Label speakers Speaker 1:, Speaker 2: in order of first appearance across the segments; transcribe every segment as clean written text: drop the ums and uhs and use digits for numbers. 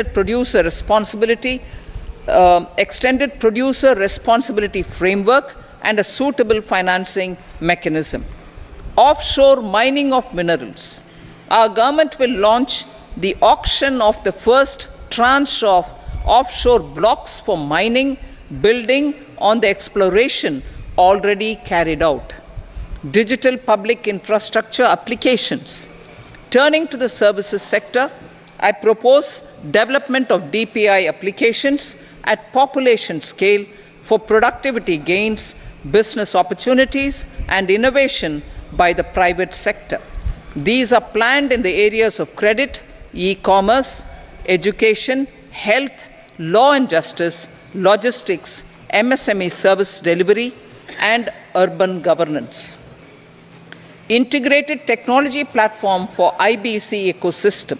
Speaker 1: producer responsibility framework and a suitable financing mechanism. Offshore mining of minerals. Our government will launch the auction of the first tranche of offshore blocks for mining, building on the exploration already carried out. Digital public infrastructure applications. Turning to the services sector, I propose development of DPI applications at population scale for productivity gains, business opportunities, and innovation by the private sector. These are planned in the areas of credit, e-commerce, education, health, law and justice, logistics, MSME service delivery, and urban governance. Integrated technology platform for IBC ecosystem.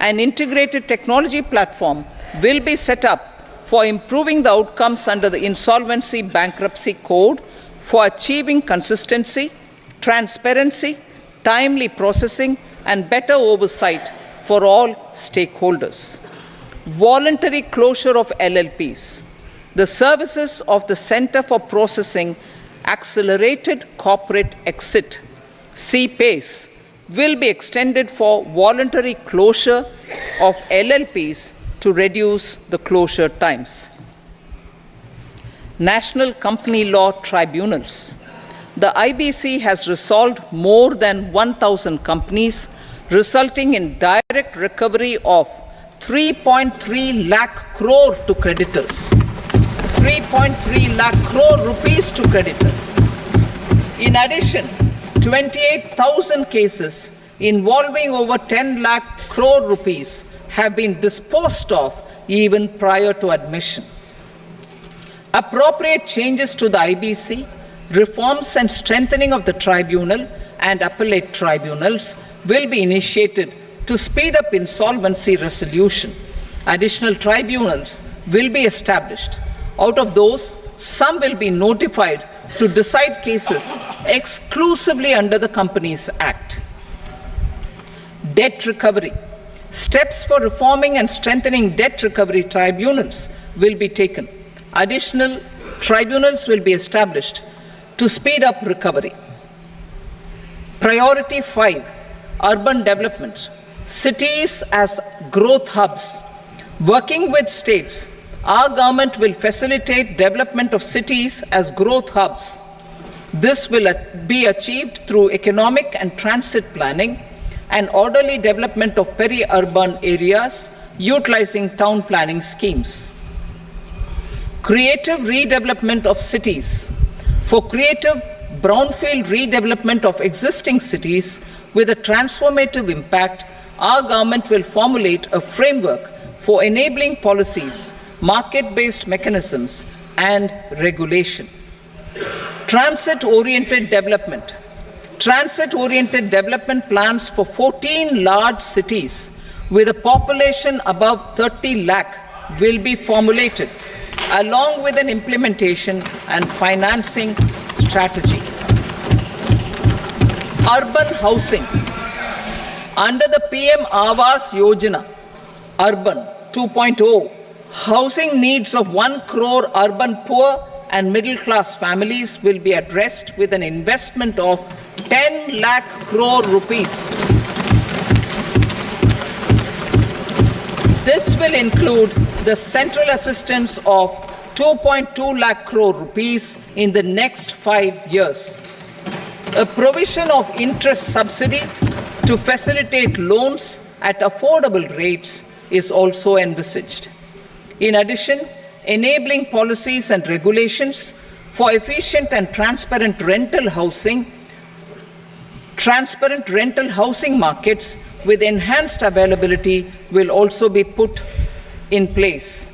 Speaker 1: An integrated technology platform will be set up for improving the outcomes under the Insolvency Bankruptcy Code for achieving consistency, transparency, timely processing, and better oversight for all stakeholders. Voluntary closure of LLPs. The services of the Center for Processing Accelerated Corporate Exit, CPACE, will be extended for voluntary closure of LLPs to reduce the closure times. National Company Law Tribunals. The IBC has resolved more than 1,000 companies, resulting in direct recovery of 3.3 lakh crore to creditors. 3.3 lakh crore rupees to creditors. In addition, 28,000 cases involving over 10 lakh crore rupees have been disposed of even prior to admission. Appropriate changes to the IBC, reforms and strengthening of the tribunal and appellate tribunals will be initiated to speed up insolvency resolution. Additional tribunals will be established. Out of those, some will be notified to decide cases exclusively under the Companies Act. Debt recovery. Steps for reforming and strengthening debt recovery tribunals will be taken. Additional tribunals will be established to speed up recovery. Priority 5, urban development. Cities as growth hubs. Working with states, our government will facilitate development of cities as growth hubs. This will be achieved through economic and transit planning and orderly development of peri-urban areas utilizing town planning schemes. Creative redevelopment of cities. For creative brownfield redevelopment of existing cities with a transformative impact, our government will formulate a framework for enabling policies, market-based mechanisms, and regulation. Transit-oriented development. Transit-oriented development plans for 14 large cities with a population above 30 lakh will be formulated, along with an implementation and financing strategy. Urban housing. Under the PM Awas Yojana, Urban 2.0, housing needs of 1 crore urban poor and middle-class families will be addressed with an investment of 10 lakh crore rupees. This will include the central assistance of 2.2 lakh crore rupees in the next 5 years. A provision of interest subsidy to facilitate loans at affordable rates is also envisaged. In addition, enabling policies and regulations for efficient and transparent rental housing markets with enhanced availability will also be put in place.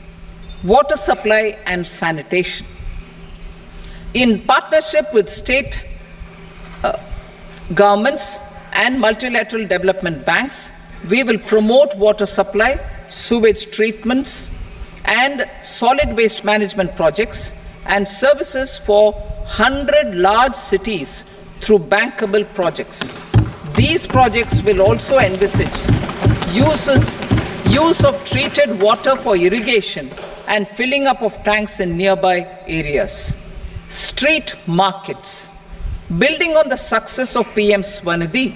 Speaker 1: Water supply and sanitation. In partnership with state governments and multilateral development banks, we will promote water supply, sewage treatments, and solid waste management projects and services for 100 large cities through bankable projects. These projects will also envisage use of treated water for irrigation and filling up of tanks in nearby areas, street markets. Building on the success of PM Swanidhi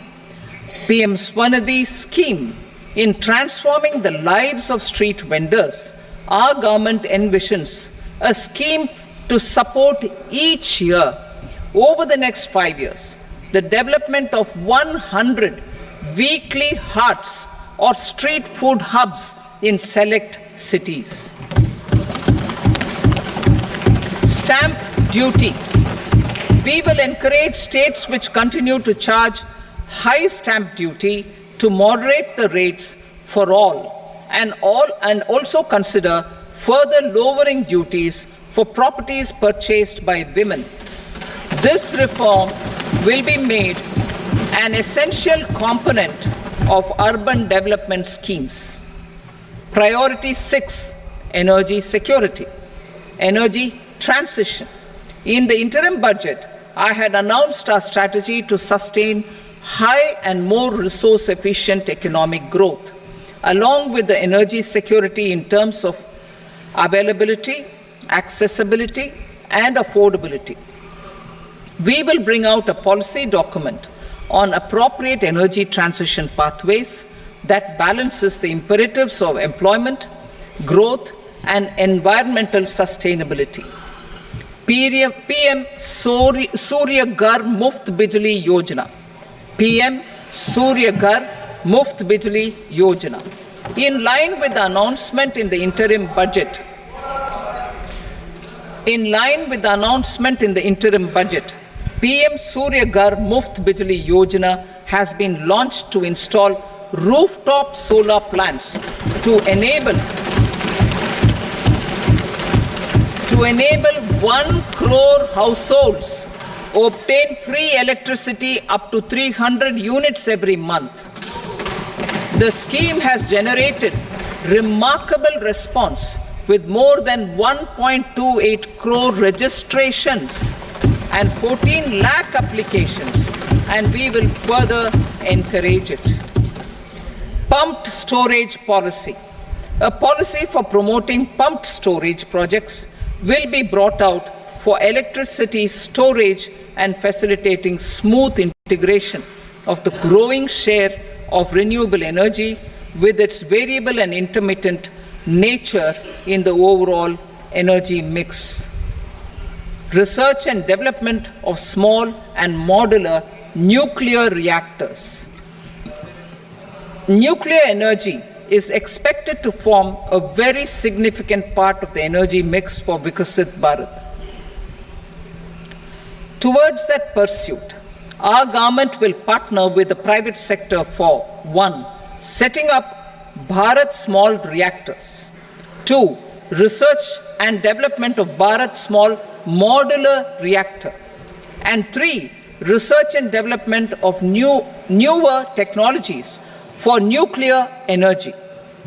Speaker 1: scheme in transforming the lives of street vendors, our government envisions a scheme to support each year over the next 5 years the development of 100 weekly hearts or street food hubs in select cities. Stamp duty. We will encourage states which continue to charge high stamp duty to moderate the rates for all and also consider further lowering duties for properties purchased by women. This reform will be made an essential component of urban development schemes. Priority 6, energy security, energy transition. In the interim budget, I had announced our strategy to sustain high and more resource-efficient economic growth, along with the energy security in terms of availability, accessibility, and affordability. We will bring out a policy document on appropriate energy transition pathways that balances the imperatives of employment, growth, and environmental sustainability. PM Surya Ghar Muft Bijli Yojana. PM Surya Ghar Muft Bijli Yojana. In line with the announcement in the interim budget, PM Surya Ghar Muft Bijli Yojana has been launched to install rooftop solar plants to enable 1 crore households obtain free electricity up to 300 units every month. The scheme has generated remarkable response with more than 1.28 crore registrations and 14 lakh applications, and we will further encourage it. Pumped storage policy. A policy for promoting pumped storage projects will be brought out for electricity storage and facilitating smooth integration of the growing share of renewable energy with its variable and intermittent nature in the overall energy mix. Research and development of small and modular nuclear reactors. Nuclear energy is expected to form a very significant part of the energy mix for Vikasit Bharat. Towards that pursuit, our government will partner with the private sector for 1. Setting up Bharat Small Reactors, 2. Research and development of Bharat Small Modular Reactor, and 3. Research and development of newer technologies for nuclear energy.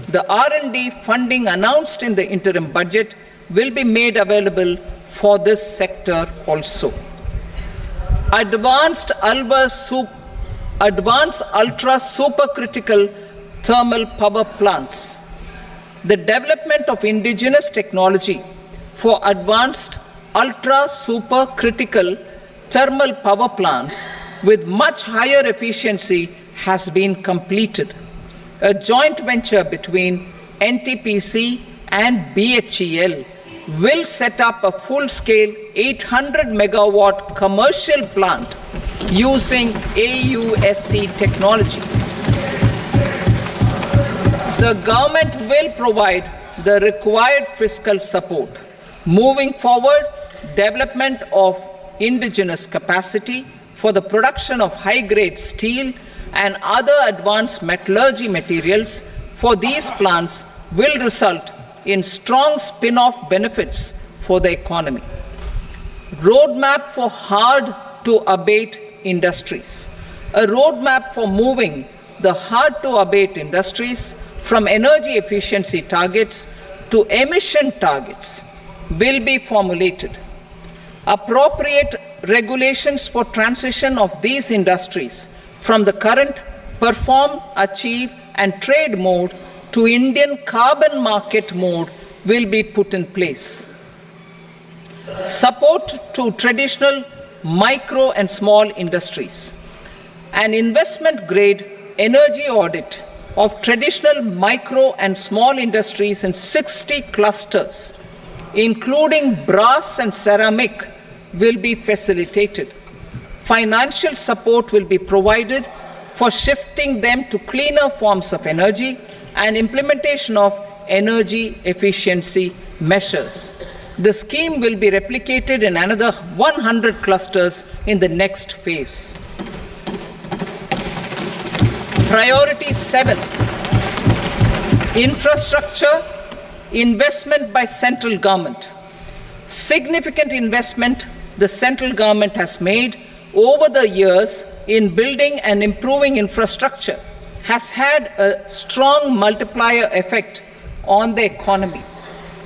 Speaker 1: The R&D funding announced in the interim budget will be made available for this sector also. Advanced ultra supercritical thermal power plants. The development of indigenous technology for advanced ultra supercritical thermal power plants with much higher efficiency has been completed. A joint venture between NTPC and BHEL will set up a full-scale 800 megawatt commercial plant using AUSC technology. The government will provide the required fiscal support. Moving forward, development of indigenous capacity for the production of high-grade steel and other advanced metallurgy materials for these plants will result in strong spin-off benefits for the economy. Roadmap for hard-to-abate industries. A roadmap for moving the hard-to-abate industries from energy efficiency targets to emission targets will be formulated. Appropriate regulations for transition of these industries from the current perform, achieve, and trade mode to Indian carbon market mode will be put in place. Support to traditional micro and small industries. An investment-grade energy audit of traditional micro and small industries in 60 clusters, including brass and ceramic, will be facilitated. Financial support will be provided for shifting them to cleaner forms of energy and implementation of energy efficiency measures. The scheme will be replicated in another 100 clusters in the next phase. Priority 7, infrastructure investment by central government. Significant investment the central government has made over the years in building and improving infrastructure has had a strong multiplier effect on the economy.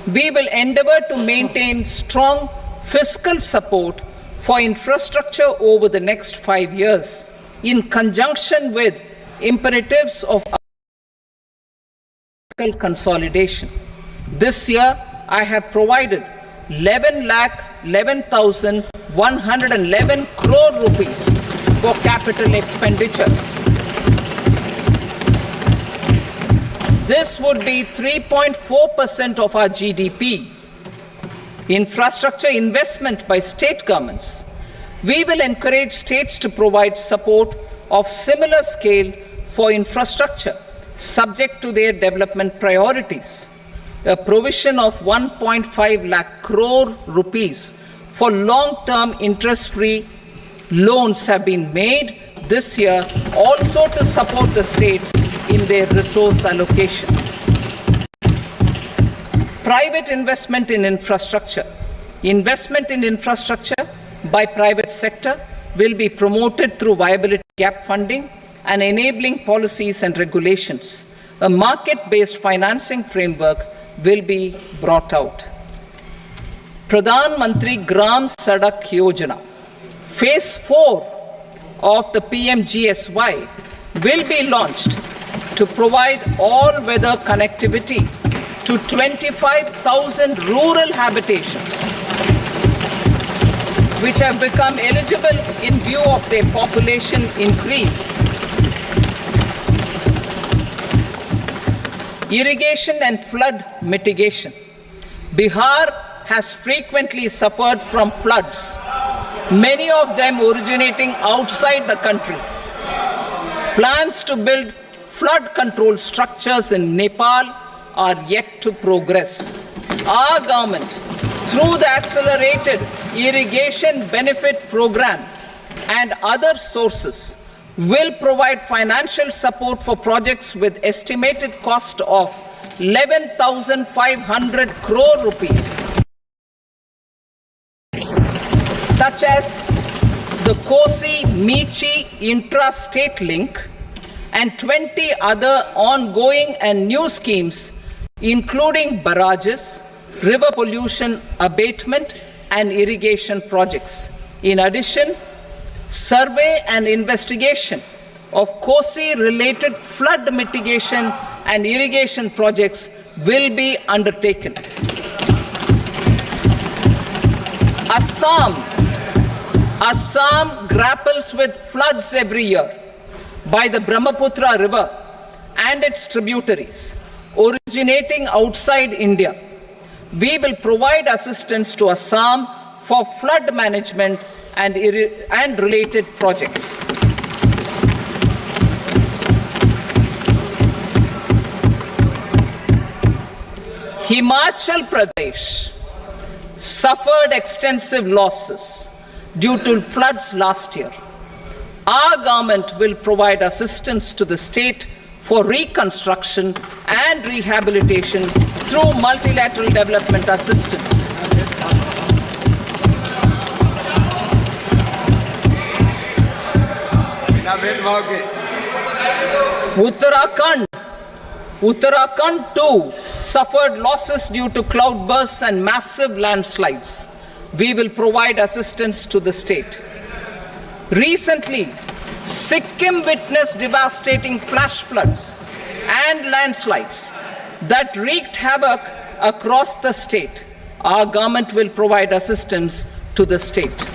Speaker 1: We will endeavor to maintain strong fiscal support for infrastructure over the next 5 years in conjunction with imperatives of consolidation. This year, I have provided 11,11,111 crore rupees for capital expenditure. This would be 3.4% of our GDP. Infrastructure investment by state governments. We will encourage states to provide support of similar scale for infrastructure, subject to their development priorities. A provision of 1.5 lakh crore rupees for long-term interest-free loans have been made this year also to support the states in their resource allocation. Private investment in infrastructure. Investment in infrastructure by private sector will be promoted through viability gap funding and enabling policies and regulations. A market-based financing framework will be brought out. Pradhan Mantri Gram Sadak Yojana. Phase 4 of the PMGSY will be launched to provide all-weather connectivity to 25,000 rural habitations, which have become eligible in view of their population increase. Irrigation and flood mitigation. Bihar has frequently suffered from floods, many of them originating outside the country. Plans to build flood control structures in Nepal are yet to progress. Our government, through the Accelerated Irrigation Benefit Program and other sources, will provide financial support for projects with estimated cost of 11,500 crore rupees, such as the Kosi-Michi intra-state link and 20 other ongoing and new schemes, including barrages, river pollution abatement, and irrigation projects. In addition, survey and investigation of Kosi-related flood mitigation and irrigation projects will be undertaken. Assam grapples with floods every year by the Brahmaputra River and its tributaries originating outside India. We will provide assistance to Assam for flood management and related projects. Himachal Pradesh suffered extensive losses due to floods last year. Our government will provide assistance to the state for reconstruction and rehabilitation through multilateral development assistance. Uttarakhand too suffered losses due to cloudbursts and massive landslides. We will provide assistance to the state. Recently, Sikkim witnessed devastating flash floods and landslides that wreaked havoc across the state, our government will provide assistance to the state.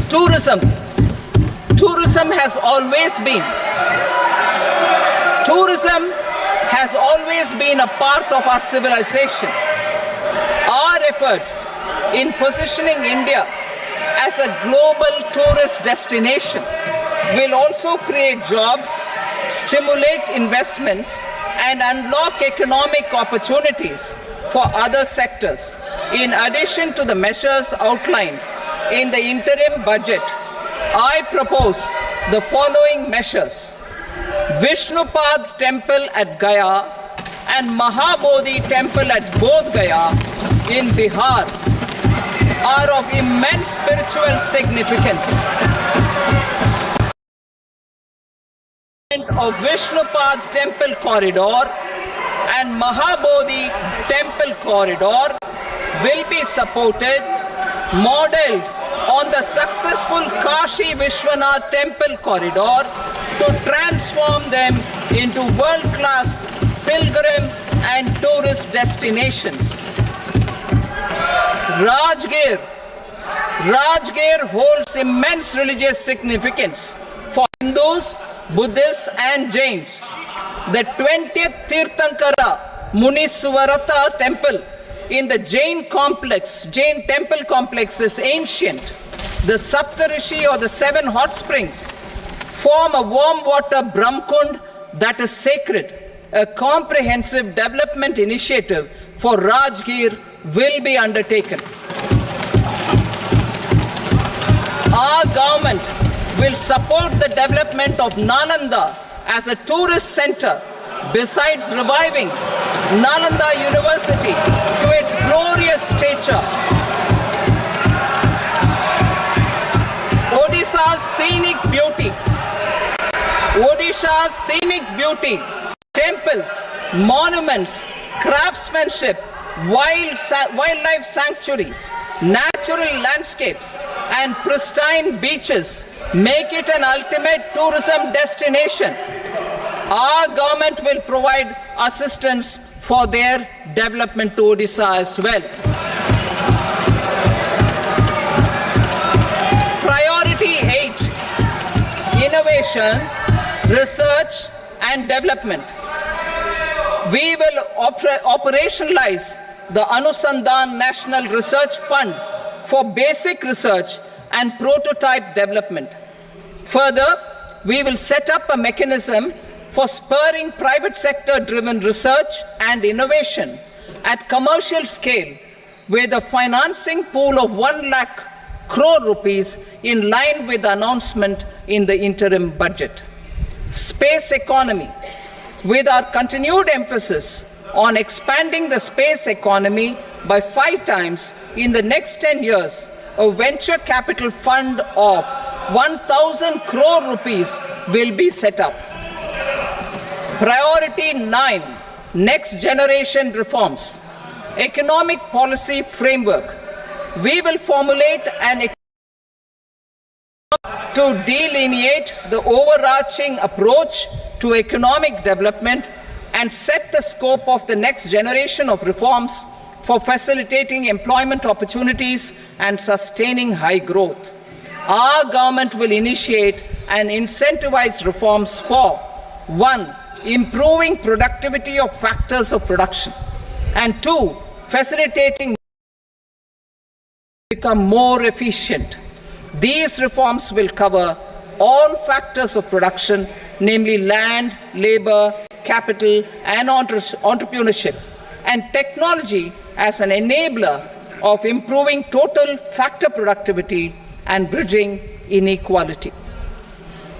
Speaker 1: Tourism. Tourism has always been a part of our civilization. Our efforts in positioning India as a global tourist destination will also create jobs, stimulate investments, and unlock economic opportunities for other sectors. In addition to the measures outlined in the interim budget, I propose the following measures. Vishnupad Temple at Gaya and Mahabodhi Temple at Bodh Gaya in Bihar are of immense spiritual significance. Of Vishnupad Temple Corridor and Mahabodhi Temple Corridor will be supported, modeled on the successful Kashi Vishwanath Temple Corridor to transform them into world-class pilgrim and tourist destinations. Rajgir holds immense religious significance for Hindus, Buddhists and Jains. The 20th Tirthankara Muniswarata temple in the Jain temple complex is ancient. The Saptarishi or the 7 hot springs form a warm water Brahmkund that is sacred. A comprehensive development initiative for Rajgir will be undertaken. Our government will support the development of Nalanda as a tourist center, besides reviving Nalanda University to its glorious stature. Odisha's scenic beauty, temples, monuments, craftsmanship, wildlife sanctuaries, natural landscapes, and pristine beaches make it an ultimate tourism destination. Our government will provide assistance for their development to Odisha as well. Priority 8, innovation, research and development. We will operationalize the Anusandhan National Research Fund for basic research and prototype development. Further, we will set up a mechanism for spurring private sector-driven research and innovation at commercial scale with a financing pool of 1 lakh crore rupees in line with the announcement in the interim budget. Space economy. With our continued emphasis on expanding the space economy by 5 times in the next 10 years, a venture capital fund of 1,000 crore rupees will be set up. Priority 9, next generation reforms. Economic policy framework. We will formulate an to delineate the overarching approach to economic development and set the scope of the next generation of reforms for facilitating employment opportunities and sustaining high growth. Our government will initiate and incentivize reforms for 1. Improving productivity of factors of production, and 2. Facilitating become more efficient. These reforms will cover all factors of production, namely land, labor, capital, and entrepreneurship, and technology as an enabler of improving total factor productivity and bridging inequality.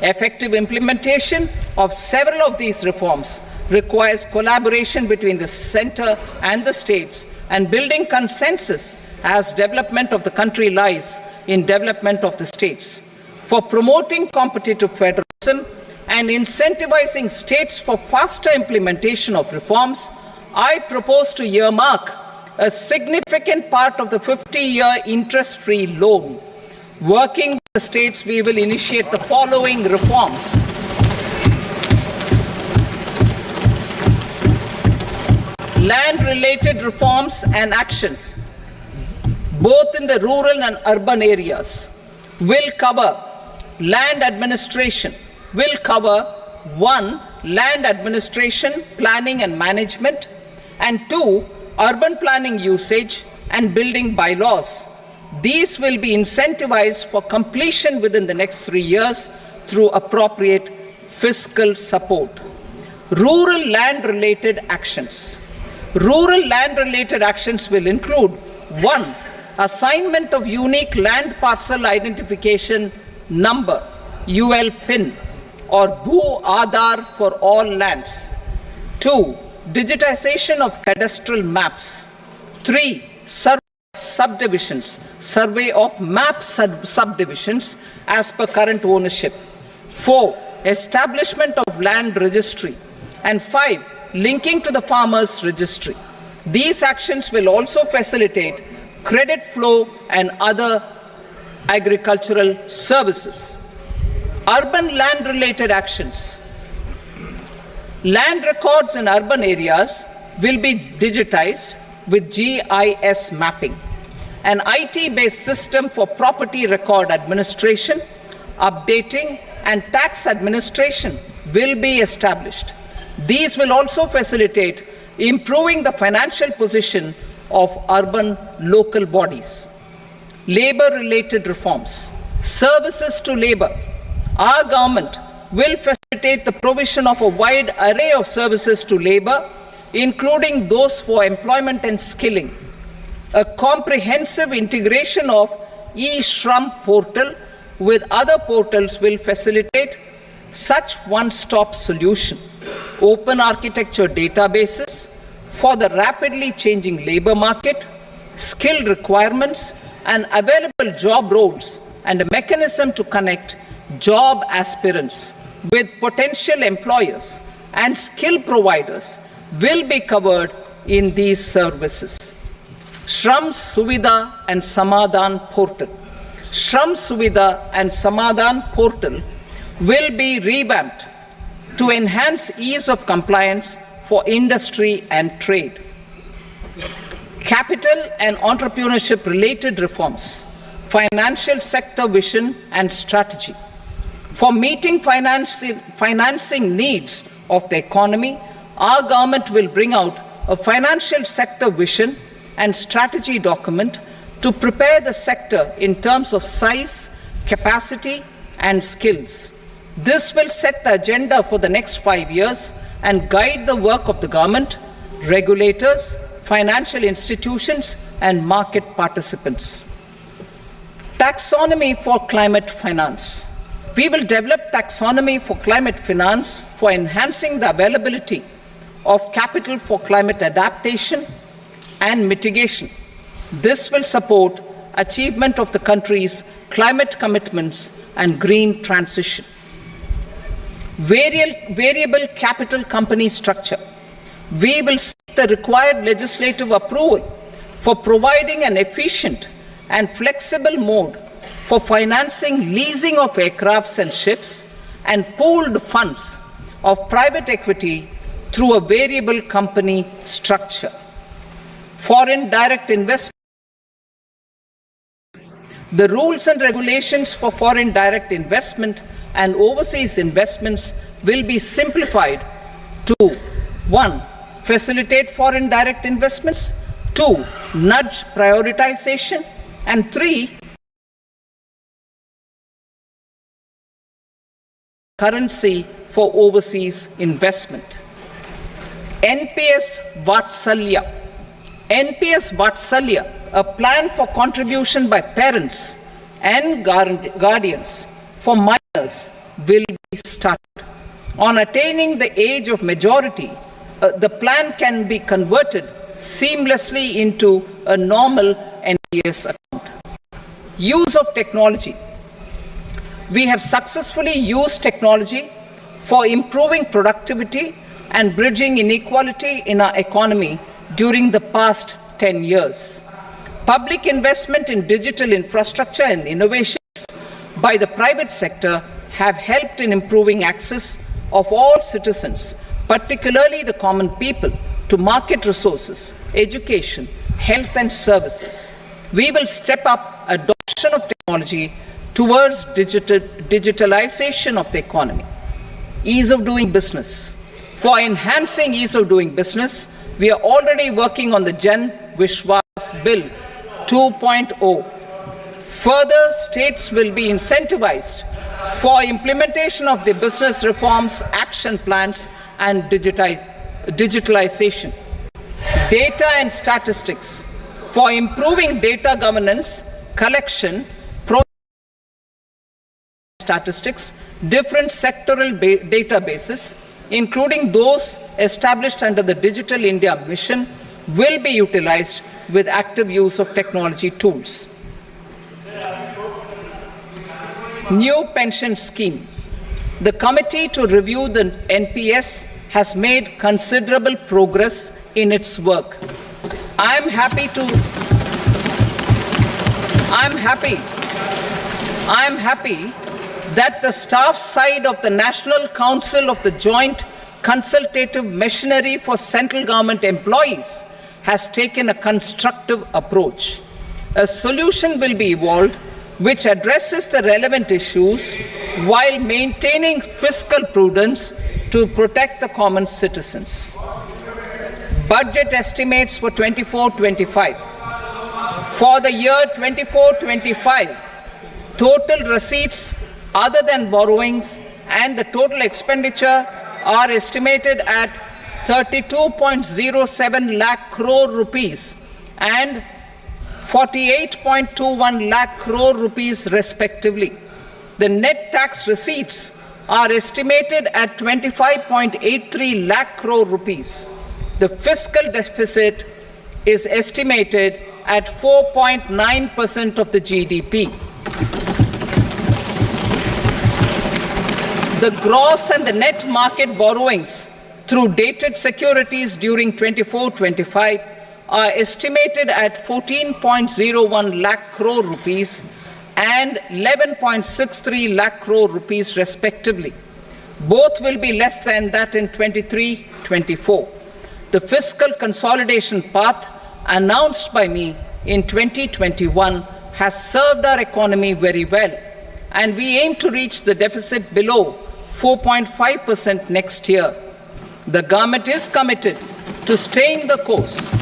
Speaker 1: Effective implementation of several of these reforms requires collaboration between the center and the states and building consensus as development of the country lies in development of the states. For promoting competitive federalism and incentivizing states for faster implementation of reforms, I propose to earmark a significant part of the 50-year interest-free loan. Working with the states, we will initiate the following reforms. land-related reforms and actions, both in the rural and urban areas, will cover land administration, will cover 1. Land administration, planning and management, and 2. Urban planning usage and building bylaws. These will be incentivized for completion within the next 3 years through appropriate fiscal support. Rural land-related actions. Rural land-related actions will include 1. Assignment of unique land parcel identification number, UL PIN, or Bhu Aadhaar for all lands. 2. Digitization of cadastral maps. 3. Subdivisions, survey of map subdivisions as per current ownership. 4. Establishment of land registry. And 5. Linking to the farmers registry. These actions will also facilitate credit flow and other agricultural services. Urban land-related actions. Land records in urban areas will be digitized with GIS mapping. An IT-based system for property record administration, updating, and tax administration will be established. These will also facilitate improving the financial position of urban local bodies. Labor-related reforms. Services to labor. Our government will facilitate the provision of a wide array of services to labor, including those for employment and skilling. A comprehensive integration of e-Shram portal with other portals will facilitate such one-stop solution. Open architecture databases for the rapidly changing labor market, skill requirements, and available job roles, and a mechanism to connect job aspirants with potential employers and skill providers will be covered in these services. Shram Suvidha and Samadhan portal. Shram Suvidha and Samadhan portal will be revamped to enhance ease of compliance for industry and trade. Capital and entrepreneurship related reforms. Financial sector vision and strategy. For meeting financing needs of the economy, our government will bring out a financial sector vision and strategy document to prepare the sector in terms of size, capacity, and skills. This will set the agenda for the next 5 years and guide the work of the government, regulators, financial institutions, and market participants. Taxonomy for climate finance. We will develop taxonomy for climate finance for enhancing the availability of capital for climate adaptation and mitigation. This will support achievement of the country's climate commitments and green transition. Variable capital company structure. We will seek the required legislative approval for providing an efficient and flexible mode for financing leasing of aircrafts and ships and pooled funds of private equity through a variable company structure. Foreign direct investment. The rules and regulations for foreign direct investment and overseas investments will be simplified to 1. Facilitate foreign direct investments, 2. Nudge prioritization, and 3. Currency for overseas investment. NPS Vatsalya. NPS Vatsalya, a plan for contribution by parents and guardians for minors, will be started. On attaining the age of majority, the plan can be converted seamlessly into a normal NPS account. Use of technology. We have successfully used technology for improving productivity and bridging inequality in our economy during the past 10 years. Public investment in digital infrastructure and innovations by the private sector have helped in improving access of all citizens, particularly the common people, to market resources, education, health and services. We will step up adoption of technology towards digitalization of the economy. Ease of doing business. For enhancing ease of doing business, we are already working on the Jan Vishwas Bill 2.0. Further, states will be incentivized for implementation of the business reforms, action plans, and digitalization. Data and statistics. For improving data governance, collection, statistics, different sectoral databases, including those established under the Digital India Mission, will be utilized with active use of technology tools. New pension scheme. The committee to review the NPS has made considerable progress in its work. I am happy that the staff side of the National Council of the Joint Consultative Machinery for Central Government Employees has taken a constructive approach. A solution will be evolved which addresses the relevant issues while maintaining fiscal prudence to protect the common citizens. Budget estimates for 24-25. For the year 24-25, total receipts other than borrowings and the total expenditure are estimated at 32.07 lakh crore rupees and 48.21 lakh crore rupees respectively. The net tax receipts are estimated at 25.83 lakh crore rupees. The fiscal deficit is estimated at 4.9% of the GDP. The gross and the net market borrowings through dated securities during 24-25 are estimated at 14.01 lakh crore rupees and 11.63 lakh crore rupees respectively. Both will be less than that in 23-24. The fiscal consolidation path announced by me in 2021 has served our economy very well, and we aim to reach the deficit below 4.5% next year. The government is committed to staying the course.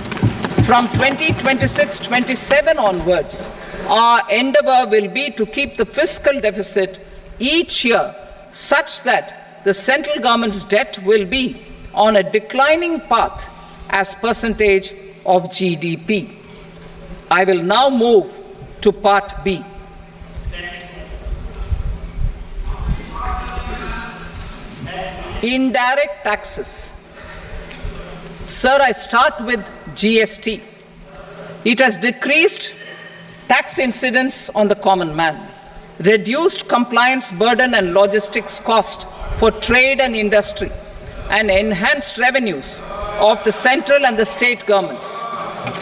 Speaker 1: From 2026-27 onwards, our endeavor will be to keep the fiscal deficit each year such that the central government's debt will be on a declining path as percentage of GDP. I will now move to Part B. Indirect taxes. Sir, I start with GST. It has decreased tax incidence on the common man, reduced compliance burden and logistics cost for trade and industry, and enhanced revenues of the central and the state governments.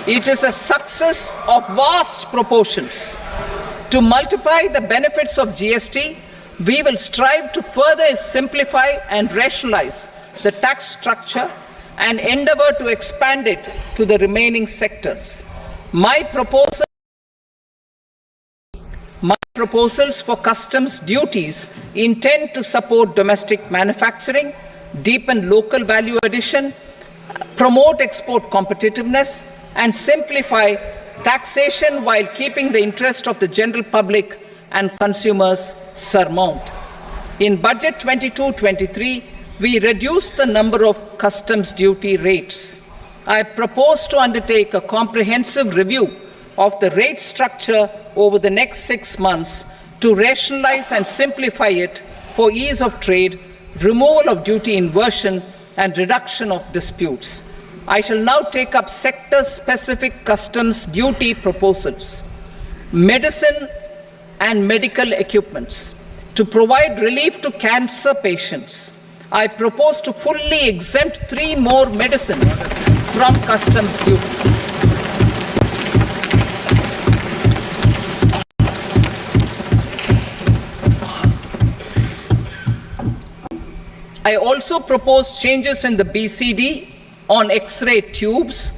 Speaker 1: It is a success of vast proportions. To multiply the benefits of GST, we will strive to further simplify and rationalize the tax structure and endeavor to expand it to the remaining sectors. My proposals for customs duties intend to support domestic manufacturing, deepen local value addition, promote export competitiveness, and simplify taxation while keeping the interest of the general public and consumers surmount. In Budget 22-23, we reduced the number of customs duty rates. I propose to undertake a comprehensive review of the rate structure over the next 6 months to rationalize and simplify it for ease of trade, removal of duty inversion, and reduction of disputes. I shall now take up sector-specific customs duty proposals. Medicine and medical equipments. To provide relief to cancer patients, I propose to fully exempt 3 more medicines from customs duties. I also propose changes in the BCD on X-ray tubes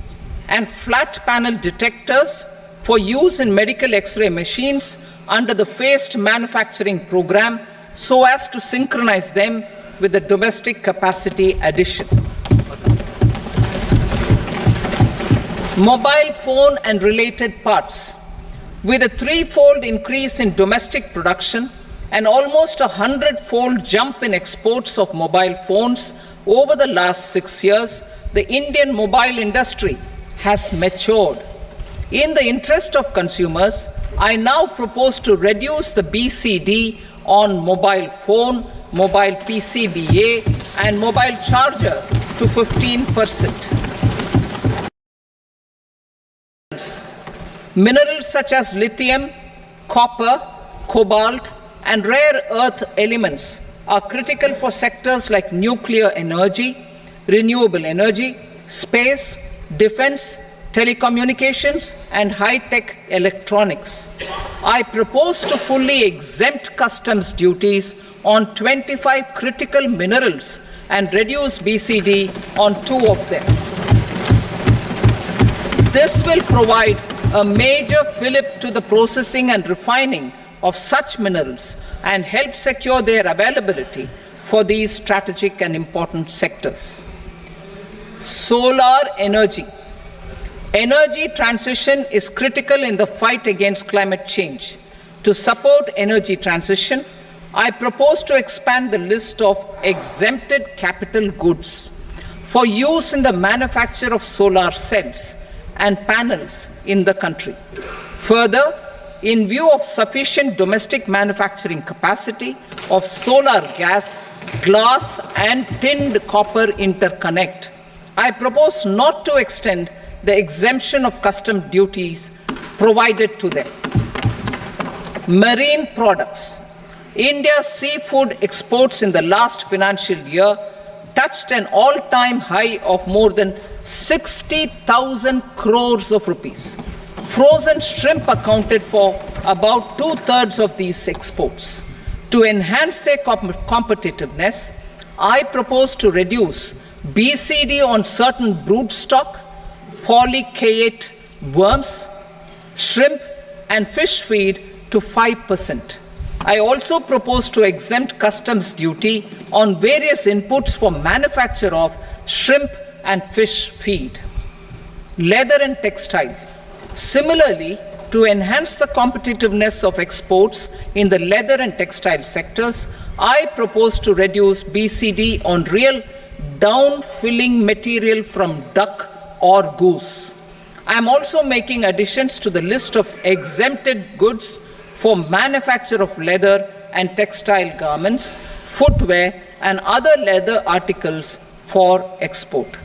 Speaker 1: and flat panel detectors for use in medical X-ray machines under the phased manufacturing program so as to synchronize them with the domestic capacity addition. Mobile phone and related parts. With a threefold increase in domestic production and almost 100-fold jump in exports of mobile phones over the last 6 years, the Indian mobile industry has matured. In the interest of consumers, I now propose to reduce the BCD on mobile phone, mobile PCBA, and mobile charger to 15%. Minerals such as lithium, copper, cobalt, and rare earth elements are critical for sectors like nuclear energy, renewable energy, space, defense, telecommunications, and high-tech electronics. I propose to fully exempt customs duties on 25 critical minerals and reduce BCD on 2 of them. This will provide a major fillip to the processing and refining of such minerals and help secure their availability for these strategic and important sectors. Solar energy. Energy transition is critical in the fight against climate change. To support energy transition, I propose to expand the list of exempted capital goods for use in the manufacture of solar cells and panels in the country. Further, in view of sufficient domestic manufacturing capacity of solar gas, glass, and tinned copper interconnect, I propose not to extend the exemption of custom duties provided to them. Marine products. India's seafood exports in the last financial year touched an all-time high of more than 60,000 crores of rupees. Frozen shrimp accounted for about 2/3 of these exports. To enhance their competitiveness, I propose to reduce BCD on certain broodstock, polychaete worms, shrimp, and fish feed to 5%. I also propose to exempt customs duty on various inputs for manufacture of shrimp and fish feed. Leather and textile. Similarly, to enhance the competitiveness of exports in the leather and textile sectors, I propose to reduce BCD on real down-filling material from duck or goose. I am also making additions to the list of exempted goods for manufacture of leather and textile garments, footwear, and other leather articles for export.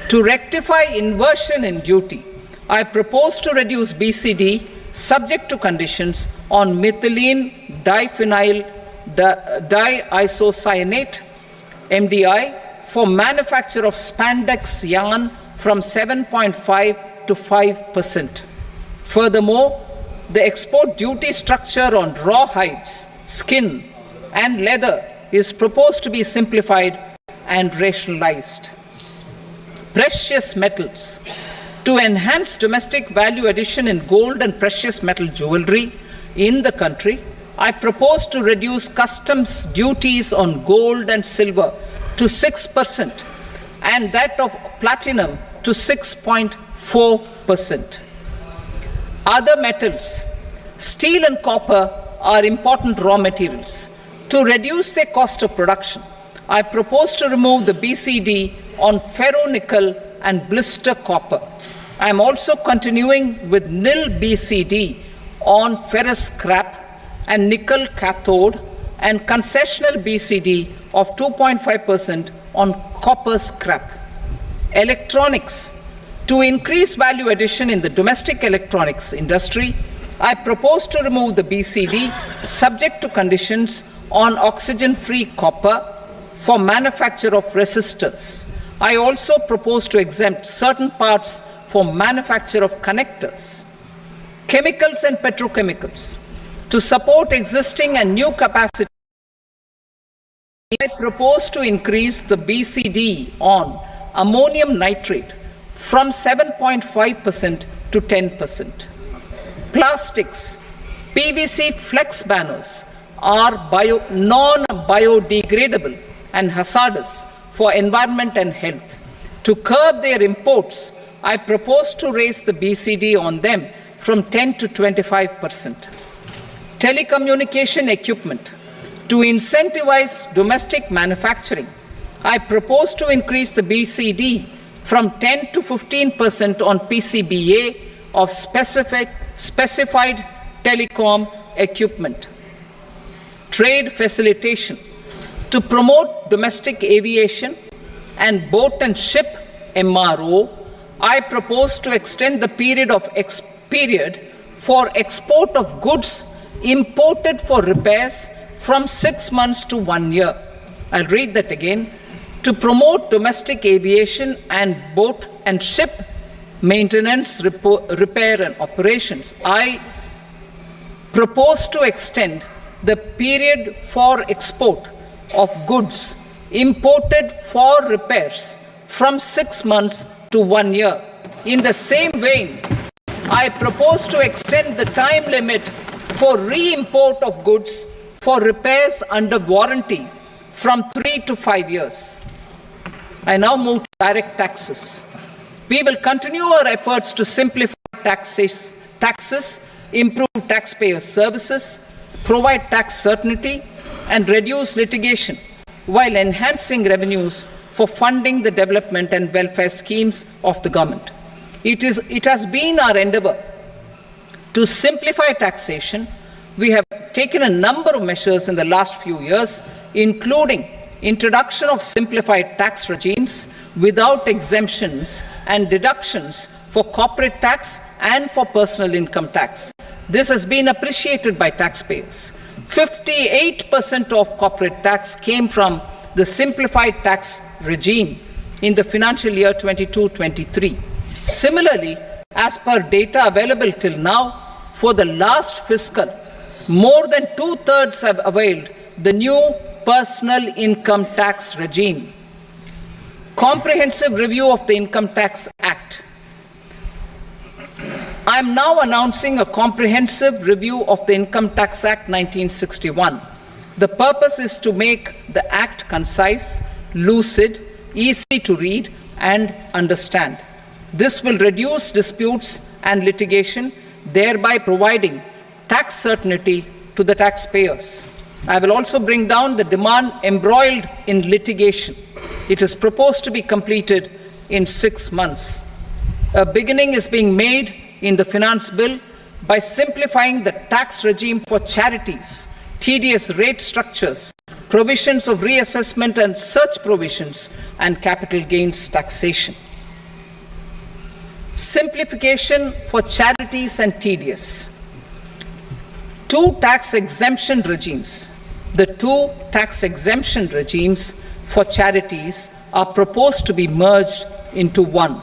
Speaker 1: To rectify inversion in duty, I propose to reduce BCD subject to conditions on methylene diphenyl diisocyanate MDI for manufacture of spandex yarn from 7.5 to 5%. Furthermore, the export duty structure on raw hides, skin, and leather is proposed to be simplified and rationalized. Precious metals. To enhance domestic value addition in gold and precious metal jewelry in the country, I propose to reduce customs duties on gold and silver to 6% and that of platinum to 6.4%. Other metals. Steel and copper are important raw materials. To reduce their cost of production, I propose to remove the BCD on ferronickel and blister copper. I am also continuing with nil BCD on ferrous scrap and nickel cathode and concessional BCD of 2.5% on copper scrap. Electronics. To increase value addition in the domestic electronics industry, I propose to remove the BCD subject to conditions on oxygen-free copper for manufacture of resistors. I also propose to exempt certain parts for manufacture of connectors. Chemicals and petrochemicals. To support existing and new capacity, I propose to increase the BCD on ammonium nitrate from 7.5% to 10%. Plastics, PVC flex banners are non-biodegradable and hazardous for environment and health. To curb their imports, I propose to raise the BCD on them from 10 to 25%. Telecommunication equipment. To incentivize domestic manufacturing, I propose to increase the BCD from 10 to 15% on PCBA of specified telecom equipment. Trade facilitation. To promote domestic aviation and boat and ship MRO, I propose to extend the period for export of goods imported for repairs from 6 months to 1 year. I'll read that again. To promote domestic aviation and boat and ship maintenance, repair and operations, I propose to extend the period for export of goods imported for repairs from 6 months to 1 year. In the same vein, I propose to extend the time limit for re-import of goods for repairs under warranty from 3 to 5 years. I now move to direct taxes. We will continue our efforts to simplify taxes, improve taxpayer services, provide tax certainty, and reduce litigation while enhancing revenues for funding the development and welfare schemes of the government. It has been our endeavor to simplify taxation. We have taken a number of measures in the last few years, including introduction of simplified tax regimes without exemptions and deductions for corporate tax and for personal income tax. This has been appreciated by taxpayers. 58% of corporate tax came from the simplified tax regime in the financial year 22-23. Similarly, as per data available till now, for the last fiscal, more than 2/3 have availed the new personal income tax regime. Comprehensive review of the Income Tax Act. I am now announcing a comprehensive review of the Income Tax Act 1961. The purpose is to make the Act concise, lucid, easy to read and understand. This will reduce disputes and litigation, thereby providing tax certainty to the taxpayers. I will also bring down the demand embroiled in litigation. It is proposed to be completed in 6 months. A beginning is being made in the finance bill by simplifying the tax regime for charities, TDS rate structures, provisions of reassessment and such provisions, and capital gains taxation. Simplification for charities and TDS. Two tax exemption regimes. The two tax exemption regimes for charities are proposed to be merged into one.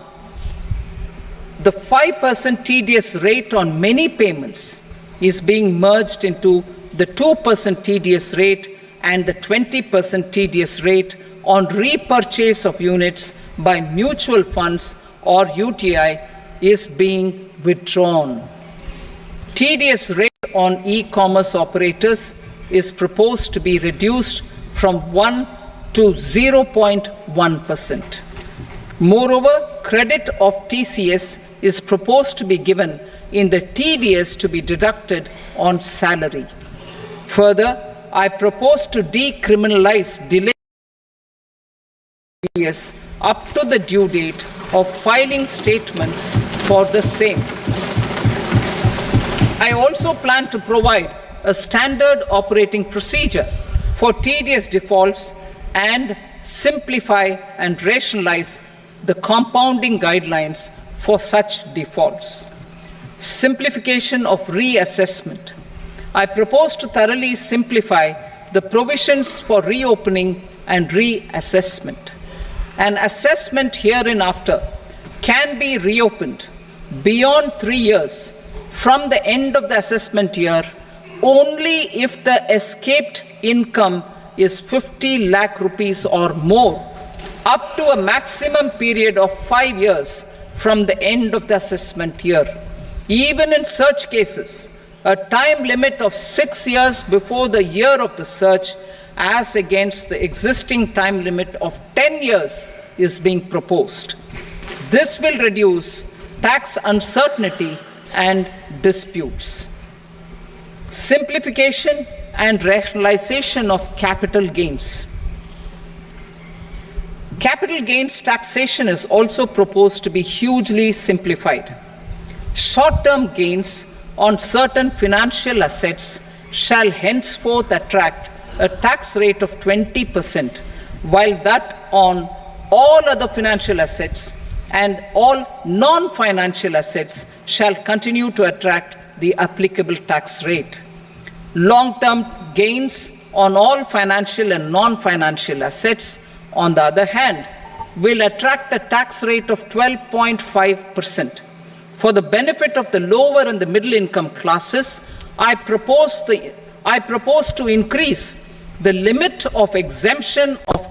Speaker 1: The 5% TDS rate on many payments is being merged into the 2% TDS rate, and the 20% TDS rate on repurchase of units by mutual funds or UTI is being withdrawn. TDS rate on e-commerce operators is proposed to be reduced from 1 to 0.1%. Moreover, credit of TCS is proposed to be given in the TDS to be deducted on salary. Further, I propose to decriminalize delay TDS up to the due date of filing statement for the same. I also plan to provide a standard operating procedure for TDS defaults and simplify and rationalize the compounding guidelines for such defaults. Simplification of reassessment. I propose to thoroughly simplify the provisions for reopening and reassessment. An assessment hereinafter can be reopened beyond 3 years from the end of the assessment year only if the escaped income is 50 lakh rupees or more, up to a maximum period of 5 years from the end of the assessment year. Even in such cases, a time limit of 6 years before the year of the search, as against the existing time limit of 10 years, is being proposed. This will reduce tax uncertainty and disputes. Simplification and rationalization of capital gains. Capital gains taxation is also proposed to be hugely simplified. Short-term gains on certain financial assets shall henceforth attract a tax rate of 20%, while that on all other financial assets and all non-financial assets shall continue to attract the applicable tax rate. Long-term gains on all financial and non-financial assets, on the other hand, will attract a tax rate of 12.5%. For the benefit of the lower and the middle income classes, I propose to increase the limit of exemption of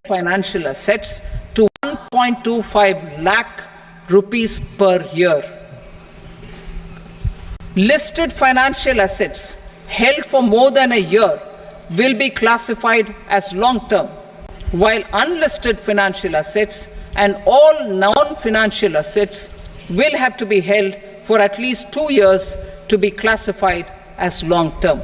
Speaker 1: financial assets to 1.25 lakh rupees per year. Listed financial assets held for more than a year will be classified as long-term, while unlisted financial assets and all non-financial assets will have to be held for at least 2 years to be classified as long-term.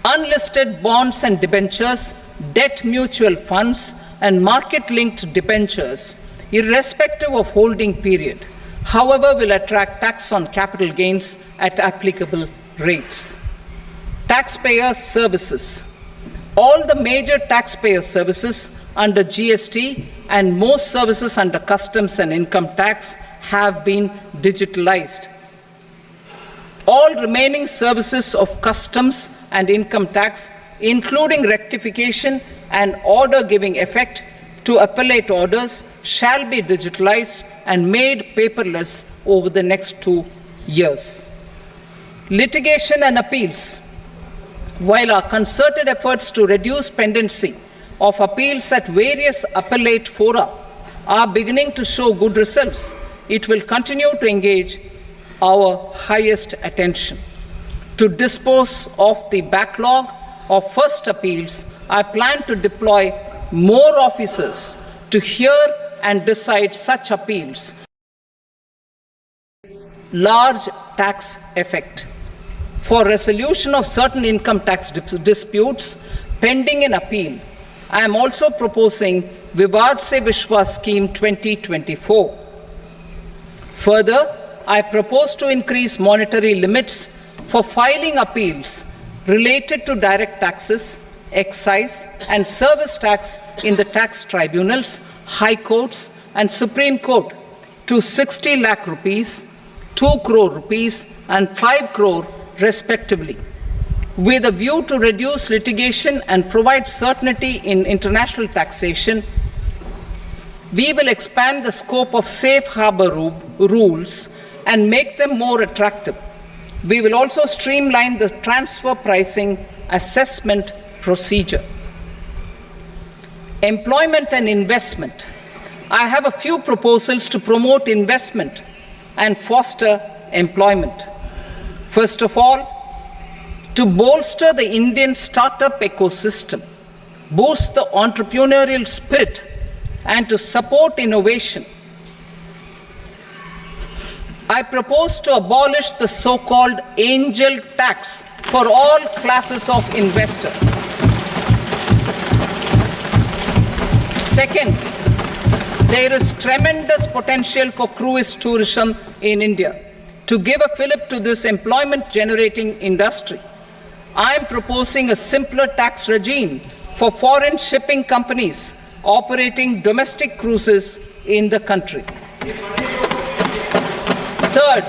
Speaker 1: Unlisted bonds and debentures, debt mutual funds, and market-linked debentures, irrespective of holding period, however, will attract tax on capital gains at applicable rates. Taxpayer services. All the major taxpayer services under GST and most services under customs and income tax have been digitalized. All remaining services of customs and income tax, including rectification and order giving effect to appellate orders, shall be digitalized and made paperless over the next 2 years. Litigation and appeals. While our concerted efforts to reduce pendency of appeals at various appellate fora are beginning to show good results, it will continue to engage our highest attention. To dispose of the backlog of first appeals, I plan to deploy more officers to hear and decide such appeals. Large tax effect. For resolution of certain income tax disputes pending in appeal, I am also proposing Vivad Se Vishwas Scheme 2024. Further, I propose to increase monetary limits for filing appeals related to direct taxes, excise, and service tax in the tax tribunals, high courts, and Supreme Court to 60 lakh rupees, 2 crore rupees, and 5 crore respectively, with a view to reduce litigation and provide certainty in international taxation. We will expand the scope of safe harbor rules and make them more attractive. We will also streamline the transfer pricing assessment procedure. Employment and investment. I have a few proposals to promote investment and foster employment. First of all, to bolster the Indian startup ecosystem, boost the entrepreneurial spirit, and to support innovation, I propose to abolish the so-called angel tax for all classes of investors. Second, there is tremendous potential for cruise tourism in India. To give a fillip to this employment-generating industry, I am proposing a simpler tax regime for foreign shipping companies operating domestic cruises in the country. Third,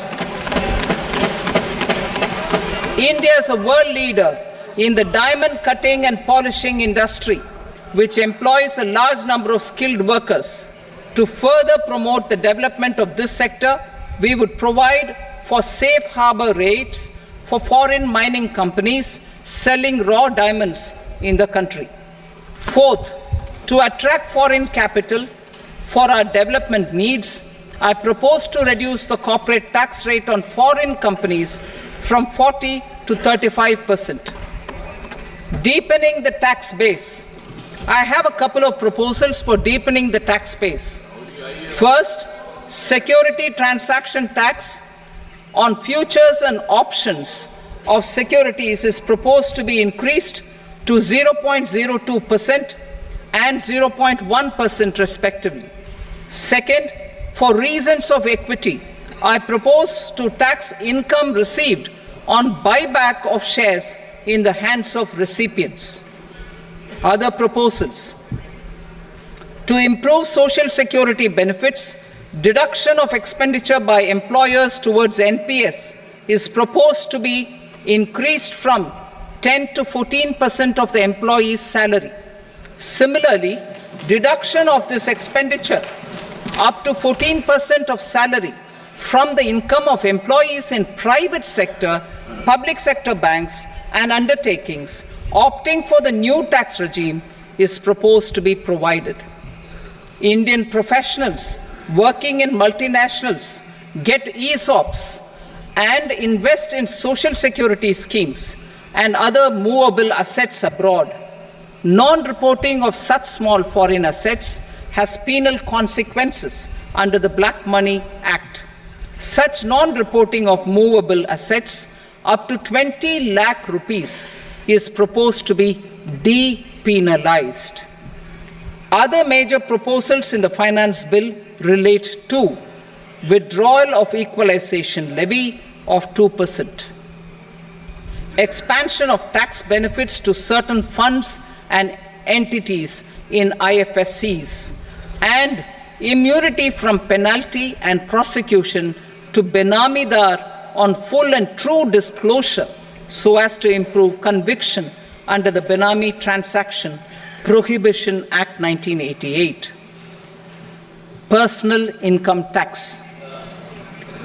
Speaker 1: India is a world leader in the diamond cutting and polishing industry, which employs a large number of skilled workers. To further promote the development of this sector, we would provide for safe harbor rates for foreign mining companies selling raw diamonds in the country. Fourth, to attract foreign capital for our development needs, I propose to reduce the corporate tax rate on foreign companies from 40 to 35%. Deepening the tax base. I have a couple of proposals for deepening the tax base. First, security transaction tax on futures and options of securities is proposed to be increased to 0.02% and 0.1% respectively. Second, for reasons of equity, I propose to tax income received on buyback of shares in the hands of recipients. Other proposals: to improve social security benefits, deduction of expenditure by employers towards NPS is proposed to be increased from 10 to 14% of the employee's salary. Similarly, deduction of this expenditure up to 14% of salary from the income of employees in private sector, public sector banks and undertakings opting for the new tax regime is proposed to be provided. Indian professionals working in multinationals get ESOPs and invest in social security schemes and other movable assets abroad. Non-reporting of such small foreign assets has penal consequences under the Black Money Act. Such non-reporting of movable assets up to 20 lakh rupees is proposed to be depenalized. Other major proposals in the finance bill relate to withdrawal of equalization levy of 2%, expansion of tax benefits to certain funds and entities in IFSCs, and immunity from penalty and prosecution to Benamidar on full and true disclosure so as to improve conviction under the Benami Transaction Prohibition Act 1988. Personal income tax.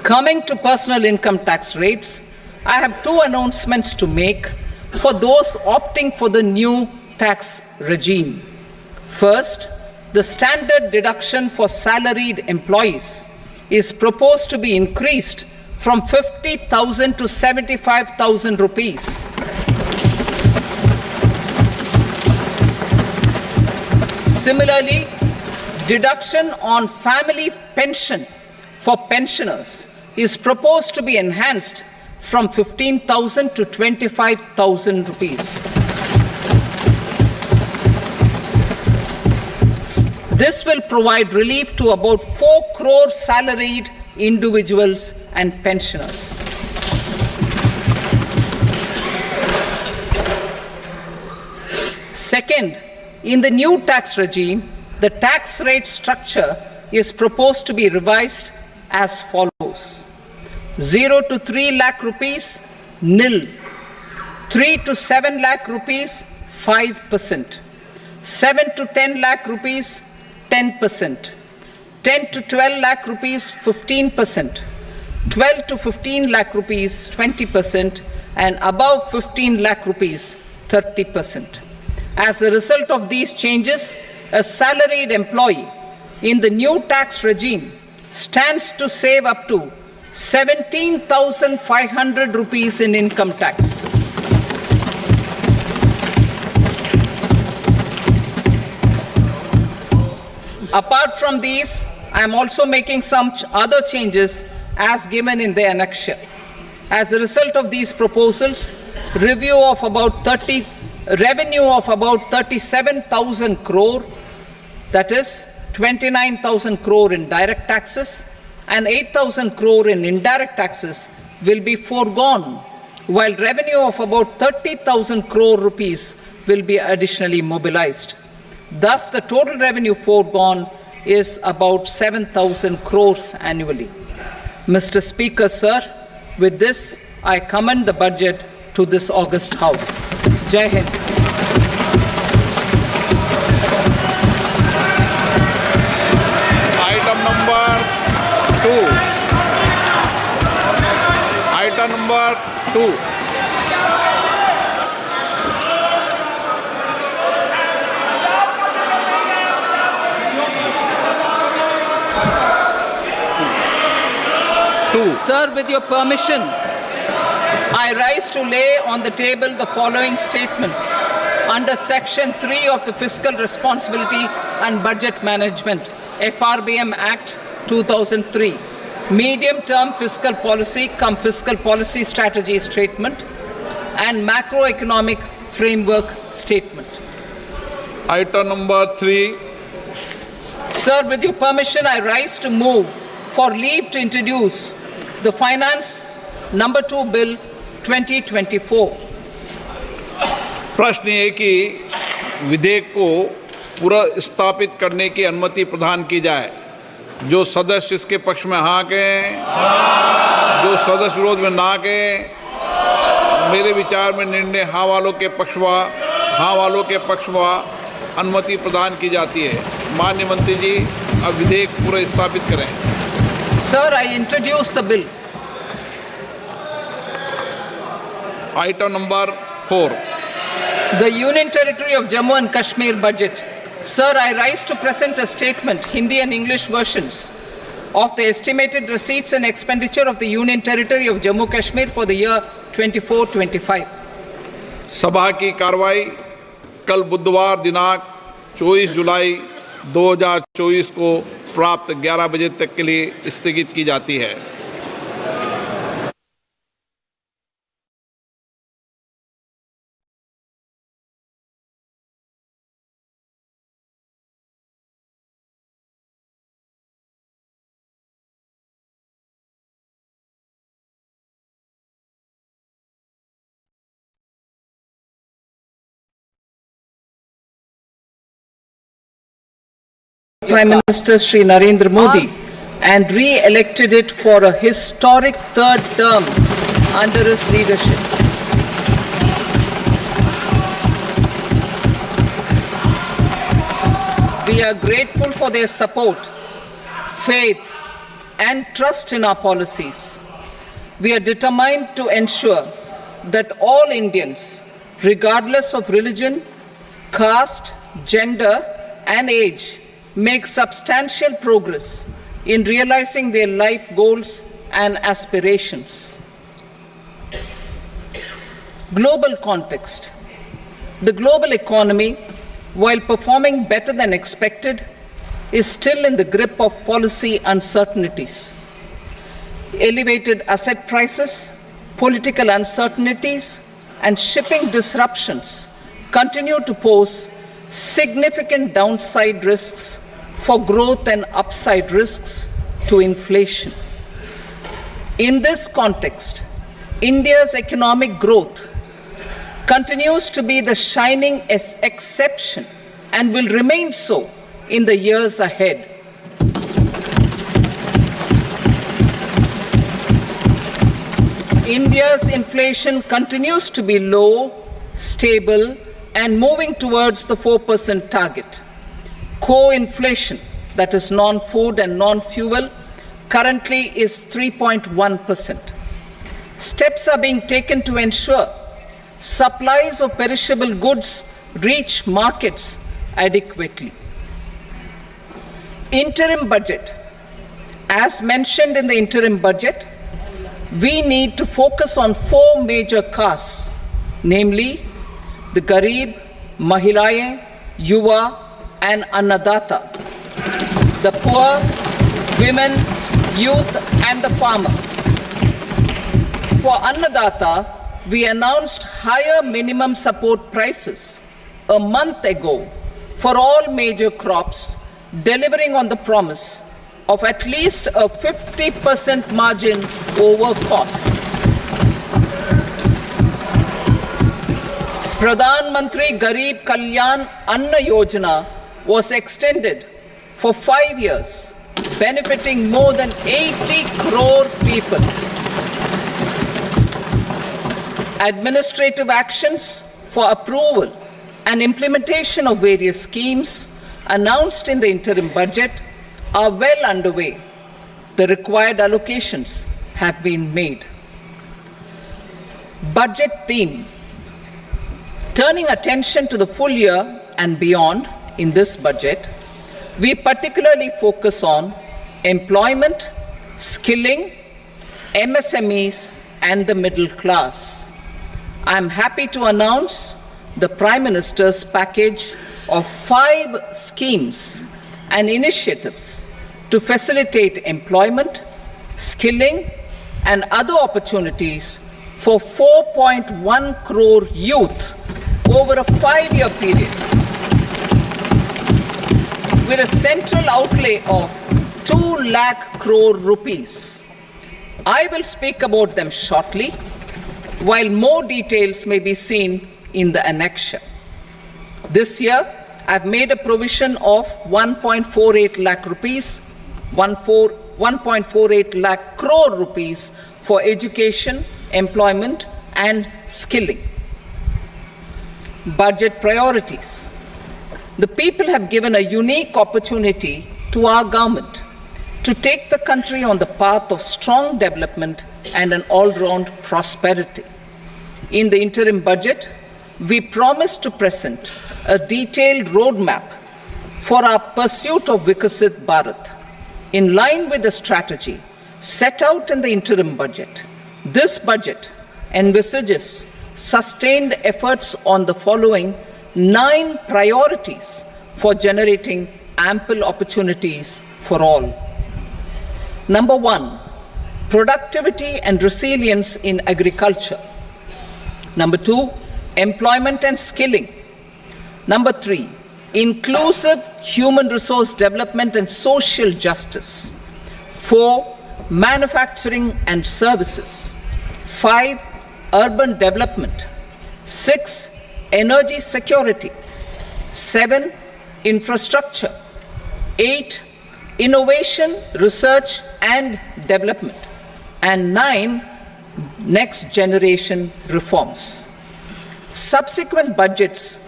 Speaker 1: Coming to personal income tax rates, I have two announcements to make for those opting for the new tax regime. First, the standard deduction for salaried employees is proposed to be increased from 50,000 to 75,000 rupees. Similarly, deduction on family pension for pensioners is proposed to be enhanced from 15,000 to 25,000 rupees. This will provide relief to about 4 crore salaried individuals and pensioners. Second, in the new tax regime, the tax rate structure is proposed to be revised as follows: 0 to 3 lakh rupees, nil; 3 to 7 lakh rupees, 5%; 7 to 10 lakh rupees, 10%; 10 to 12 lakh rupees, 15%; 12 to 15 lakh rupees, 20%; and above 15 lakh rupees, 30%. As a result of these changes, a salaried employee in the new tax regime stands to save up to 17,500 rupees in income tax. Apart from these, I am also making some other changes as given in the annexure. As a result of these proposals, revenue of about 37,000 crore, that is 29,000 crore in direct taxes and 8,000 crore in indirect taxes, will be foregone, while revenue of about 30,000 crore rupees will be additionally mobilized. Thus, the total revenue foregone is about 7,000 crores annually. Mr. Speaker, sir, with this, I commend the budget to this august House. Jai Hind.
Speaker 2: Item number 2. Item number 2. 2.
Speaker 1: Sir, with your permission, I rise to lay on the table the following statements under Section 3 of the Fiscal Responsibility and Budget Management, FRBM Act 2003, Medium-Term Fiscal Policy cum Fiscal Policy Strategy Statement and Macroeconomic Framework Statement.
Speaker 2: Item number 3.
Speaker 1: Sir, with your permission, I rise to move for leave to introduce the Finance Number 2 Bill 2024.
Speaker 2: प्रश्न ये कि विधेयक को पुनर्स्थापित करने की अनुमति प्रदान की जाए। जो सदस्य इसके पक्ष में हाँ कहें, जो सदस्य विरोध में ना कहें। मेरे विचार में निर्णय हाँ वालों के पक्ष में अनुमति प्रदान की जाती है। माननीय मंत्री जी, अब विधेयक पुनर्स्थापित करें।
Speaker 1: Sir, I introduce the bill.
Speaker 2: Item number 4.
Speaker 1: The Union Territory of Jammu and Kashmir budget. Sir, I rise to present a statement, Hindi and English versions, of the estimated receipts and expenditure of the Union Territory of Jammu and Kashmir for the year 24-25.
Speaker 2: सभा की कार्रवाई कल बुधवार दिनांक 24 जुलाई 2024 को प्राप्त 11 बजे तक के लिए स्थगित की जाती है।
Speaker 1: Prime Minister Shri Narendra Modi and re-elected it for a historic third term under his leadership. We are grateful for their support, faith, and trust in our policies. We are determined to ensure that all Indians, regardless of religion, caste, gender, and age, make substantial progress in realizing their life goals and aspirations. Global context. The global economy, while performing better than expected, is still in the grip of policy uncertainties. Elevated asset prices, political uncertainties, and shipping disruptions continue to pose significant downside risks for growth and upside risks to inflation. In this context, India's economic growth continues to be the shining exception and will remain so in the years ahead. India's inflation continues to be low, stable, and moving towards the 4% target. Core inflation, that is non-food and non-fuel, currently is 3.1%. Steps are being taken to ensure supplies of perishable goods reach markets adequately. Interim budget. As mentioned in the interim budget, we need to focus on 4 major castes, namely the Garib, Mahilaye, Yuva, and Annadata, the poor, women, youth, and the farmer. For Annadata, we announced higher minimum support prices a month ago for all major crops, delivering on the promise of at least a 50% margin over costs. Pradhan Mantri Garib Kalyan Anna Yojana was extended for 5 years, benefiting more than 80 crore people. Administrative actions for approval and implementation of various schemes announced in the interim budget are well underway. The required allocations have been made. Budget theme. Turning attention to the full year and beyond in this budget, we particularly focus on employment, skilling, MSMEs, and the middle class. I am happy to announce the Prime Minister's package of 5 schemes and initiatives to facilitate employment, skilling, and other opportunities for 4.1 crore youth over a 5-year period, with a central outlay of 2 lakh crore rupees. I will speak about them shortly, while more details may be seen in the annexure. This year, I've made a provision of 1.48 lakh rupees, 1.48 lakh crore rupees for education, employment, and skilling. Budget priorities. The people have given a unique opportunity to our government to take the country on the path of strong development and an all-round prosperity. In the interim budget, we promise to present a detailed roadmap for our pursuit of Vikasit Bharat. In line with the strategy set out in the interim budget, this budget envisages sustained efforts on the following 9 priorities for generating ample opportunities for all. Number 1, productivity and resilience in agriculture. Number 2, employment and skilling. Number 3, inclusive human resource development and social justice. 4, manufacturing and services. 5, urban development. 6, energy security. 7, infrastructure. 8, innovation, research and development. And 9, next generation reforms. Subsequent budgets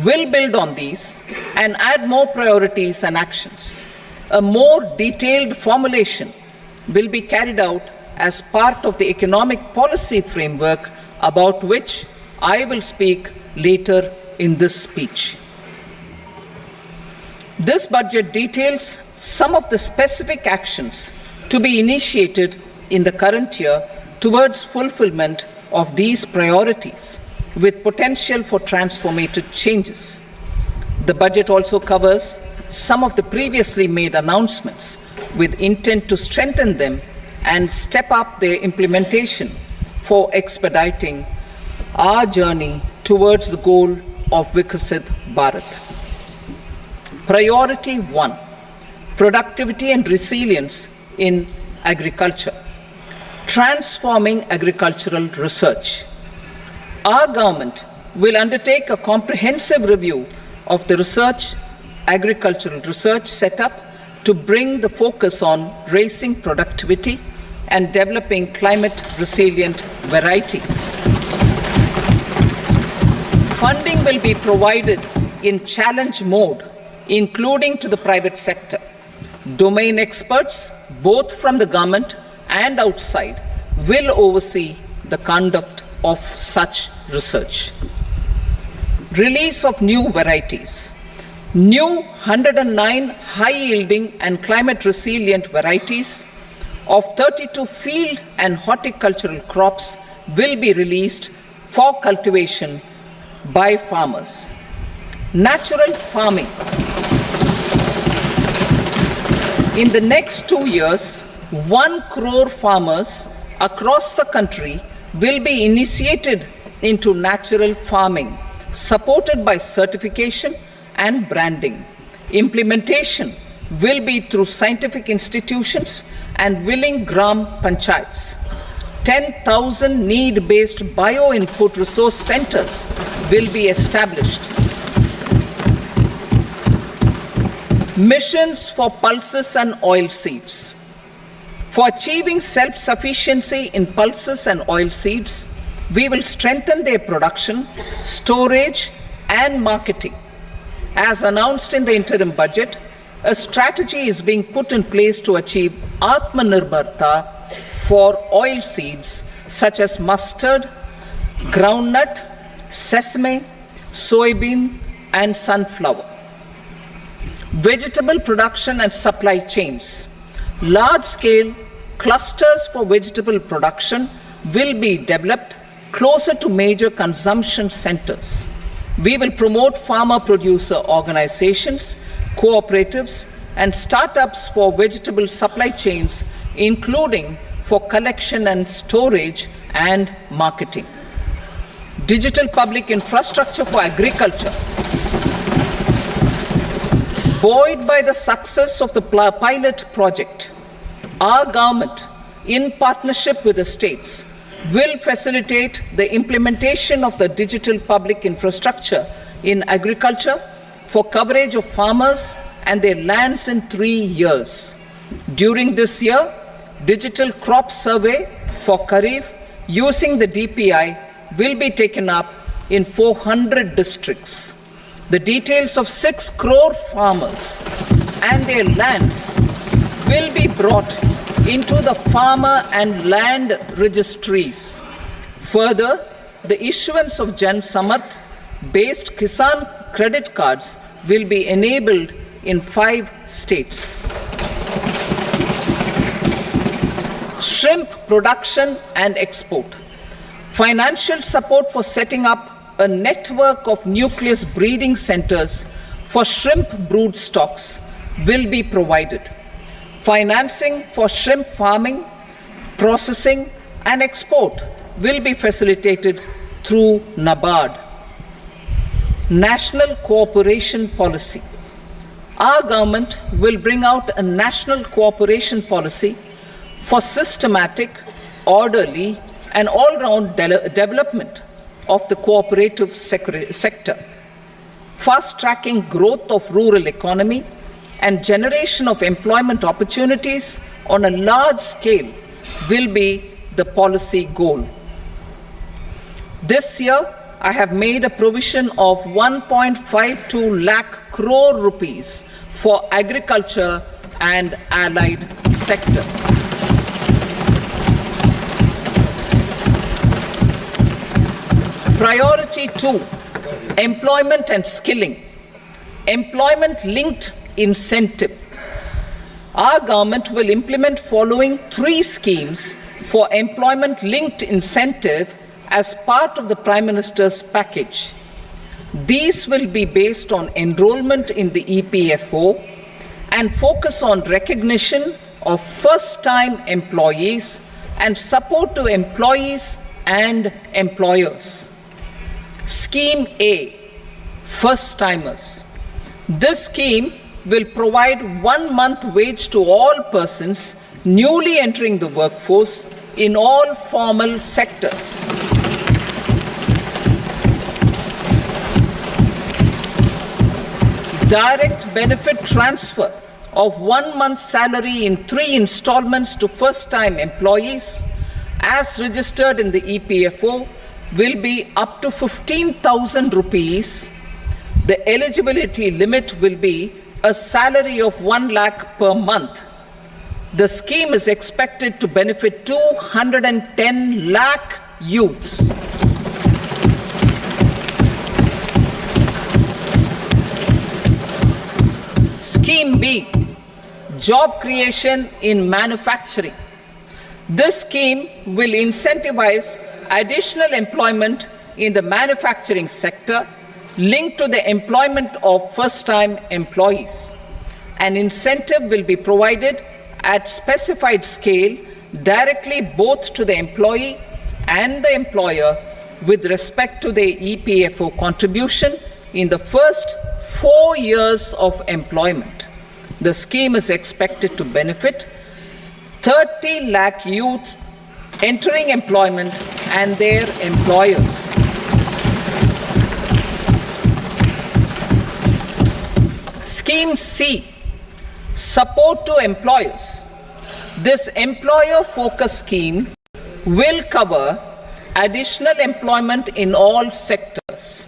Speaker 1: will build on these and add more priorities and actions. A more detailed formulation will be carried out as part of the economic policy framework, about which I will speak later in this speech. This budget details some of the specific actions to be initiated in the current year towards fulfillment of these priorities, with potential for transformative changes. The budget also covers some of the previously made announcements, with intent to strengthen them and step up their implementation for expediting our journey towards the goal of Vikasit Bharat. Priority 1, productivity and resilience in agriculture. Transforming agricultural research. Our government will undertake a comprehensive review of the agricultural research setup to bring the focus on raising productivity and developing climate-resilient varieties. Funding will be provided in challenge mode, including to the private sector. Domain experts, both from the government and outside, will oversee the conduct of such research. Release of new varieties. New 109 high-yielding and climate-resilient varieties of 32 field and horticultural crops will be released for cultivation by farmers. Natural farming. In the next 2 years, 1 crore farmers across the country will be initiated into natural farming, supported by certification and branding. Implementation will be through scientific institutions and willing gram panchayats. 10,000 need-based bio-input resource centers will be established. Missions for pulses and oilseeds. For achieving self-sufficiency in pulses and oilseeds, we will strengthen their production, storage, and marketing. As announced in the interim budget, a strategy is being put in place to achieve Atmanirbharta for oilseeds such as mustard, groundnut, sesame, soybean, and sunflower. Vegetable production and supply chains. Large-scale clusters for vegetable production will be developed closer to major consumption centers. We will promote farmer-producer organizations, cooperatives, and startups for vegetable supply chains, including for collection and storage and marketing. Digital public infrastructure for agriculture. Buoyed by the success of the pilot project, our government, in partnership with the states, will facilitate the implementation of the digital public infrastructure in agriculture for coverage of farmers and their lands in 3 years. During this year, digital crop survey for Kharif using the DPI will be taken up in 400 districts. The details of 6 crore farmers and their lands will be brought into the farmer and land registries. Further, the issuance of Jan Samarth based Kisan credit cards will be enabled in 5 states. Shrimp production and export. Financial support for setting up a network of nucleus breeding centers for shrimp brood stocks will be provided. Financing for shrimp farming, processing, and export will be facilitated through NABARD. National cooperation policy. Our government will bring out a national cooperation policy for systematic, orderly, and all-round development of the cooperative sector, fast-tracking growth of rural economy and generation of employment opportunities on a large scale will be the policy goal. This year, I have made a provision of 1.52 lakh crore rupees for agriculture and allied sectors. Priority 2, employment and skilling. Employment-linked incentive. Our government will implement following 3 schemes for employment-linked incentive as part of the Prime Minister's package. These will be based on enrollment in the EPFO and focus on recognition of first-time employees and support to employees and employers. Scheme A, first-timers. This scheme will provide 1 month wage to all persons newly entering the workforce in all formal sectors. Direct benefit transfer of 1 month's salary in 3 installments to first-time employees as registered in the EPFO will be up to 15,000 rupees. The eligibility limit will be a salary of 1 lakh per month. The scheme is expected to benefit 210 lakh youths. Scheme B, job creation in manufacturing. This scheme will incentivize additional employment in the manufacturing sector linked to the employment of first-time employees. An incentive will be provided at specified scale directly both to the employee and the employer with respect to the EPFO contribution in the first 4 years of employment. The scheme is expected to benefit 30 lakh youth entering employment and their employers. Scheme C, support to employers. This employer-focused scheme will cover additional employment in all sectors.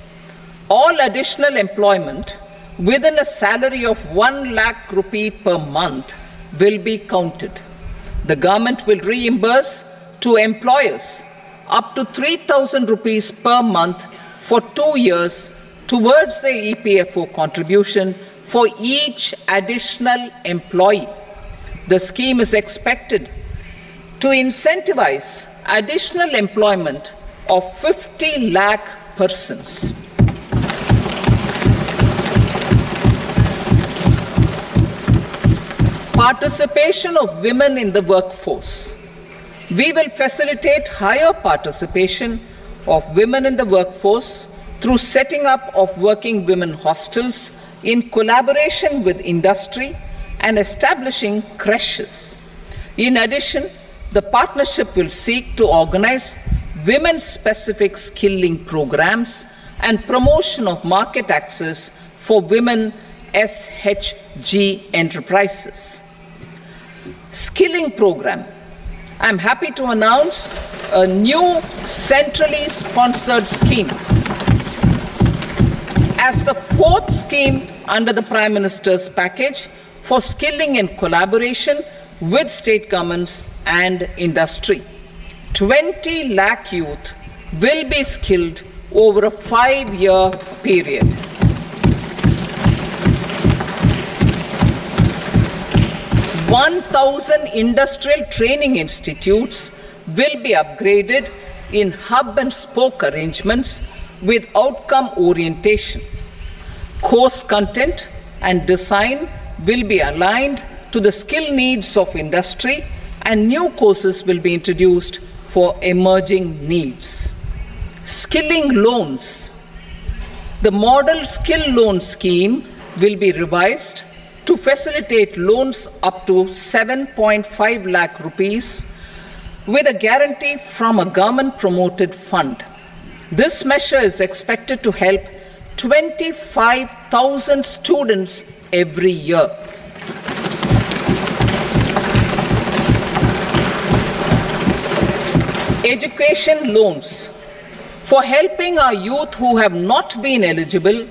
Speaker 1: All additional employment within a salary of 1 lakh rupee per month will be counted. The government will reimburse to employers up to 3,000 rupees per month for 2 years towards the EPFO contribution for each additional employee. The scheme is expected to incentivize additional employment of 50 lakh persons. Participation of women in the workforce. We will facilitate higher participation of women in the workforce through setting up of working women hostels in collaboration with industry and establishing creches. In addition, the partnership will seek to organize women-specific skilling programs and promotion of market access for women SHG enterprises. Skilling program. I'm happy to announce a new centrally sponsored scheme as the fourth scheme under the Prime Minister's package for skilling in collaboration with state governments and industry. 20 lakh youth will be skilled over a 5-year period. "1,000 industrial training institutes will be upgraded in hub and spoke arrangements with outcome orientation. Course content and design will be aligned to the skill needs of industry, and new courses will be introduced for emerging needs." Skilling loans. The model skill loan scheme will be revised to facilitate loans up to 7.5 lakh rupees with a guarantee from a government-promoted fund. This measure is expected to help 25,000 students every year. Education loans. For helping our youth who have not been eligible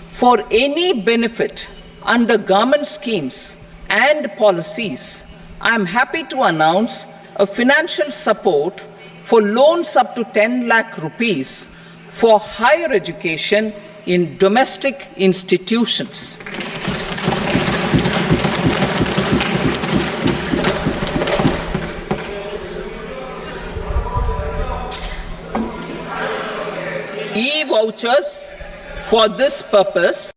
Speaker 1: for any benefit under government schemes and policies, I am happy to announce a financial support for loans up to 10 lakh rupees for higher education in domestic institutions. E-vouchers for this purpose.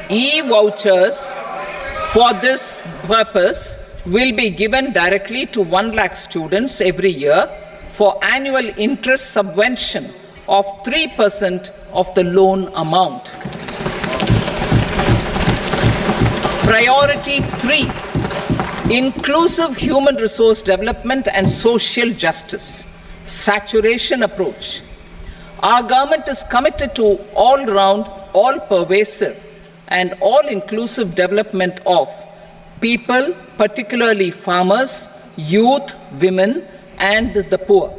Speaker 1: E-vouchers for this purpose will be given directly to 1 lakh students every year for annual interest subvention of 3% of the loan amount. Priority 3, inclusive human resource development and social justice. Saturation approach. Our government is committed to all-round, all-pervasive and all-inclusive development of people, particularly farmers, youth, women, and the poor.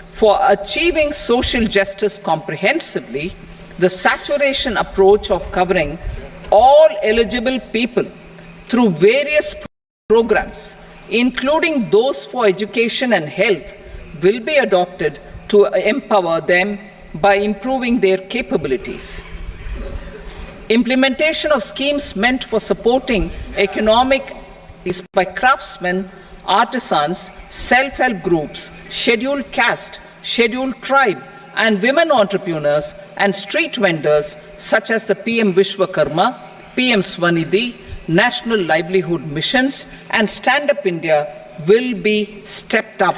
Speaker 1: For achieving social justice comprehensively, the saturation approach of covering all eligible people through various programs, including those for education and health, will be adopted to empower them by improving their capabilities. Implementation of schemes meant for supporting economic is by craftsmen, artisans, self-help groups, scheduled caste, scheduled tribe, and women entrepreneurs and street vendors such as the PM Vishwakarma, PM Swanidhi, National Livelihood Missions, and Stand Up India will be stepped up.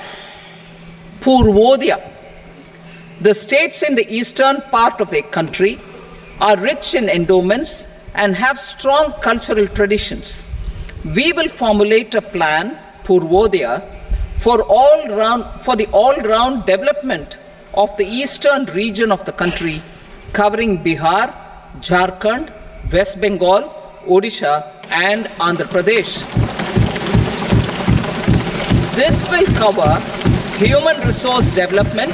Speaker 1: Purvodaya. The states in the eastern part of the country are rich in endowments and have strong cultural traditions. We will formulate a plan, Purvodaya, for the all-round development of the eastern region of the country, covering Bihar, Jharkhand, West Bengal, Odisha, and Andhra Pradesh. This will cover human resource development,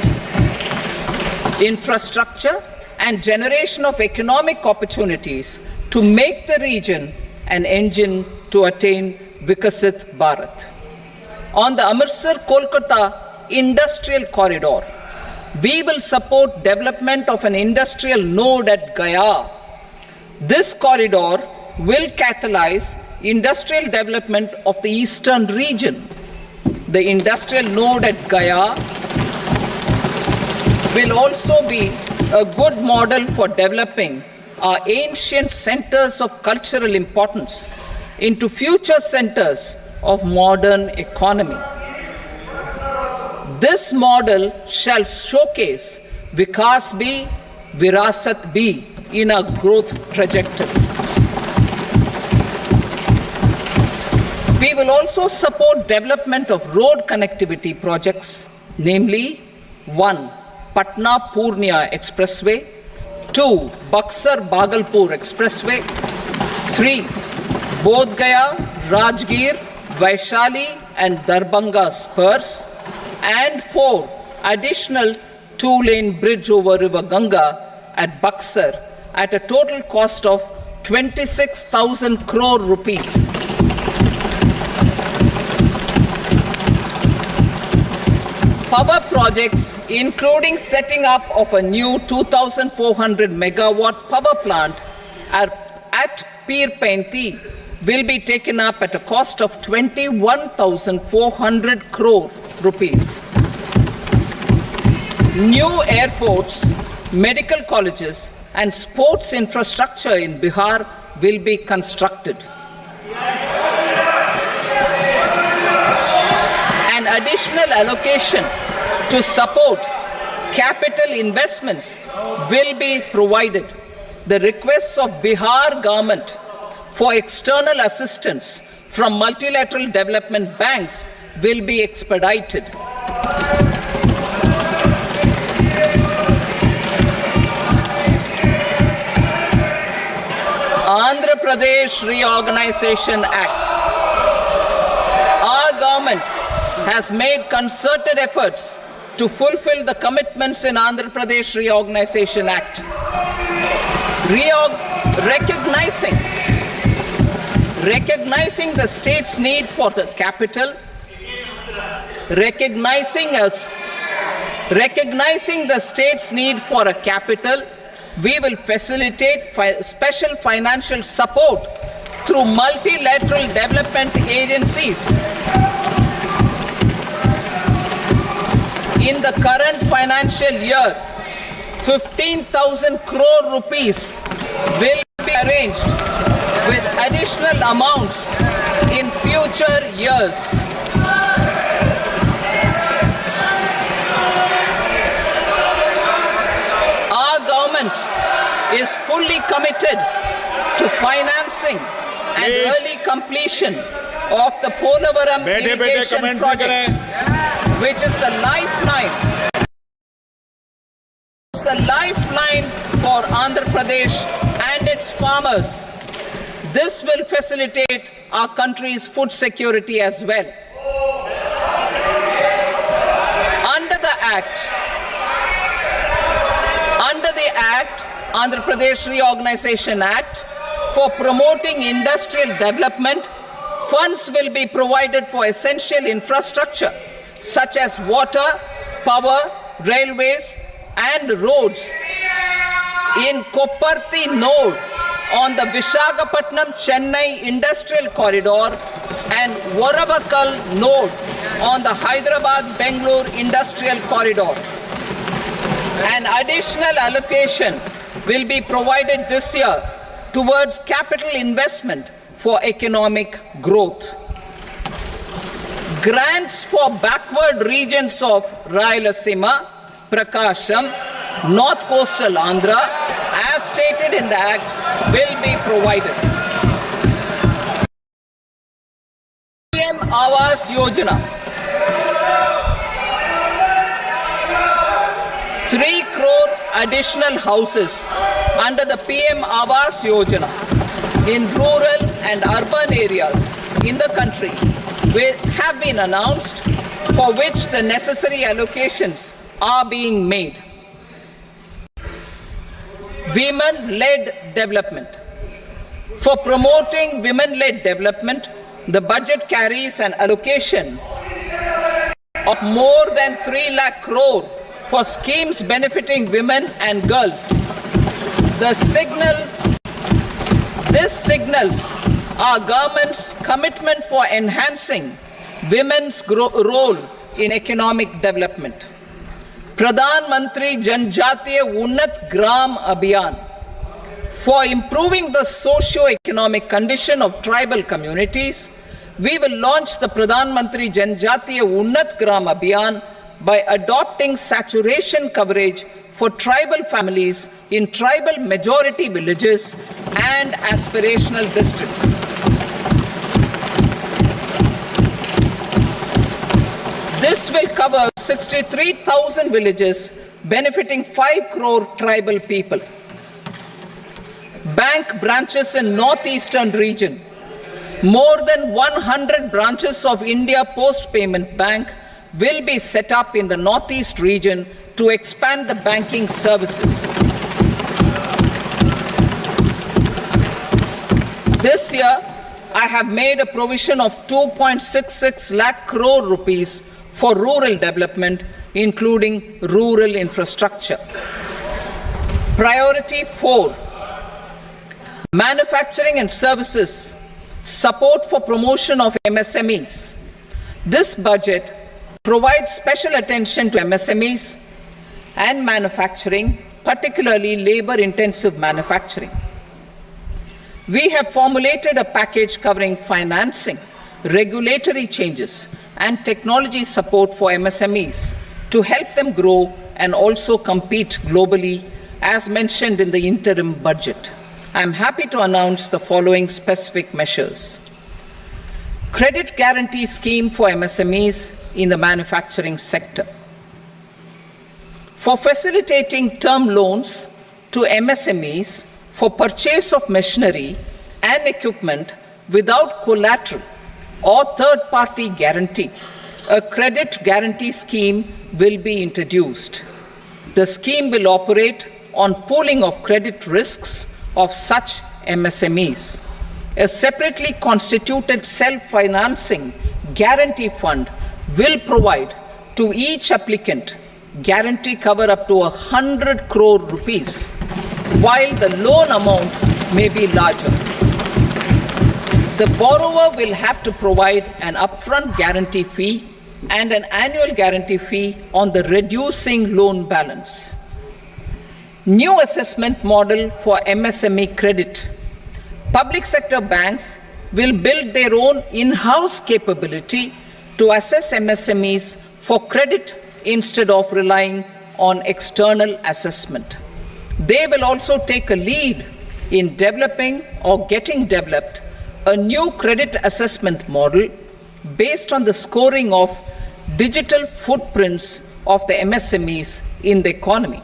Speaker 1: infrastructure, and generation of economic opportunities to make the region an engine to attain Vikasit Bharat. On the Amritsar-Kolkata Industrial Corridor, we will support development of an industrial node at Gaya. This corridor will catalyze industrial development of the eastern region. the industrial node at Gaya will also be a good model for developing our ancient centers of cultural importance into future centers of modern economy. This model shall showcase Vikas B, Virasat B in our growth trajectory. We will also support development of road connectivity projects, namely 1. Patna-Purnia Expressway, 2. Buxar-Bhagalpur Expressway, 3. Bodh Gaya, Rajgir, Vaishali and Darbhanga spurs, and 4. Additional 2-lane bridge over River Ganga at Buxar at a total cost of 26,000 crore rupees. Power projects, including setting up of a new 2,400 megawatt power plant at Pir Painti, will be taken up at a cost of 21,400 crore rupees. New airports, medical colleges, and sports infrastructure in Bihar will be constructed. An additional allocation to support capital investments will be provided. The requests of Bihar government for external assistance from multilateral development banks will be expedited. Andhra Pradesh Reorganization Act. Our government has made concerted efforts to fulfill the commitments in Andhra Pradesh Reorganization Act. Recognizing the state's need for the capital, recognizing the state's need for a capital, we will facilitate special financial support through multilateral development agencies. In the current financial year, 15,000 crore rupees will be arranged with additional amounts in future years. Our government is fully committed to financing and early completion of the Polavaram irrigation project, which is the lifeline for Andhra Pradesh and its farmers. This will facilitate our country's food security as well. Under the Act, Andhra Pradesh Reorganization Act, for promoting industrial development, funds will be provided for essential infrastructure such as water, power, railways, and roads in Kopparthi node on the Visakhapatnam-Chennai industrial corridor and Varavakal node on the Hyderabad-Bangalore industrial corridor. An additional allocation will be provided this year towards capital investment for economic growth. Grants for backward regions of Rayalaseema, Prakasham, North Coastal Andhra, as stated in the Act, will be provided. PM Awas Yojana. 3 crore additional houses under the PM Awas Yojana in rural and urban areas in the country have been announced, for which the necessary allocations are being made. Women-led development. For promoting women-led development, the budget carries an allocation of more than 3 lakh crore for schemes benefiting women and girls. This signals our government's commitment for enhancing women's role in economic development. Pradhan Mantri Janjatiya Unnat Gram Abhiyan for improving the socio-economic condition of tribal communities. We will launch the Pradhan Mantri Janjatiya Unnat Gram Abhiyan by adopting saturation coverage for tribal families in tribal majority villages and aspirational districts. This will cover 63,000 villages, benefiting 5 crore tribal people. Bank branches in northeastern region. More than 100 branches of India Post Payment Bank will be set up in the northeast region to expand the banking services. This year, I have made a provision of 2.66 lakh crore rupees for rural development, including rural infrastructure. Priority 4, manufacturing and services, support for promotion of MSMEs. This budget provides special attention to MSMEs and manufacturing, particularly labor-intensive manufacturing. We have formulated a package covering financing, regulatory changes, and technology support for MSMEs to help them grow and also compete globally, as mentioned in the interim budget. I am happy to announce the following specific measures. Credit guarantee scheme for MSMEs in the manufacturing sector. For facilitating term loans to MSMEs for purchase of machinery and equipment without collateral or third-party guarantee, a credit guarantee scheme will be introduced. The scheme will operate on pooling of credit risks of such MSMEs. A separately constituted self-financing guarantee fund will provide to each applicant guarantee cover up to 100 crore rupees, while the loan amount may be larger. The borrower will have to provide an upfront guarantee fee and an annual guarantee fee on the reducing loan balance. New assessment model for MSME credit. Public sector banks will build their own in-house capability to assess MSMEs for credit instead of relying on external assessment. They will also take a lead in developing or getting developed a new credit assessment model based on the scoring of digital footprints of the MSMEs in the economy.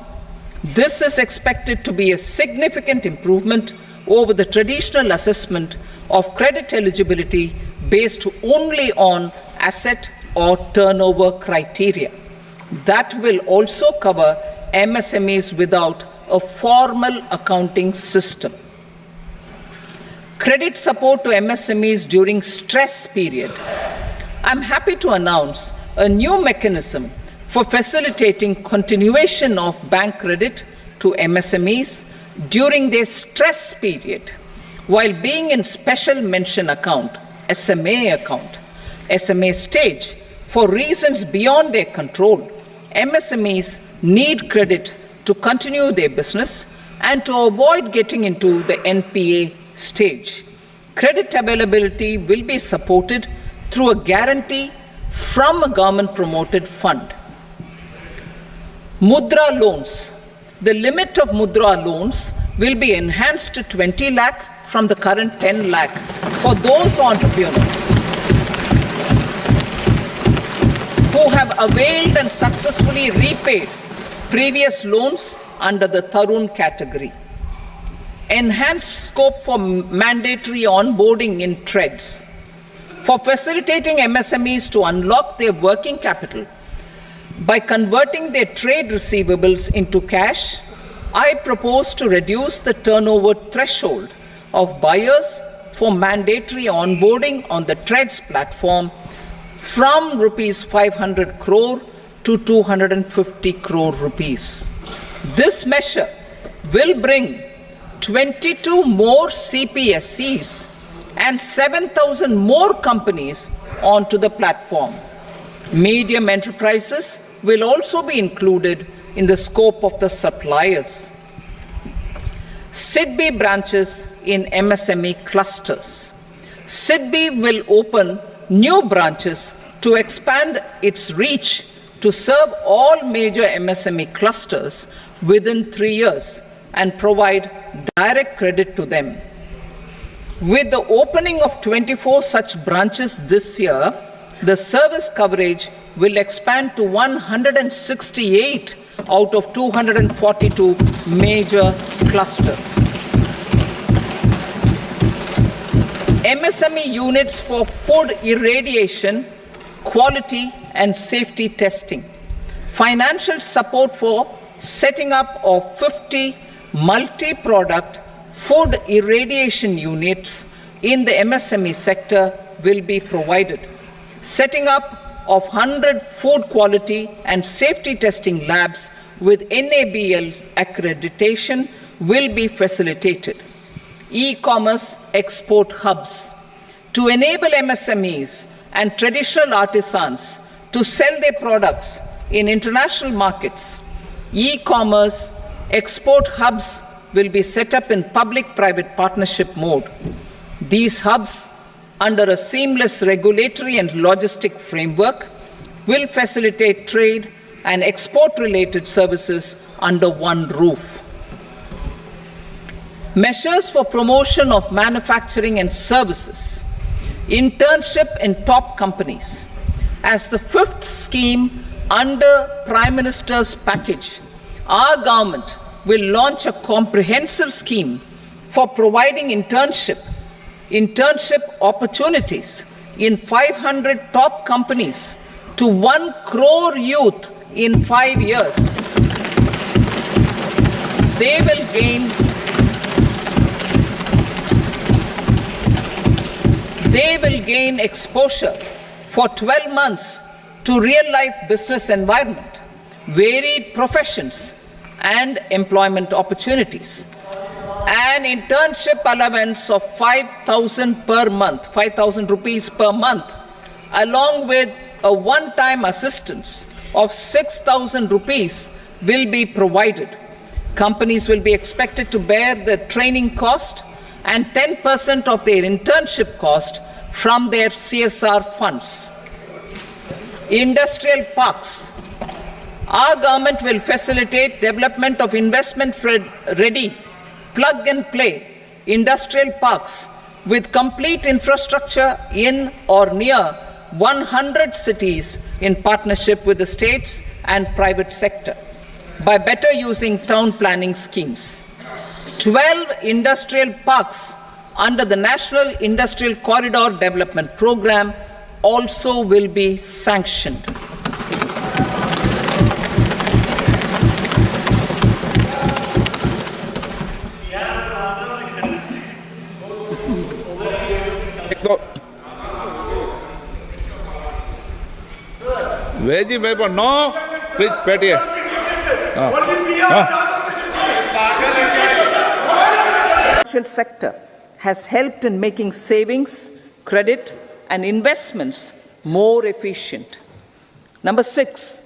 Speaker 1: This is expected to be a significant improvement over the traditional assessment of credit eligibility based only on asset or turnover criteria. That will also cover MSMEs without a formal accounting system. Credit support to MSMEs during stress period. I'm happy to announce a new mechanism for facilitating continuation of bank credit to MSMEs during their stress period while being in special mention account, SMA stage, for reasons beyond their control. MSMEs need credit to continue their business and to avoid getting into the NPA stage. Credit availability will be supported through a guarantee from a government-promoted fund. Mudra loans. The limit of Mudra loans will be enhanced to 20 lakh from the current 10 lakh for those entrepreneurs who have availed and successfully repaid previous loans under the Tarun category. Enhanced scope for mandatory onboarding in trades. For facilitating MSMEs to unlock their working capital by converting their trade receivables into cash, I propose to reduce the turnover threshold of buyers for mandatory onboarding on the Trades platform from rupees 500 crore to 250 crore rupees. This measure will bring 22 more CPSCs and 7,000 more companies onto the platform. Medium enterprises will also be included in the scope of the suppliers. SIDBI branches in MSME clusters. SIDBI will open new branches to expand its reach to serve all major MSME clusters within 3 years and provide direct credit to them. With the opening of 24 such branches this year, the service coverage will expand to 168 out of 242 major clusters. MSME units for food irradiation, quality and safety testing. Financial support for setting up of 50 multi-product food irradiation units in the MSME sector will be provided. Setting up of 100 food quality and safety testing labs with NABL accreditation will be facilitated. E-commerce export hubs to enable MSMEs and traditional artisans to sell their products in international markets. E-commerce export hubs will be set up in public-private partnership mode. These hubs, under a seamless regulatory and logistic framework, will facilitate trade and export-related services under one roof. Measures for promotion of manufacturing and services. Internship in top companies. As the fifth scheme under Prime Minister's package, our government will launch a comprehensive scheme for providing internship opportunities in 500 top companies to 1 crore youth in 5 years. They will gain exposure for 12 months to real-life business environment, varied professions, and employment opportunities. An internship allowance of 5,000 per month, 5,000 rupees per month, along with a one-time assistance of 6,000 rupees will be provided. Companies will be expected to bear the training cost and 10% of their internship cost from their CSR funds. Industrial parks. Our government will facilitate development of investment-ready, plug-and-play industrial parks with complete infrastructure in or near 100 cities in partnership with the states and private sector by better using town planning schemes. 12 industrial parks under the National Industrial Corridor Development Program also will be sanctioned.
Speaker 2: Veggie paper, no. Please, pet here.
Speaker 1: Financial sector has helped in making savings, credit, and investments more efficient. Number 6,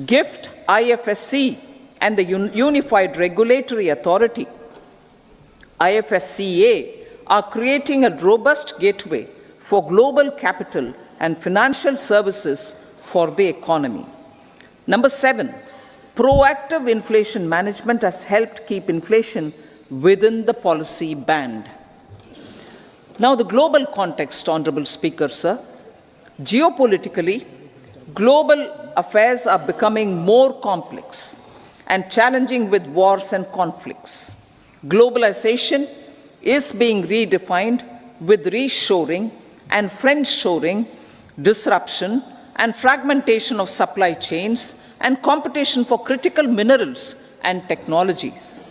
Speaker 1: GIFT IFSC and the Unified Regulatory Authority, IFSCA, are creating a robust gateway for global capital and financial services for the economy. Number 7, proactive inflation management has helped keep inflation within the policy band. Now, the global context, Honorable Speaker, sir. Geopolitically, global affairs are becoming more complex and challenging with wars and conflicts. Globalization is being redefined with reshoring and friendshoring, disruption and fragmentation of supply chains, and competition for critical minerals and technologies.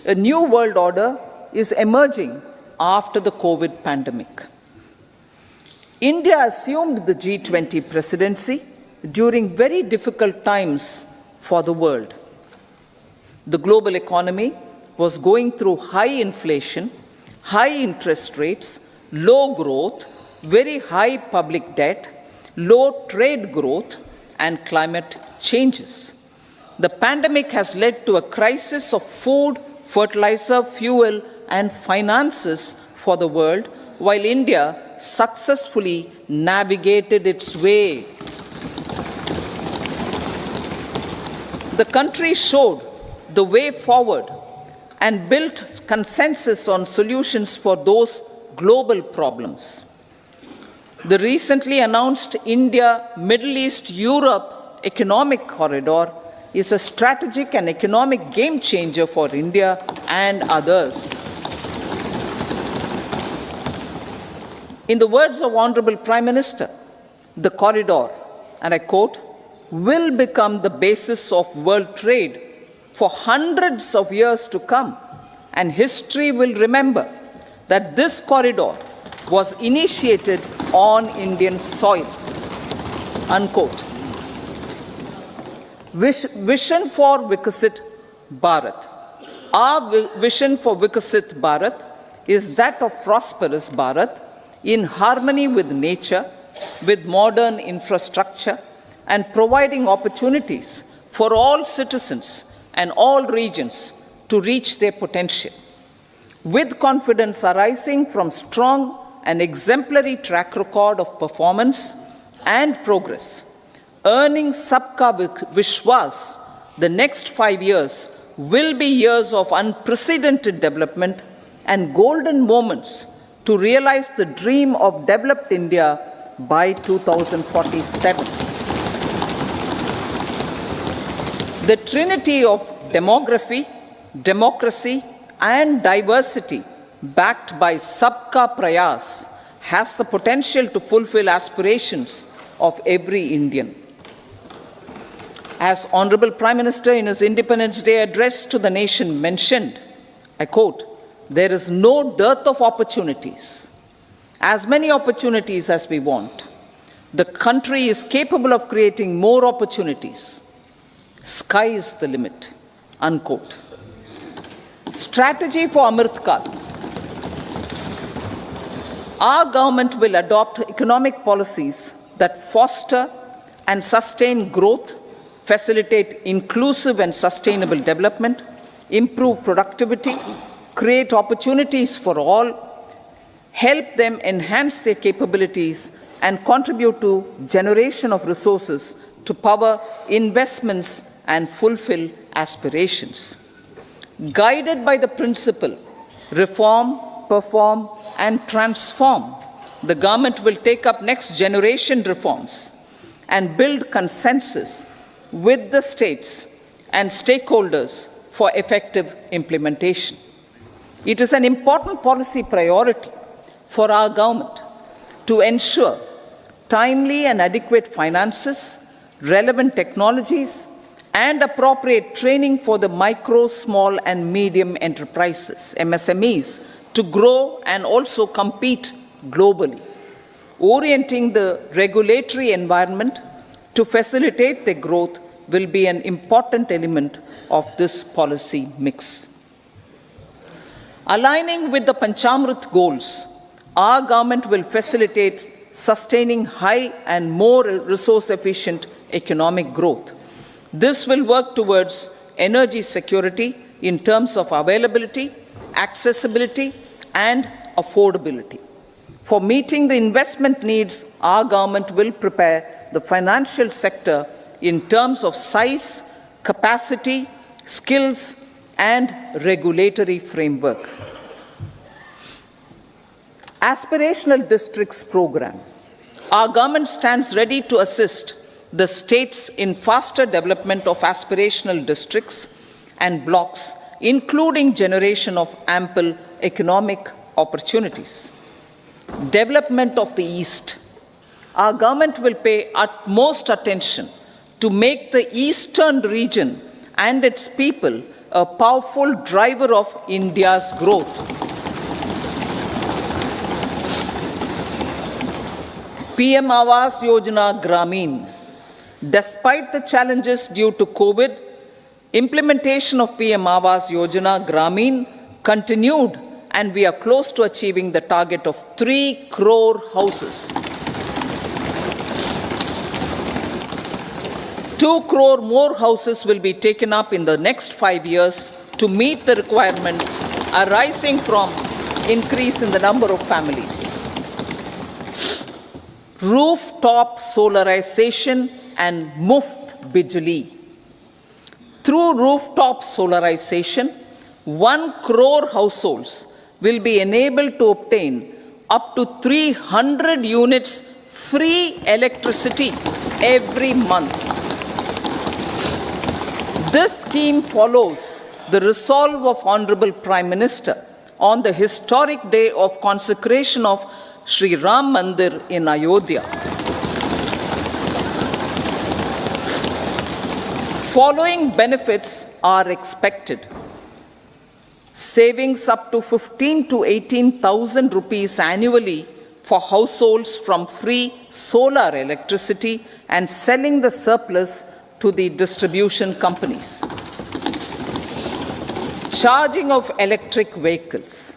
Speaker 1: A new world order is emerging after the COVID pandemic. India assumed the G20 presidency during very difficult times for the world. The global economy was going through high inflation, high interest rates, low growth, very high public debt, low trade growth, and climate changes. The pandemic has led to a crisis of food, fertilizer, fuel, and finances for the world, while India successfully navigated its way. The country showed the way forward and built consensus on solutions for those global problems. The recently announced India-Middle East-Europe economic corridor is a strategic and economic game changer for India and others. In the words of Honorable Prime Minister, the corridor, and I quote, will become the basis of world trade for hundreds of years to come, and history will remember that this corridor was initiated on Indian soil, unquote. Vision for Vikasit Bharat. Our vision for Vikasit Bharat is that of prosperous Bharat in harmony with nature, with modern infrastructure, and providing opportunities for all citizens and all regions to reach their potential. With confidence arising from strong and exemplary track record of performance and progress, earning Sabka Vishwas, the next 5 years will be years of unprecedented development and golden moments to realize the dream of developed India by 2047. The trinity of demography, democracy, and diversity backed by Sabka Prayas has the potential to fulfill aspirations of every Indian. As Honorable Prime Minister in his Independence Day address to the nation mentioned, I quote, there is no dearth of opportunities, as many opportunities as we want. The country is capable of creating more opportunities. Sky is the limit, unquote. Strategy for Amrit Kal. Our government will adopt economic policies that foster and sustain growth, facilitate inclusive and sustainable development, improve productivity, create opportunities for all, help them enhance their capabilities, and contribute to generation of resources to power investments and fulfill aspirations. Guided by the principle, reform, perform, and transform, the government will take up next generation reforms and build consensus with the states and stakeholders for effective implementation. It is an important policy priority for our government to ensure timely and adequate finances, relevant technologies, and appropriate training for the micro, small, and medium enterprises, MSMEs, to grow and also compete globally. Orienting the regulatory environment to facilitate their growth will be an important element of this policy mix. Aligning with the Panchamrit goals, our government will facilitate sustaining high and more resource-efficient economic growth. This will work towards energy security in terms of availability, accessibility, and affordability. For meeting the investment needs, our government will prepare the financial sector in terms of size, capacity, skills, and regulatory framework. Aspirational Districts Program. Our government stands ready to assist the states in faster development of aspirational districts and blocks, including generation of ample economic opportunities. Development of the East. Our government will pay utmost attention to make the eastern region and its people a powerful driver of India's growth. PM Awas Yojana Gramin. Despite the challenges due to COVID, implementation of PM Awas Yojana Gramin continued and we are close to achieving the target of 3 crore houses. 2 crore more houses will be taken up in the next 5 years to meet the requirement arising from increase in the number of families. Rooftop solarization and Muft Bijli. Through rooftop solarization, 1 crore households will be enabled to obtain up to 300 units free electricity every month. This scheme follows the resolve of Honorable Prime Minister on the historic day of consecration of Sri Ram Mandir in Ayodhya. Following benefits are expected. Savings up to 15 to 18,000 rupees annually for households from free solar electricity and selling the surplus to the distribution companies. Charging of electric vehicles.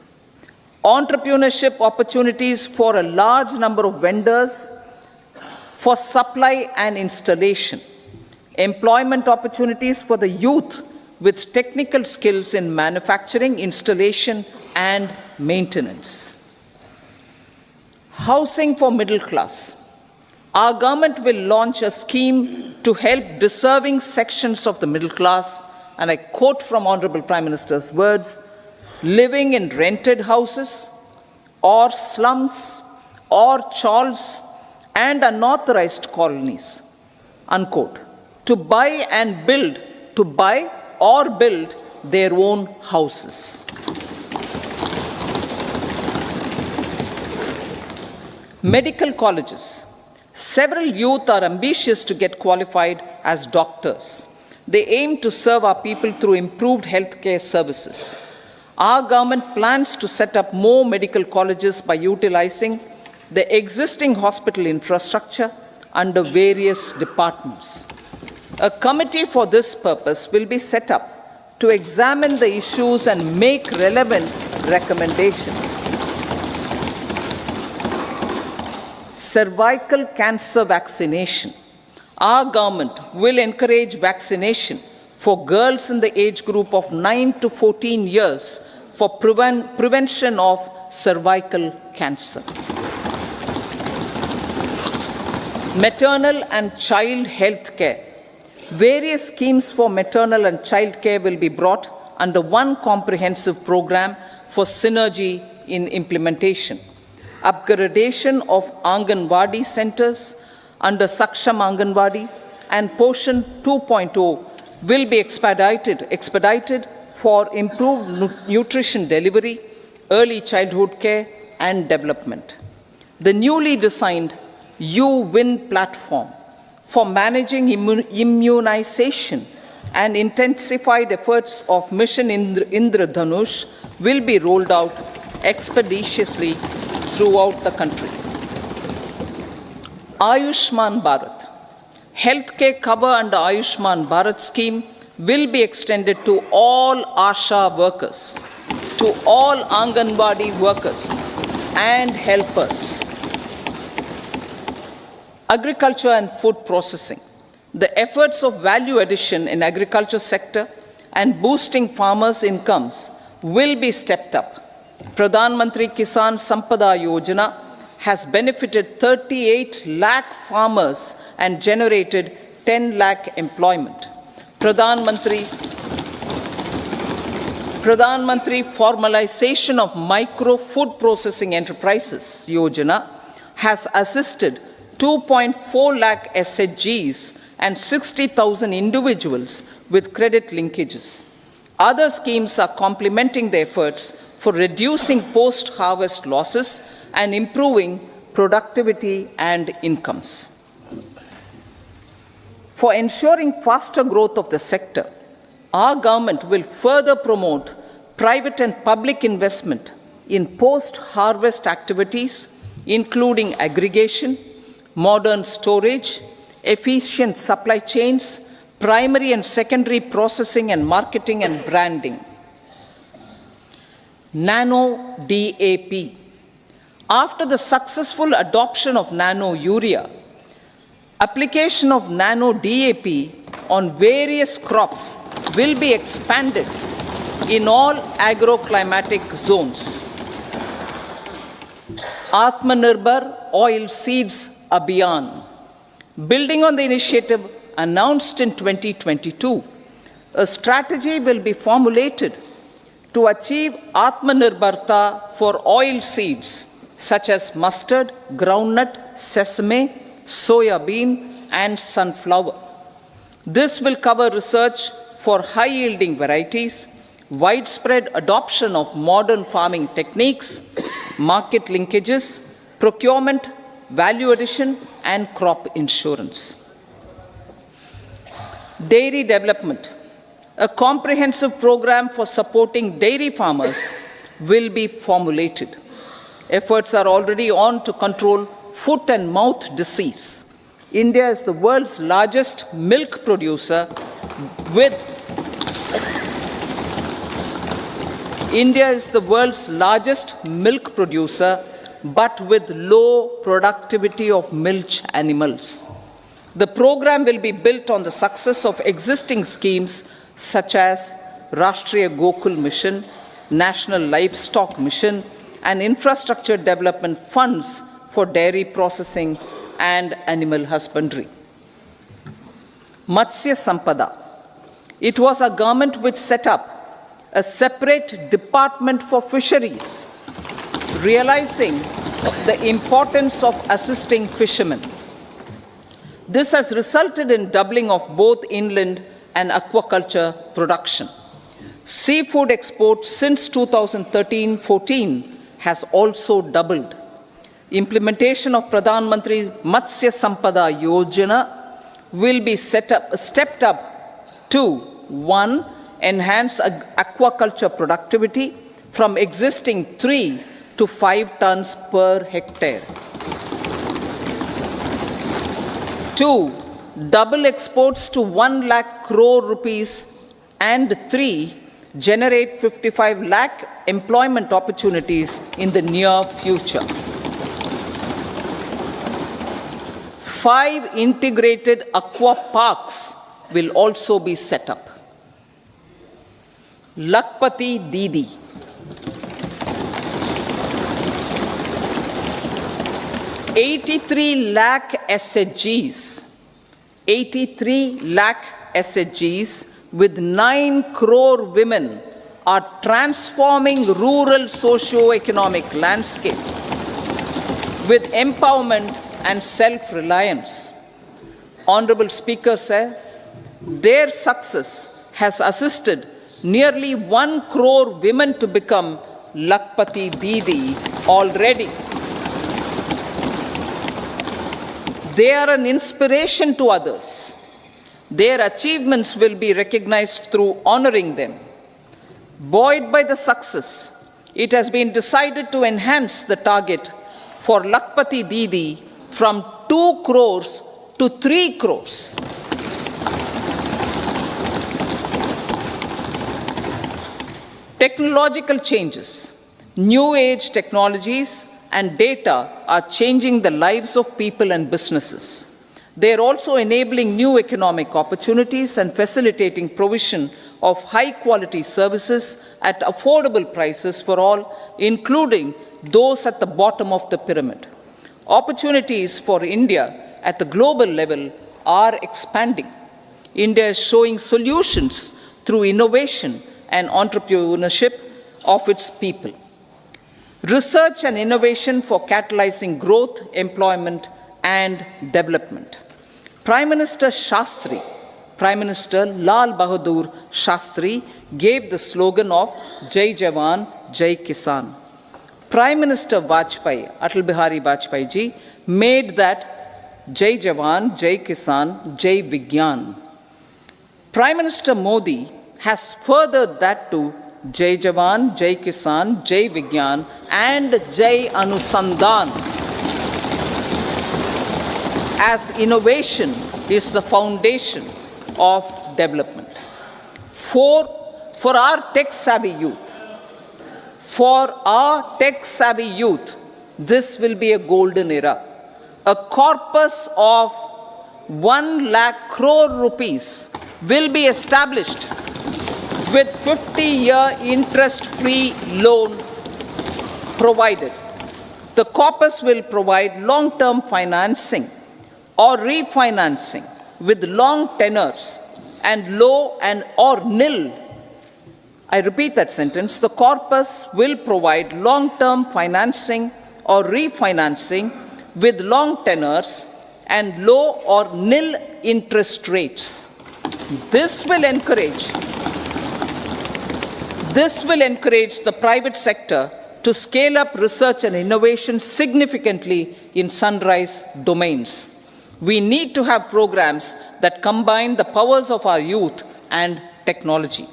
Speaker 1: Entrepreneurship opportunities for a large number of vendors for supply and installation. Employment opportunities for the youth with technical skills in manufacturing, installation, and maintenance. Housing for middle class. Our government will launch a scheme to help deserving sections of the middle class, and I quote from Honorable Prime Minister's words, living in rented houses or slums or chawls and unauthorized colonies, unquote, to buy or build their own houses. Medical colleges. Several youth are ambitious to get qualified as doctors. They aim to serve our people through improved healthcare services. Our government plans to set up more medical colleges by utilizing the existing hospital infrastructure under various departments. A committee for this purpose will be set up to examine the issues and make relevant recommendations. Cervical cancer vaccination. Our government will encourage vaccination for girls in the age group of 9 to 14 years for prevention of cervical cancer. Maternal and child health care. Various schemes for maternal and child care will be brought under one comprehensive program for synergy in implementation. Upgradation of Anganwadi centers under Saksham Anganwadi and Poshan 2.0 will be expedited for improved nutrition delivery, early childhood care and development. The newly designed U-Win platform for managing immunization and intensified efforts of Mission Indradhanush will be rolled out expeditiously throughout the country. Ayushman Bharat. Healthcare cover under Ayushman Bharat scheme will be extended to all ASHA workers, to all Anganwadi workers and helpers. Agriculture and food processing. The efforts of value addition in agriculture sector and boosting farmers' incomes will be stepped up. Pradhan Mantri Kisan Sampada Yojana has benefited 38 lakh farmers and generated 10 lakh employment. Pradhan Mantri formalization of micro food processing enterprises Yojana has assisted 2.4 lakh SHGs and 60,000 individuals with credit linkages. Other schemes are complementing the efforts for reducing post-harvest losses and improving productivity and incomes. For ensuring faster growth of the sector, our government will further promote private and public investment in post-harvest activities, including aggregation, modern storage, efficient supply chains, primary and secondary processing and marketing and branding. Nano DAP. After the successful adoption of nano urea, application of nano DAP on various crops will be expanded in all agroclimatic zones. Atmanirbhar Oil Seeds Abhiyan. Building on the initiative announced in 2022, a strategy will be formulated to achieve Atmanirbharta for oil seeds such as mustard, groundnut, sesame, soya bean, and sunflower. This will cover research for high-yielding varieties, widespread adoption of modern farming techniques, market linkages, procurement, value addition, and crop insurance. Dairy development. A comprehensive program for supporting dairy farmers will be formulated. Efforts are already on to control foot and mouth disease. India is the world's largest milk producer with but with low productivity of milch animals. The program will be built on the success of existing schemes such as Rashtriya Gokul Mission, National Livestock Mission, and infrastructure development funds for dairy processing and animal husbandry. Matsya Sampada. It was our government which set up a separate department for fisheries, realizing the importance of assisting fishermen. This has resulted in doubling of both inland and aquaculture production. Seafood exports since 2013-14 has also doubled. Implementation of Pradhan Mantri Matsya Sampada Yojana will be stepped up to 1. Enhance aquaculture productivity from existing 3 to 5 tons per hectare. 2. Double exports to 1 lakh crore rupees, and 3. Generate 55 lakh employment opportunities in the near future. 5 integrated aqua parks will also be set up. Lakpati Didi. 83 lakh SHGs. 83 lakh SHGs with 9 crore women are transforming rural socio-economic landscape with empowerment and self-reliance. Honorable Speaker said, their success has assisted nearly 1 crore women to become Lakpati Didi already. They are an inspiration to others. Their achievements will be recognized through honoring them. Buoyed by the success, it has been decided to enhance the target for Lakpati Didi from 2 crores to 3 crores. Technological changes, new age technologies and data are changing the lives of people and businesses. They are also enabling new economic opportunities and facilitating provision of high quality services at affordable prices for all, including those at the bottom of the pyramid. Opportunities for India at the global level are expanding. India is showing solutions through innovation and entrepreneurship of its people. Research and innovation for catalyzing growth, employment, and development. Prime Minister Lal Bahadur Shastri gave the slogan of Jai Jawan, Jai Kisan. Prime Minister Atal Bihari Vajpayee ji, made that Jai Jawan, Jai Kisan, Jai Vigyan. Prime Minister Modi has furthered that to Jai Jawan, Jai Kisan, Jai Vigyan, and Jai Anusandhan, as innovation is the foundation of development. For our tech-savvy youth, For our tech-savvy youth, this will be a golden era. A corpus of 1 lakh crore rupees will be established with 50-year interest-free loan provided. The corpus will provide long-term financing or refinancing with long tenors and low and or nil. I repeat that sentence. The corpus will provide long-term financing or refinancing with long tenors and low or nil interest rates. This will encourage the private sector to scale up research and innovation significantly in sunrise domains. We need to have programs that combine the powers of our youth and technology.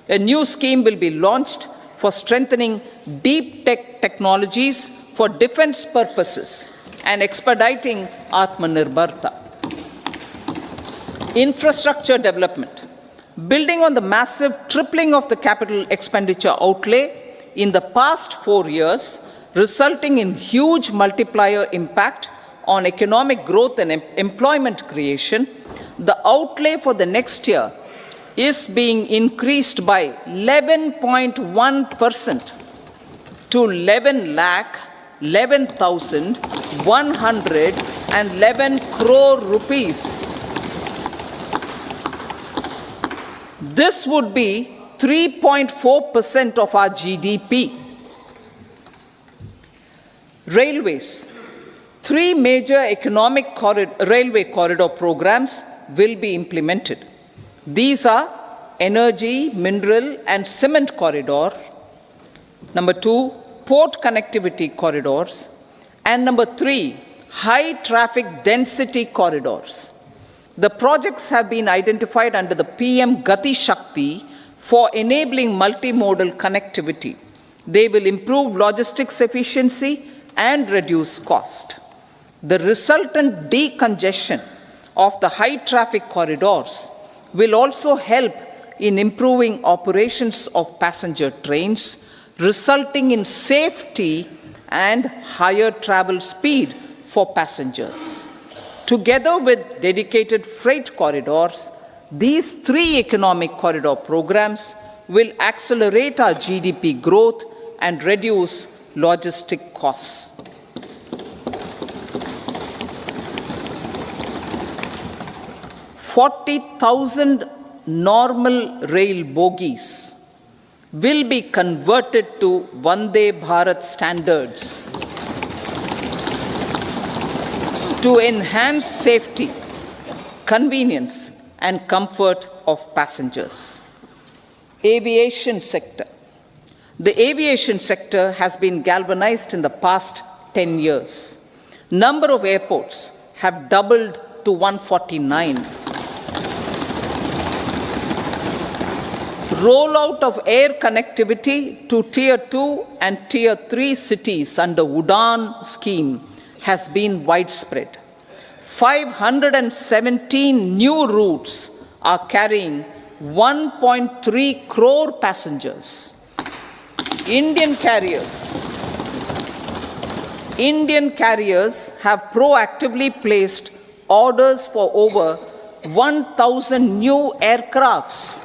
Speaker 1: A new scheme will be launched for strengthening deep tech technologies for defense purposes and expediting Atmanirbharta. Infrastructure development. Building on the massive tripling of the capital expenditure outlay in the past 4 years, resulting in huge multiplier impact on economic growth and employment creation, the outlay for the next year is being increased by 11.1% to 11,111 crore rupees. This would be 3.4% of our GDP. Railways. 3 major railway corridor programs will be implemented. These are energy, mineral, and cement corridor. Number 2, port connectivity corridors. And number 3, high traffic density corridors. The projects have been identified under the PM Gati Shakti for enabling multimodal connectivity. They will improve logistics efficiency and reduce cost. The resultant decongestion of the high traffic corridors will also help in improving operations of passenger trains, resulting in safety and higher travel speed for passengers. Together with dedicated freight corridors, these 3 economic corridor programs will accelerate our GDP growth and reduce logistic costs. 40,000 normal rail bogies will be converted to Vande Bharat standards to enhance safety, convenience, and comfort of passengers. Aviation sector. The aviation sector has been galvanized in the past 10 years. Number of airports have doubled to 149. Rollout of air connectivity to Tier 2 and Tier 3 cities under Udan scheme has been widespread. 517 new routes are carrying 1.3 crore passengers. Indian carriers have proactively placed orders for over 1,000 new aircrafts.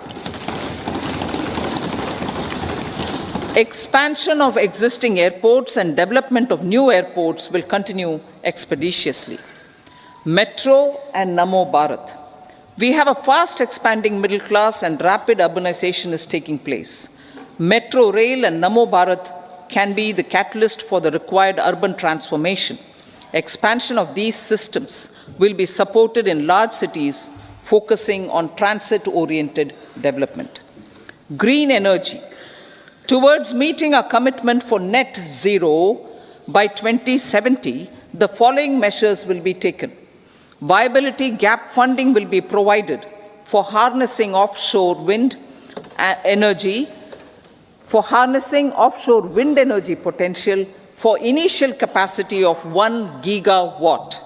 Speaker 1: Expansion of existing airports and development of new airports will continue expeditiously. Metro and Namo Bharat. We have a fast expanding middle class and rapid urbanization is taking place. Metro rail and Namo Bharat can be the catalyst for the required urban transformation. Expansion of these systems will be supported in large cities, focusing on transit-oriented development. Green energy. Towards meeting our commitment for net zero by 2070, the following measures will be taken. Viability gap funding will be provided for harnessing offshore wind energy potential for initial capacity of 1 gigawatt.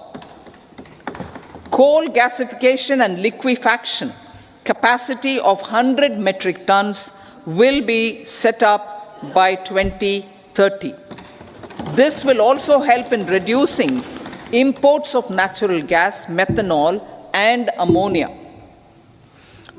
Speaker 1: Coal gasification and liquefaction capacity of 100 metric tons will be set up by 2030. This will also help in reducing imports of natural gas, methanol, and ammonia.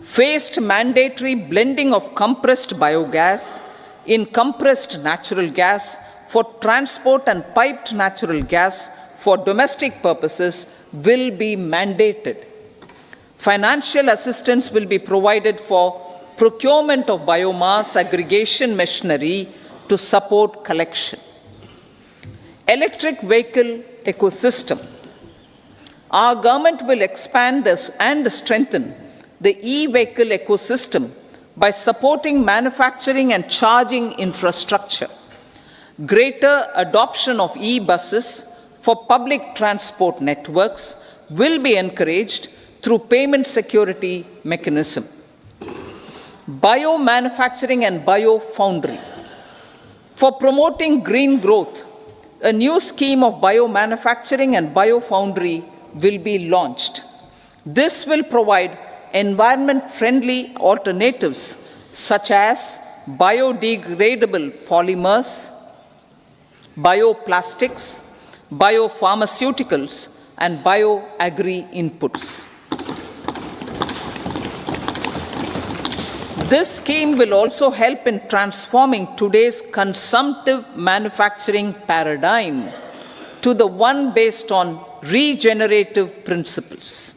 Speaker 1: Phased mandatory blending of compressed biogas in compressed natural gas for transport and piped natural gas for domestic purposes will be mandated. Financial assistance will be provided for procurement of biomass aggregation machinery to support collection. Electric vehicle ecosystem. Our government will expand this and strengthen the e-vehicle ecosystem by supporting manufacturing and charging infrastructure. Greater adoption of e-buses for public transport networks will be encouraged through payment security mechanism. Biomanufacturing and biofoundry. For promoting green growth, a new scheme of biomanufacturing and biofoundry will be launched. This will provide environment-friendly alternatives such as biodegradable polymers, bioplastics, biopharmaceuticals, and bioagri inputs. This scheme will also help in transforming today's consumptive manufacturing paradigm to the one based on regenerative principles.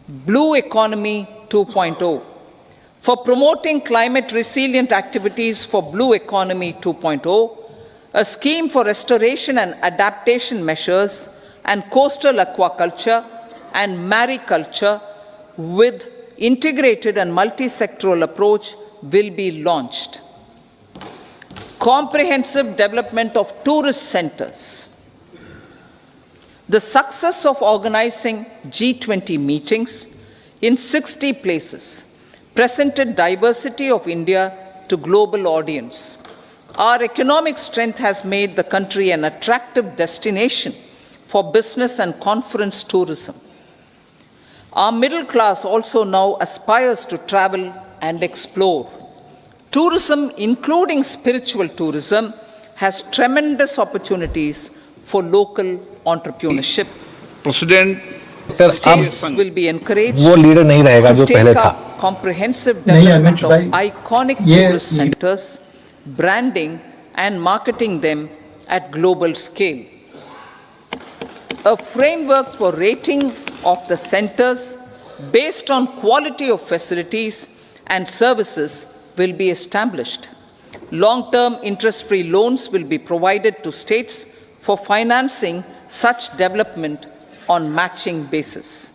Speaker 1: Blue Economy 2.0. For promoting climate resilient activities for Blue Economy 2.0, a scheme for restoration and adaptation measures and coastal aquaculture and mariculture with integrated and multi-sectoral approach will be launched. Comprehensive development of tourist centers. The success of organizing G20 meetings in 60 places presented diversity of India to global audience. Our economic strength has made the country an attractive destination for business and conference tourism. Our middle class also now aspires to travel and explore. Tourism, including spiritual tourism, has tremendous opportunities for local entrepreneurship.
Speaker 2: President
Speaker 1: States will be encouraged
Speaker 3: वो leader नहीं रहेगा जो
Speaker 1: to
Speaker 3: पहले
Speaker 1: take
Speaker 3: था।
Speaker 1: up comprehensive development of iconic tourist centers, branding and marketing them at global scale. A framework for rating of the centers based on quality of facilities and services will be established. Long-term interest-free loans will be provided to states for financing such development on matching basis.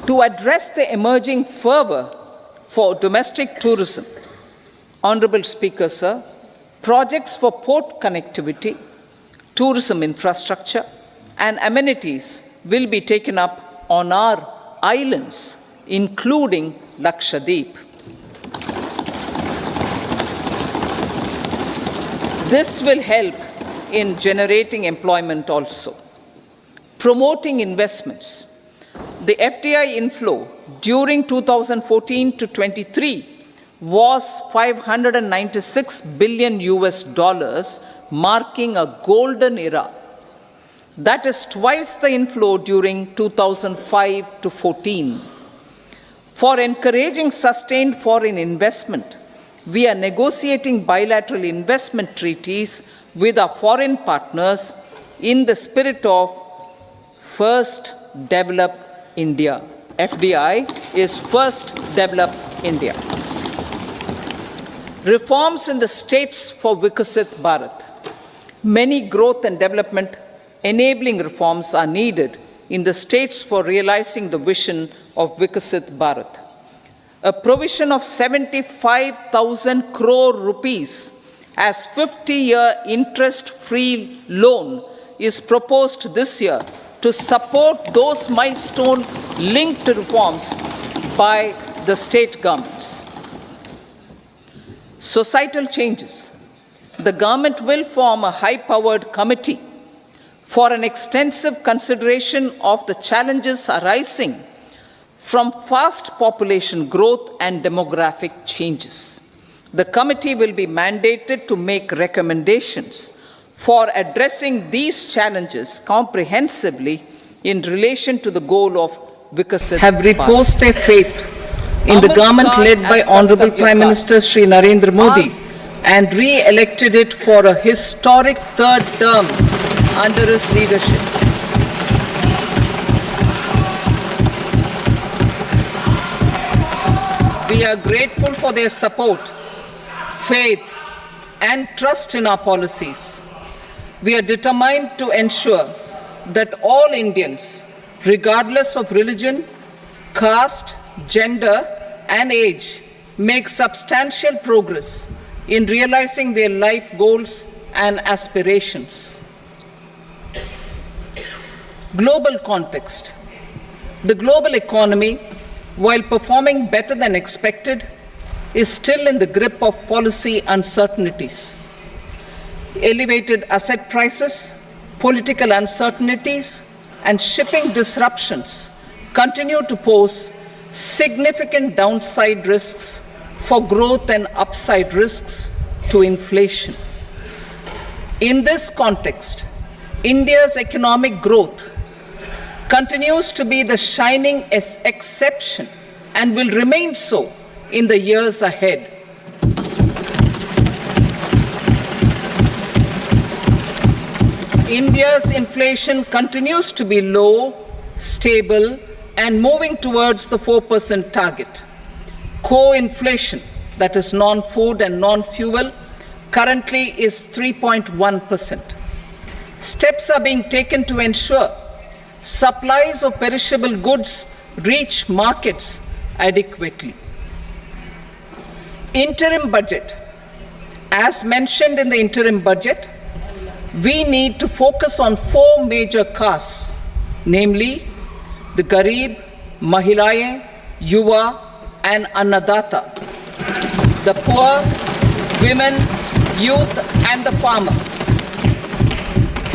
Speaker 1: To address the emerging fervor for domestic tourism, Honorable Speaker, sir, projects for port connectivity, tourism infrastructure, and amenities will be taken up on our islands, including Lakshadweep. This will help in generating employment also. Promoting investments. The FDI inflow during 2014 to 23 was $596 billion, marking a golden era. That is twice the inflow during 2005 to 14. For encouraging sustained foreign investment, we are negotiating bilateral investment treaties with our foreign partners in the spirit of First Develop India. FDI is First Develop India. Reforms in the states for Vikasit Bharat. Many growth and development enabling reforms are needed in the states for realizing the vision of Vikasit Bharat. A provision of 75,000 crore rupees as 50-year interest-free loan is proposed this year to support those milestone-linked reforms by the state governments. Societal changes. The government will form a high-powered committee for an extensive consideration of the challenges arising from fast population growth and demographic changes. The committee will be mandated to make recommendations for addressing these challenges comprehensively in relation to the goal of Vikasit
Speaker 3: have reposed their faith in the
Speaker 1: Amrit
Speaker 3: government
Speaker 1: Kaal
Speaker 3: led by
Speaker 1: as
Speaker 3: Honorable
Speaker 1: Kartavya
Speaker 3: Prime
Speaker 1: Kaal.
Speaker 3: Minister Shri Narendra Modi and re-elected it for a historic third term under his leadership. We are grateful for their support, faith, and trust in our policies. We are determined to ensure that all Indians, regardless of religion, caste, gender, and age, make substantial progress in realizing their life goals and aspirations. Global context. The global economy, while performing better than expected, is still in the grip of policy uncertainties. Elevated asset prices, political uncertainties, and shipping disruptions continue to pose significant downside risks for growth and upside risks to inflation. In this context, India's economic growth continues to be the shining exception and will remain so in the years ahead. India's inflation continues to be low, stable, and moving towards the 4% target. Core inflation, that is non-food and non-fuel, currently is 3.1%. Steps are being taken to ensure supplies of perishable goods reach markets adequately. Interim budget. As mentioned in the interim budget, we need to focus on 4 major castes, namely the Garib, Mahilaye, Yuva, and Annadata, the poor, women, youth, and the farmer.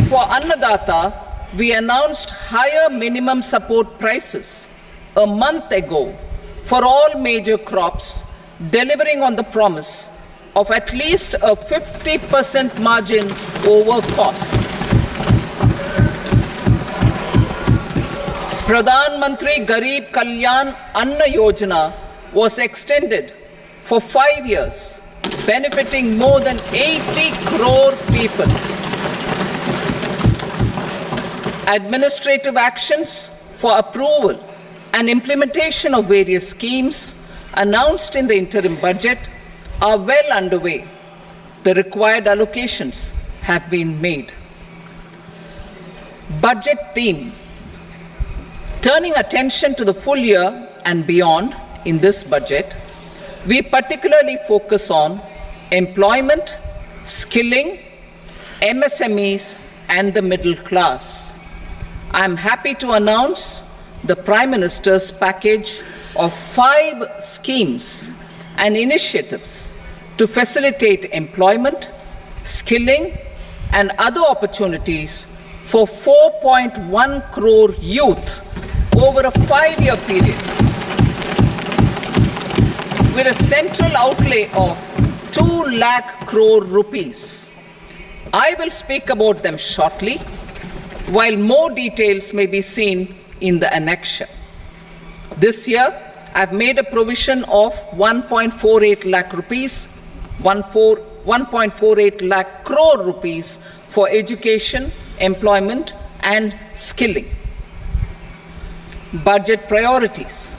Speaker 3: For Annadata, we announced higher minimum support prices a month ago for all major crops, delivering on the promise of at least a 50% margin over costs. Pradhan Mantri Garib Kalyan Anna Yojana was extended for 5 years, benefiting more than 80 crore people. Administrative actions for approval and implementation of various schemes announced in the interim budget are well underway. The required allocations have been made. Budget theme. Turning attention to the full year and beyond in this budget, we particularly focus on employment, skilling, MSMEs, and the middle class. I am happy to announce the Prime Minister's package of 5 schemes and initiatives to facilitate employment, skilling, and other opportunities for 4.1 crore youth over a 5-year period, with a central outlay of 2 lakh crore rupees. I will speak about them shortly, while more details may be seen in the annexure. This year, I've made a provision of 1.48 lakh rupees, 1.48 lakh crore rupees for education, employment, and skilling. Budget priorities.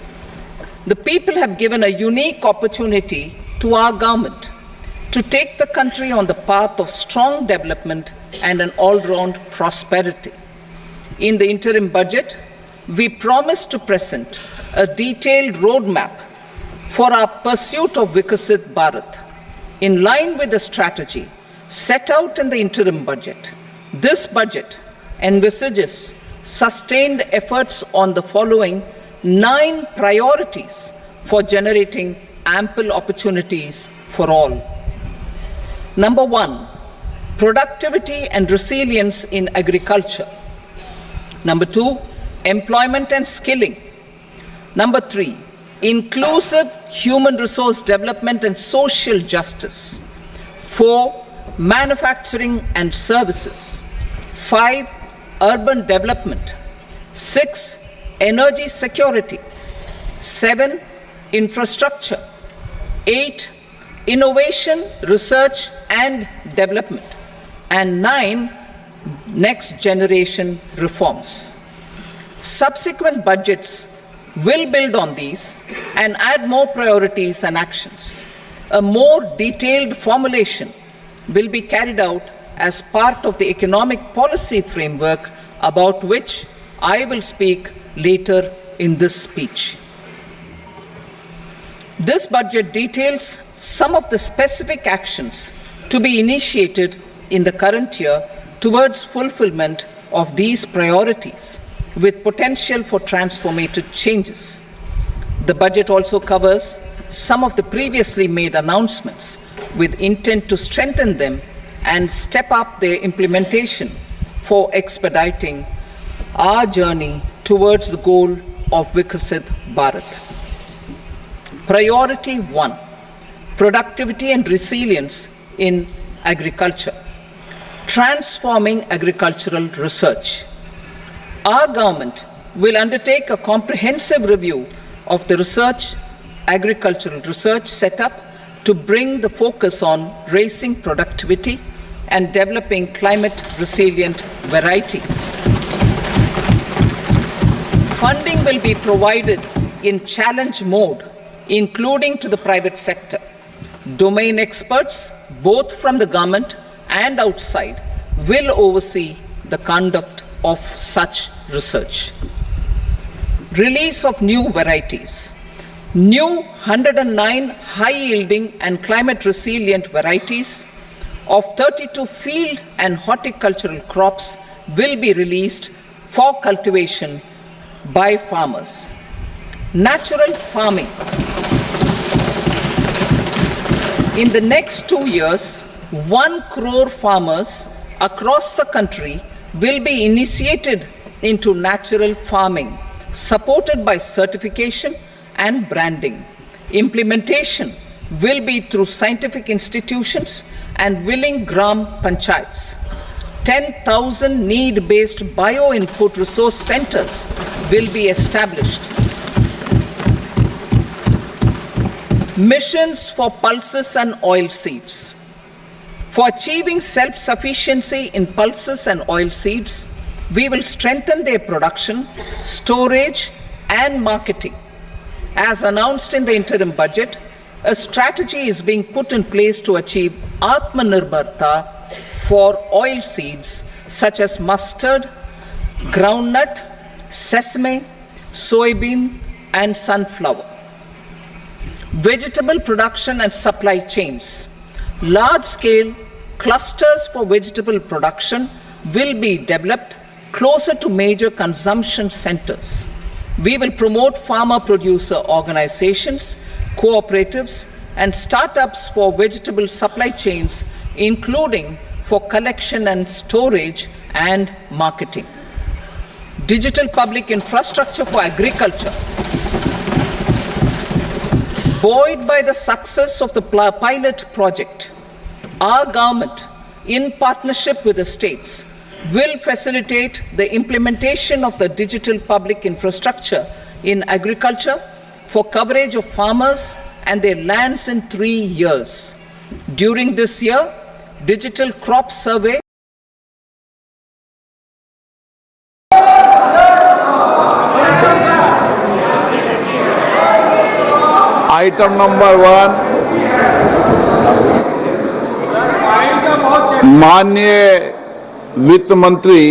Speaker 3: The people have given a unique opportunity to our government to take the country on the path of strong development and an all-round prosperity. In the interim budget, we promise to present a detailed roadmap for our pursuit of Vikasit Bharat, in line with the strategy set out in the interim budget. This budget envisages sustained efforts on the following 9 priorities for generating ample opportunities for all. Number 1, productivity and resilience in agriculture. Number 2, employment and skilling. Number 3, inclusive human resource development and social justice. 4. Manufacturing and services. 5. Urban development. 6. Energy security. 7. Infrastructure. 8. Innovation, research and development. And 9. Next generation reforms. Subsequent budgets will build on these and add more priorities and actions. A more detailed formulation will be carried out as part of the economic policy framework about which I will speak later in this speech. This budget details some of the specific actions to be initiated in the current year towards fulfillment of these priorities with potential for transformative changes. The budget also covers some of the previously made announcements with intent to strengthen them and step up their implementation for expediting our journey towards the goal of Viksit Bharat. Priority 1, productivity and resilience in agriculture. Transforming agricultural research. Our government will undertake a comprehensive review of the agricultural research setup to bring the focus on raising productivity and developing climate resilient varieties. Funding will be provided in challenge mode, including to the private sector. Domain experts, both from the government and outside, will oversee the conduct of such research. Release of new varieties. New 109 high-yielding and climate-resilient varieties of 32 field and horticultural crops will be released for cultivation by farmers. Natural farming. In the next 2 years, 1 crore farmers across the country will be initiated into natural farming, supported by certification and branding. Implementation will be through scientific institutions and willing gram panchayats. 10,000 need-based bio-input resource centers will be established. Missions for pulses and oilseeds. For achieving self-sufficiency in pulses and oilseeds, we will strengthen their production, storage, and marketing. As announced in the interim budget, a strategy is being put in place to achieve Atmanirbharta for oilseeds such as mustard, groundnut, sesame, soybean, and sunflower. Vegetable production and supply chains. Large-scale clusters for vegetable production will be developed closer to major consumption centers. We will promote farmer-producer organizations, cooperatives, and startups for vegetable supply chains, including for collection and storage and marketing. Digital public infrastructure for agriculture. Buoyed by the success of the pilot project, our government, in partnership with the states, will facilitate the implementation of the digital public infrastructure in agriculture for coverage of farmers and their lands in 3 years. During this year, digital crop survey
Speaker 2: item number 1, माननीय वित्त मंत्री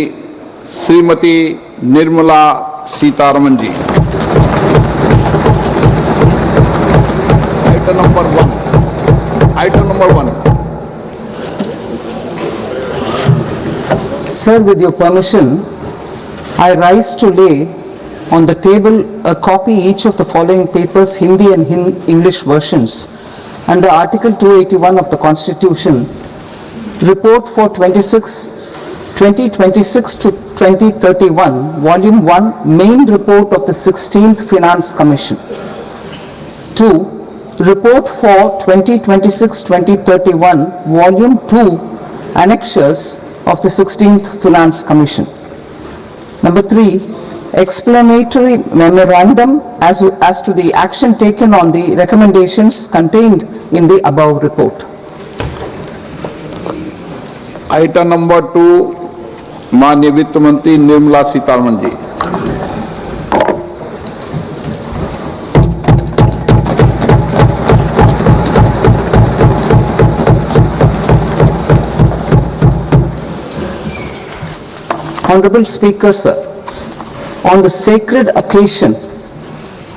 Speaker 2: Shrimati Nirmala Sitharaman ji. Item number 1।
Speaker 4: Sir, with your permission, I rise to lay on the table a copy each of the following papers, Hindi and English versions, under Article 281 of the Constitution, Report for 2026 to 2031, Volume 1, Main Report of the 16th Finance Commission. 2. Report for 2026-2031, Volume 2, Annexures of the 16th Finance Commission. Number 3. Explanatory memorandum as to the action taken on the recommendations contained in the above report.
Speaker 2: Item number 2, माननीय वित्त मंत्री Nirmala Sitharaman ji.
Speaker 4: Honorable Speaker, sir, on the sacred occasion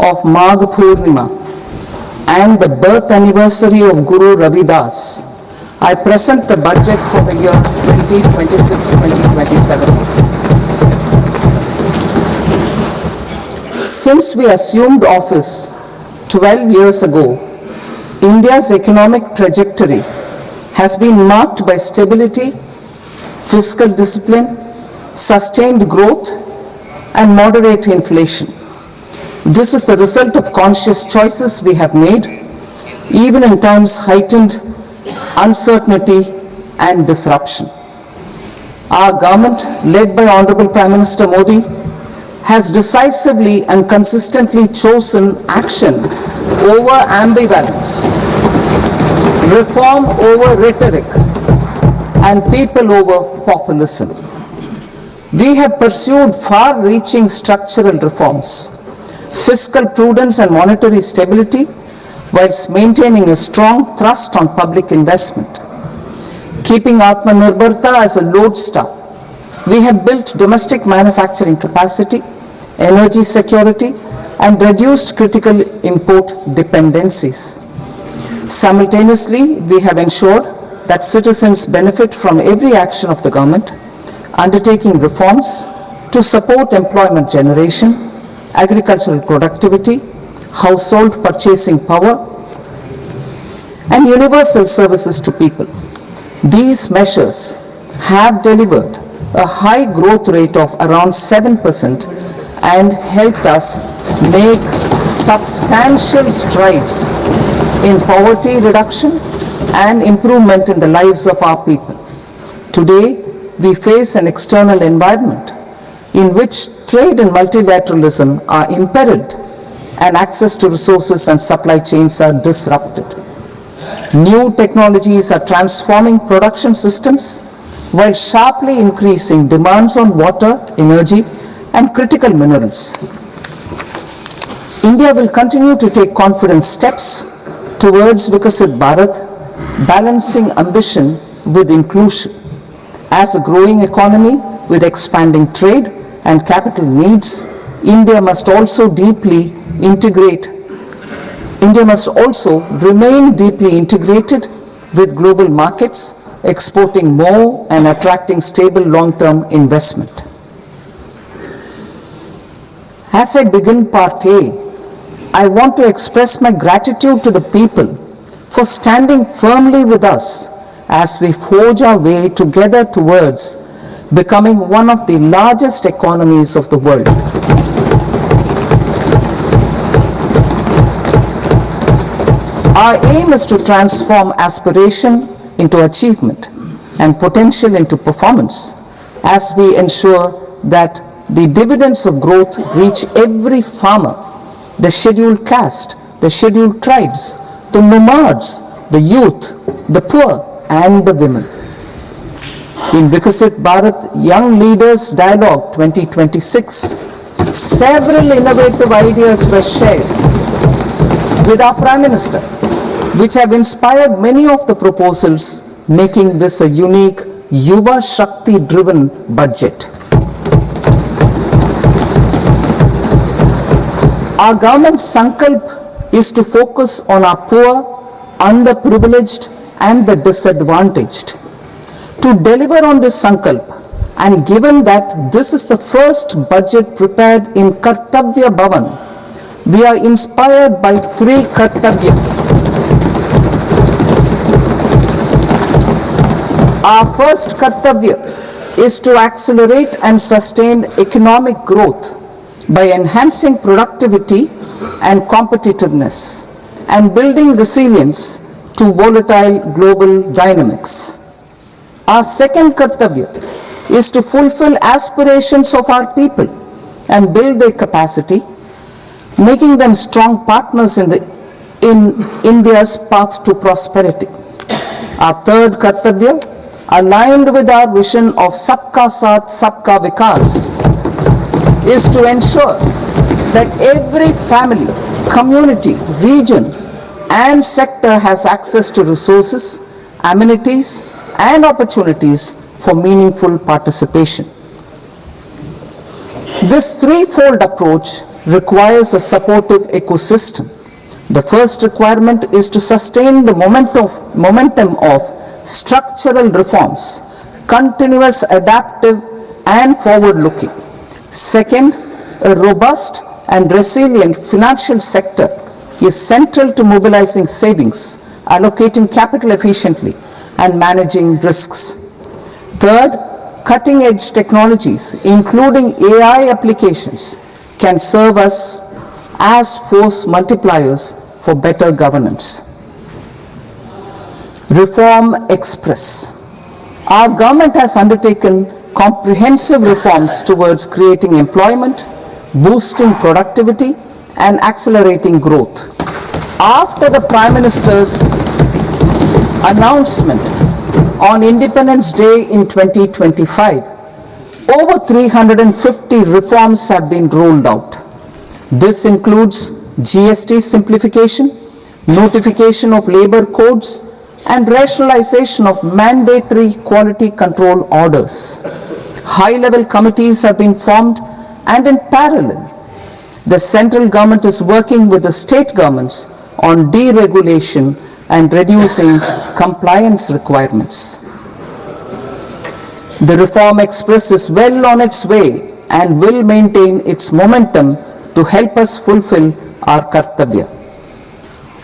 Speaker 4: of Magh Purnima and the birth anniversary of Guru Ravidas, I present the budget for the year 2026-2027. Since we assumed office 12 years ago, India's economic trajectory has been marked by stability, fiscal discipline, sustained growth, and moderate inflation. This is the result of conscious choices we have made, even in times heightened uncertainty and disruption. Our government, led by Honorable Prime Minister Modi, has decisively and consistently chosen action over ambivalence, reform over rhetoric, and people over populism. We have pursued far-reaching structural reforms, fiscal prudence and monetary stability, whilst maintaining a strong thrust on public investment. Keeping Atmanirbharta as a lodestar, we have built domestic manufacturing capacity, energy security, and reduced critical import dependencies. Simultaneously, we have ensured that citizens benefit from every action of the government, undertaking reforms to support employment generation, agricultural productivity, household purchasing power, and universal services to people. These measures have delivered a high growth rate of around 7% and helped us make substantial strides in poverty reduction and improvement in the lives of our people. Today, we face an external environment in which trade and multilateralism are imperiled and access to resources and supply chains are disrupted. New technologies are transforming production systems while sharply increasing demands on water, energy, and critical minerals. India will continue to take confident steps towards Vikasit Bharat, balancing ambition with inclusion. As a growing economy with expanding trade and capital needs, India must also remain deeply integrated with global markets, exporting more and attracting stable long-term investment. As I begin part A, I want to express my gratitude to the people for standing firmly with us as we forge our way together towards becoming one of the largest economies of the world. Our aim is to transform aspiration into achievement and potential into performance as we ensure that the dividends of growth reach every farmer, the scheduled caste, the scheduled tribes, the nomads, the youth, the poor, and the women. In Vikasit Bharat Young Leaders Dialogue 2026, several innovative ideas were shared with our Prime Minister, which have inspired many of the proposals, making this a unique Yuva Shakti-driven budget. Our government's sankalp is to focus on our poor, underprivileged, and the disadvantaged. To deliver on this sankalp, and given that this is the first budget prepared in Kartavya Bhavan, we are inspired by three Kartavya. Our first Kartavya is to accelerate and sustain economic growth by enhancing productivity and competitiveness, and building resilience to volatile global dynamics. Our second kartavya is to fulfill aspirations of our people and build their capacity, making them strong partners in India's path to prosperity. Our third kartavya, aligned with our vision of Sabka Saath, Sabka Vikas, is to ensure that every family, community, region, and sector has access to resources, amenities, and opportunities for meaningful participation. This threefold approach requires a supportive ecosystem. The first requirement is to sustain the momentum of structural reforms, continuous, adaptive, and forward-looking. Second, a robust and resilient financial sector is central to mobilizing savings, allocating capital efficiently, and managing risks. Third, cutting-edge technologies, including AI applications, can serve us as force multipliers for better governance. Reform Express. Our government has undertaken comprehensive reforms towards creating employment, boosting productivity, and accelerating growth. After the Prime Minister's announcement on Independence Day in 2025, over 350 reforms have been rolled out. This includes GST simplification, notification of labor codes, and rationalization of mandatory quality control orders. High-level committees have been formed, and in parallel, the central government is working with the state governments on deregulation and reducing compliance requirements. The Reform Express is well on its way and will maintain its momentum to help us fulfill our kartavya.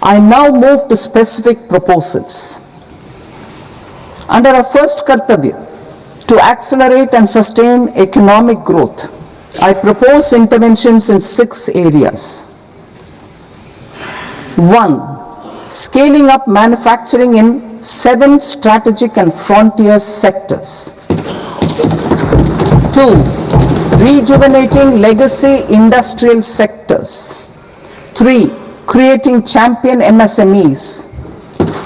Speaker 4: I now move to specific proposals. Under our first kartavya, to accelerate and sustain economic growth, I propose interventions in 6 areas. 1. Scaling up manufacturing in 7 strategic and frontier sectors. 2. Rejuvenating legacy industrial sectors. 3. Creating champion MSMEs.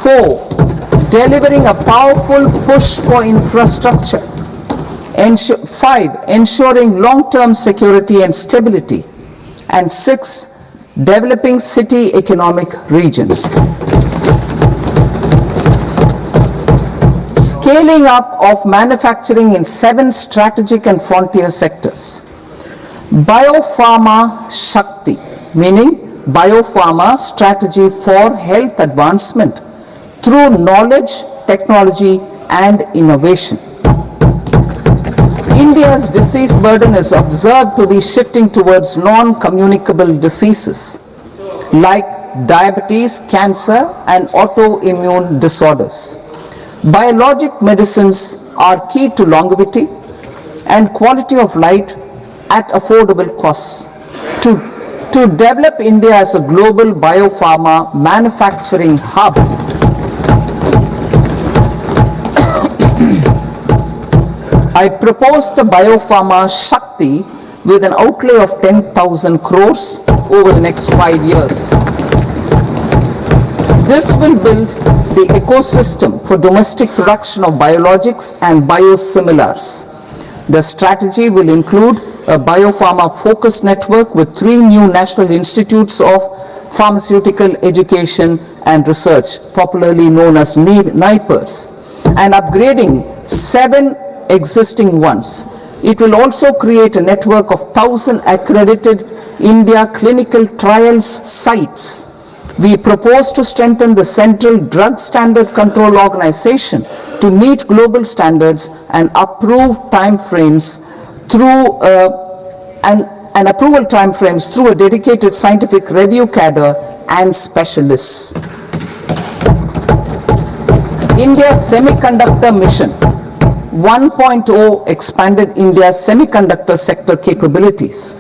Speaker 4: 4. Delivering a powerful push for infrastructure. 5. Ensuring long-term security and stability. And 6. Developing city economic regions. Scaling up of manufacturing in 7 strategic and frontier sectors. Biopharma Shakti, meaning biopharma strategy for health advancement through knowledge, technology, and innovation. India's disease burden is observed to be shifting towards non-communicable diseases like diabetes, cancer, and autoimmune disorders. Biologic medicines are key to longevity and quality of life at affordable costs. To develop India as a global biopharma manufacturing hub, I propose the Biopharma Shakti with an outlay of 10,000 crores over the next 5 years. This will build the ecosystem for domestic production of biologics and biosimilars. The strategy will include a biopharma-focused network with 3 new national institutes of pharmaceutical education and research, popularly known as NIPERs, and upgrading 7 existing ones. It will also create a network of 1,000 accredited India clinical trials sites. We propose to strengthen the Central Drug Standard Control Organization to meet global standards and approve timeframes through and approval timeframes through a dedicated scientific review cadre and specialists. India's Semiconductor Mission 1.0 expanded India's semiconductor sector capabilities.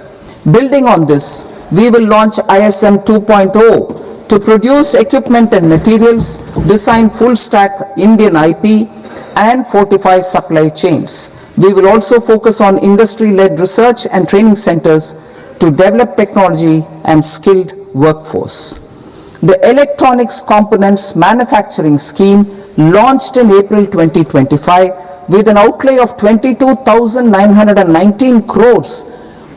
Speaker 4: Building on this, we will launch ISM 2.0 to produce equipment and materials, design full-stack Indian IP, and fortify supply chains. We will also focus on industry-led research and training centers to develop technology and skilled workforce. The Electronics Components Manufacturing Scheme, launched in April 2025 with an outlay of 22,919 crores,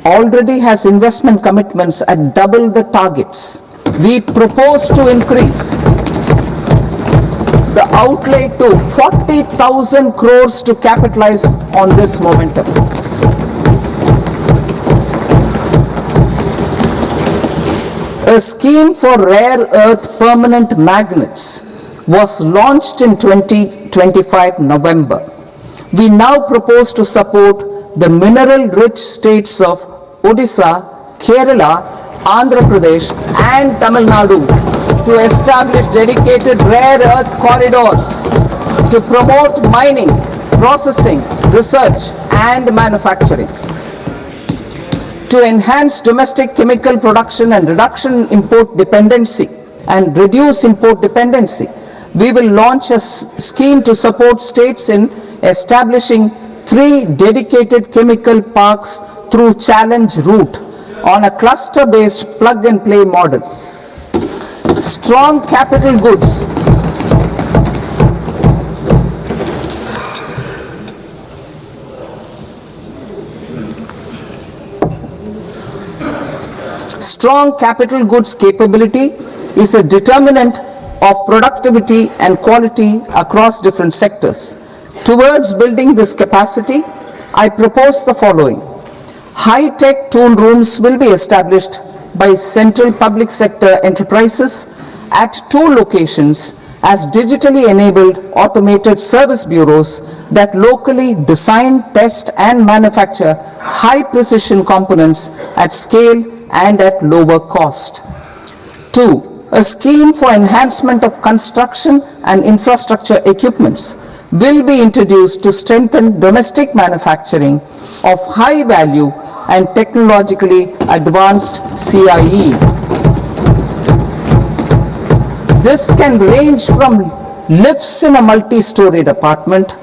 Speaker 4: already has investment commitments at double the targets. We propose to increase the outlay to 40,000 crores to capitalize on this momentum. A scheme for rare earth permanent magnets was launched in 2025 November. We now propose to support the mineral-rich states of Odisha, Kerala, Andhra Pradesh and Tamil Nadu to establish dedicated rare earth corridors to promote mining, processing, research and manufacturing. To enhance domestic chemical production and reduction import dependency and reduce import dependency, we will launch a scheme to support states in establishing 3 dedicated chemical parks through challenge route on a cluster-based plug-and-play model. Strong capital goods capability is a determinant of productivity and quality across different sectors. Towards building this capacity, I propose the following. High-tech tool rooms will be established by central public sector enterprises at 2 locations as digitally enabled automated service bureaus that locally design, test and manufacture high-precision components at scale and at lower cost. 2. A scheme for enhancement of construction and infrastructure equipments will be introduced to strengthen domestic manufacturing of high value and technologically advanced CIE. This can range from lifts in a multi-storied apartment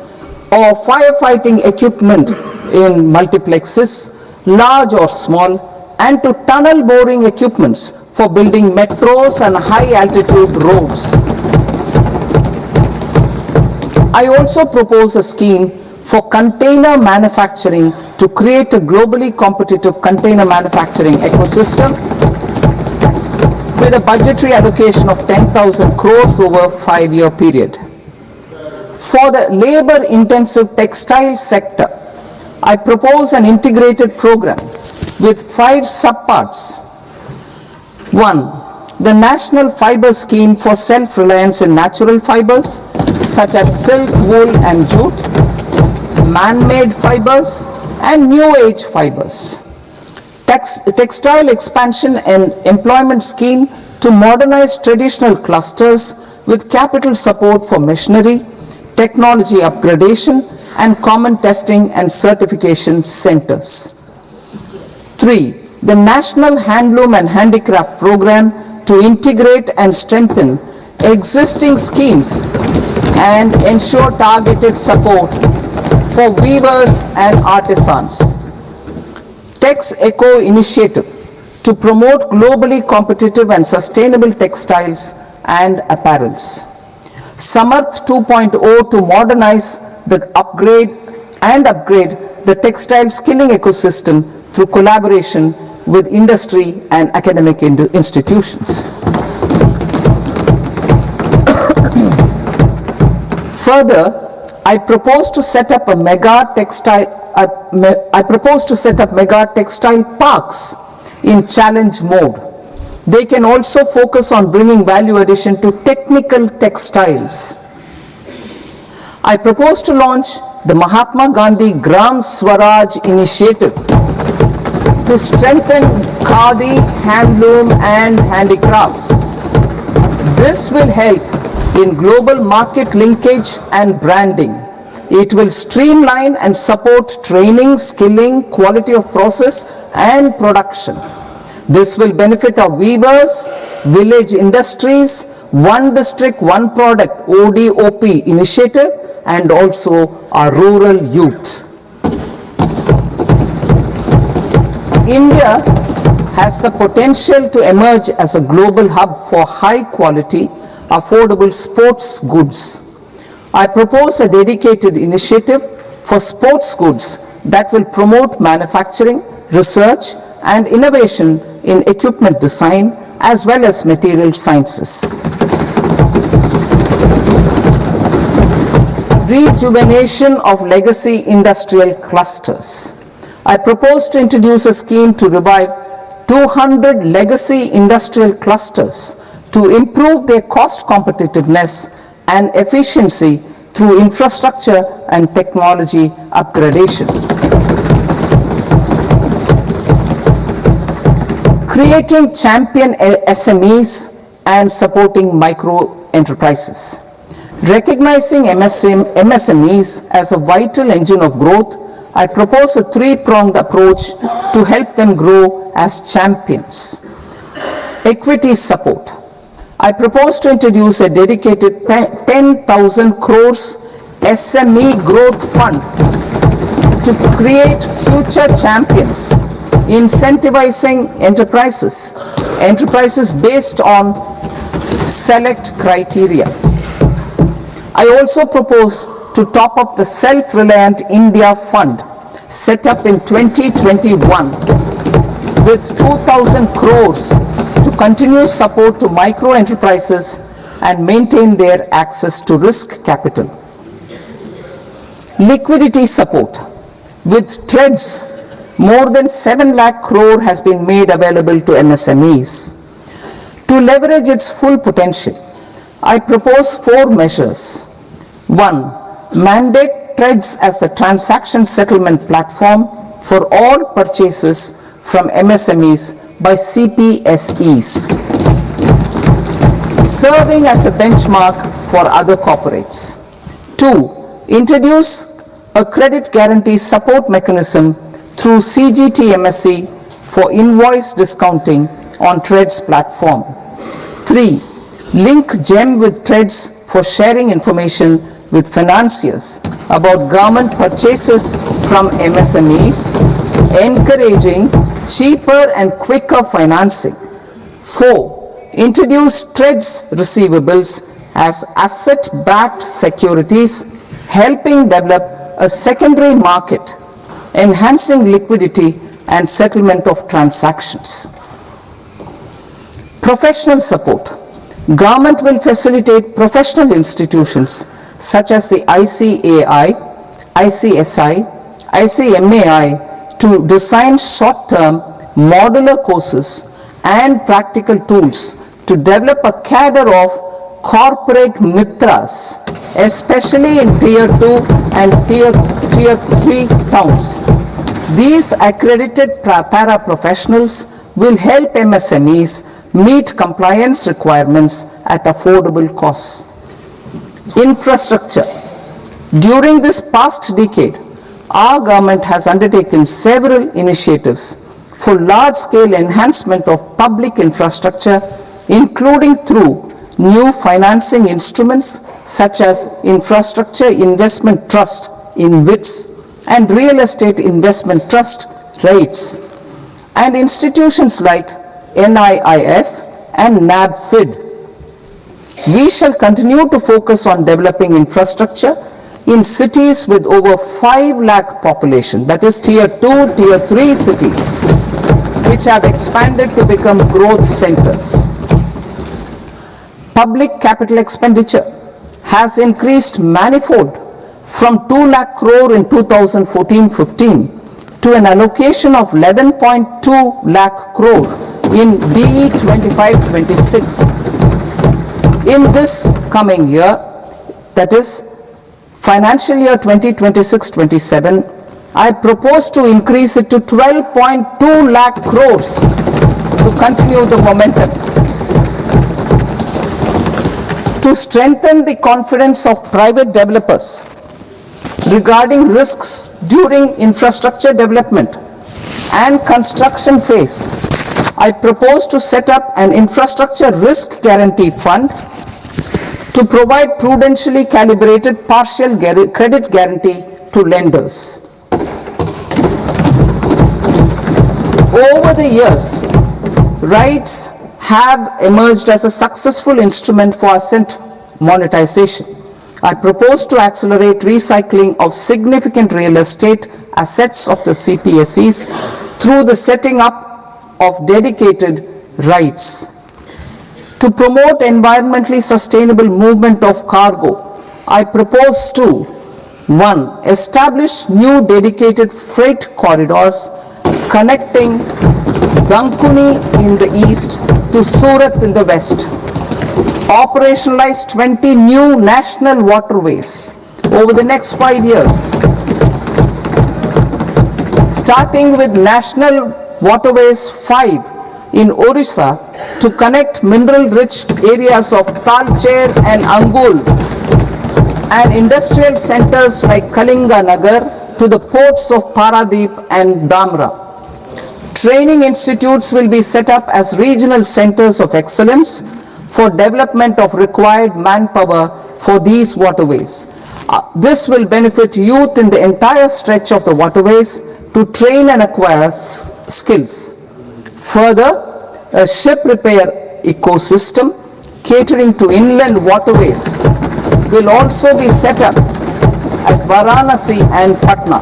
Speaker 4: or firefighting equipment in multiplexes, large or small, and to tunnel boring equipments for building metros and high-altitude roads. I also propose a scheme for container manufacturing to create a globally competitive container manufacturing ecosystem with a budgetary allocation of 10,000 crores over a 5-year period. For the labor-intensive textile sector, I propose an integrated program with 5 subparts. 1. The National Fiber Scheme for self-reliance in natural fibers such as silk, wool and jute, man-made fibers and new age fibers. Textile expansion and employment scheme to modernize traditional clusters with capital support for machinery, technology upgradation and common testing and certification centers. 3. The National Handloom and Handicraft Program to integrate and strengthen existing schemes and ensure targeted support for weavers and artisans. Tax Eco Initiative to promote globally competitive and sustainable textiles and apparels. Samarth 2.0 to modernize the upgrade the textile skilling ecosystem through collaboration with industry and academic institutions. Further, I propose to set up mega textile parks in challenge mode. They can also focus on bringing value addition to technical textiles. I propose to launch the Mahatma Gandhi Gram Swaraj initiative to strengthen khadi, handloom and handicrafts. This will help in global market linkage and branding. It will streamline and support training, skilling, quality of process and production. This will benefit our weavers, Village Industries, One District, One Product ODOP initiative, and also our rural youth. India has the potential to emerge as a global hub for high quality, affordable sports goods. I propose a dedicated initiative for sports goods that will promote manufacturing, research, and innovation in equipment design as well as material sciences. Rejuvenation of legacy industrial clusters. I propose to introduce a scheme to revive 200 legacy industrial clusters to improve their cost competitiveness and efficiency through infrastructure and technology upgradation. Creating champion SMEs and supporting micro enterprises. Recognizing MSMEs as a vital engine of growth, I propose a three-pronged approach to help them grow as champions. Equity support. I propose to introduce a dedicated 10,000 crores SME growth fund to create future champions, incentivizing enterprises based on select criteria. I also propose to top up the Self-Reliant India Fund set up in 2021 with 2,000 crores to continue support to micro enterprises and maintain their access to risk capital. Liquidity support. With TREDS, more than 7 lakh crore has been made available to MSMEs. To leverage its full potential, I propose 4 measures. 1. Mandate TREDS as the transaction settlement platform for all purchases from MSMEs by CPSEs, serving as a benchmark for other corporates. 2. Introduce a credit guarantee support mechanism through CGTMSE for invoice discounting on TREDS platform. 3. Link GEM with TREDS for sharing information with financiers about government purchases from MSMEs, encouraging cheaper and quicker financing. 4. Introduce TREDS receivables as asset-backed securities, helping develop a secondary market, enhancing liquidity and settlement of transactions. Professional support. Government will facilitate professional institutions such as the ICAI, ICSI, ICMAI to design short-term modular courses and practical tools to develop a cadre of corporate mitras, especially in Tier 2 and Tier 3 towns. These accredited para-professionals will help MSMEs meet compliance requirements at affordable costs. Infrastructure. During this past decade, our government has undertaken several initiatives for large-scale enhancement of public infrastructure, including through new financing instruments such as Infrastructure Investment Trust (InvITs) and Real Estate Investment Trust (REITs), and institutions like NIIF and NABFID. We shall continue to focus on developing infrastructure in cities with over 5 lakh population, that is Tier 2, Tier 3 cities, which have expanded to become growth centers. Public capital expenditure has increased manifold from 2 lakh crore in 2014-15 to an allocation of 11.2 lakh crore in BE 25-26. In this coming year, that is financial year 2026-27, I propose to increase it to 12.2 lakh crores to continue the momentum. To strengthen the confidence of private developers regarding risks during infrastructure development and construction phase, I propose to set up an infrastructure risk guarantee fund to provide prudentially calibrated partial credit guarantee to lenders. Over the years, rights have emerged as a successful instrument for asset monetization. I propose to accelerate recycling of significant real estate assets of the CPSEs through the setting up of dedicated rights. To promote environmentally sustainable movement of cargo, I propose to 1. Establish new dedicated freight corridors connecting Dankuni in the east to Surat in the west. Operationalize 20 new national waterways over the next 5 years. Starting with National Waterways 5 in Orissa to connect mineral-rich areas of Talcher and Angul and industrial centers like Kalinga Nagar to the ports of Paradip and Dhamra. Training institutes will be set up as regional centers of excellence for development of required manpower for these waterways. This will benefit youth in the entire stretch of the waterways to train and acquire skills. Further, a ship repair ecosystem catering to inland waterways will also be set up at Varanasi and Patna.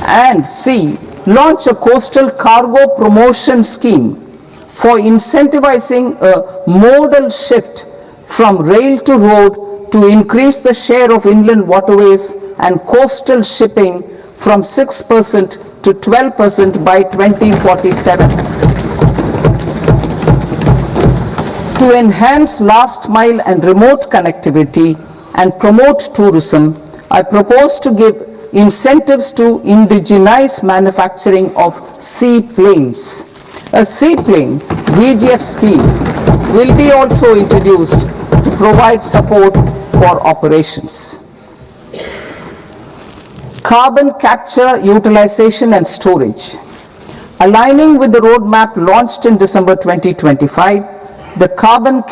Speaker 4: And C. Launch a coastal cargo promotion scheme for incentivizing a modal shift from rail to road to increase the share of inland waterways and coastal shipping from 6% to 12% by 2047. To enhance last mile and remote connectivity and promote tourism, I propose to give incentives to indigenize manufacturing of seaplanes. A seaplane VGF scheme will be also introduced to provide support for operations. Carbon capture, utilization and storage. Aligning with the roadmap launched in December 2025, the carbon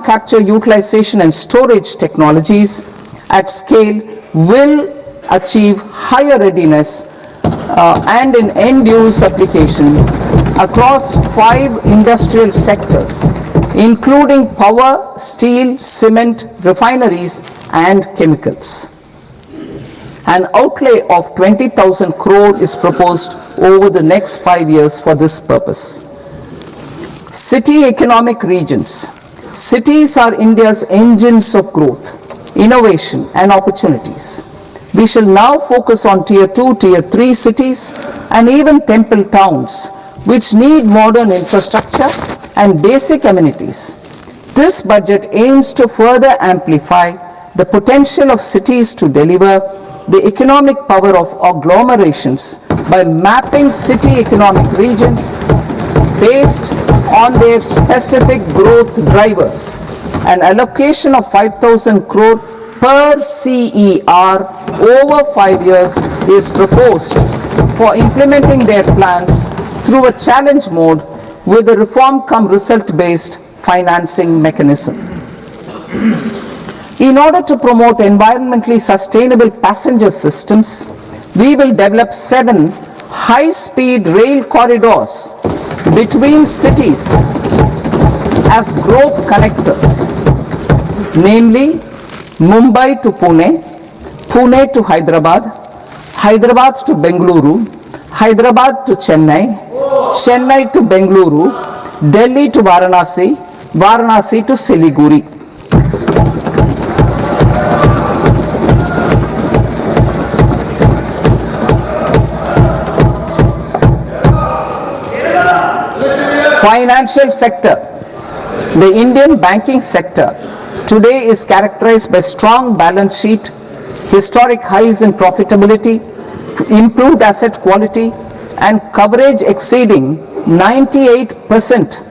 Speaker 4: capture, utilization and storage technologies at scale will achieve higher readiness and in end-use application across 5 industrial sectors, including power, steel, cement, refineries, and chemicals. An outlay of 20,000 crore is proposed over the next 5 years for this purpose. City economic regions. Cities are India's engines of growth, innovation, and opportunities. We shall now focus on Tier 2, Tier 3 cities, and even temple towns, which need modern infrastructure and basic amenities. This budget aims to further amplify the potential of cities to deliver the economic power of agglomerations by mapping city economic regions based on their specific growth drivers. An allocation of 5,000 crore per CER over 5 years is proposed for implementing their plans through a challenge mode with a reform cum result based financing mechanism. In order to promote environmentally sustainable passenger systems, we will develop 7 high-speed rail corridors between cities as growth connectors, namely Mumbai to Pune, Pune to Hyderabad, Hyderabad to Bengaluru, Hyderabad to Chennai, Chennai to Bengaluru, Delhi to Varanasi, Varanasi to Siliguri. Financial sector. The Indian banking sector today is characterized by strong balance sheet, historic highs in profitability, improved asset quality, and coverage exceeding 98%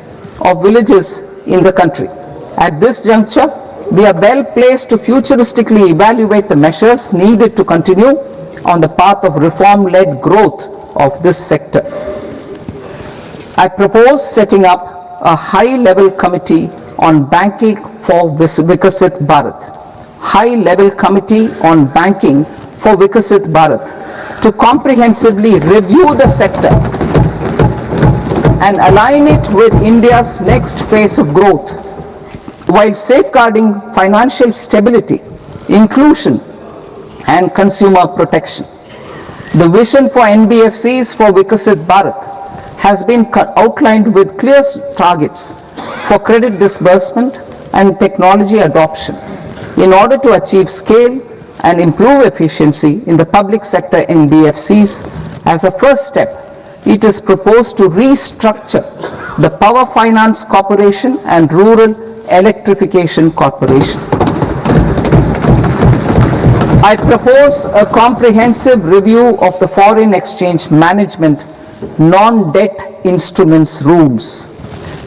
Speaker 4: of villages in the country. At this juncture, we are well placed to futuristically evaluate the measures needed to continue on the path of reform-led growth of this sector. I propose setting up a high-level committee on banking for Vikasit Bharat. High-level committee on banking for Vikasit Bharat to comprehensively review the sector and align it with India's next phase of growth while safeguarding financial stability, inclusion, and consumer protection. The vision for NBFCs for Vikasit Bharat has been outlined with clear targets for credit disbursement and technology adoption in order to achieve scale and improve efficiency in the public sector NBFCs. As a first step, it is proposed to restructure the Power Finance Corporation and Rural Electrification Corporation. I propose a comprehensive review of the foreign exchange management non-debt instruments rules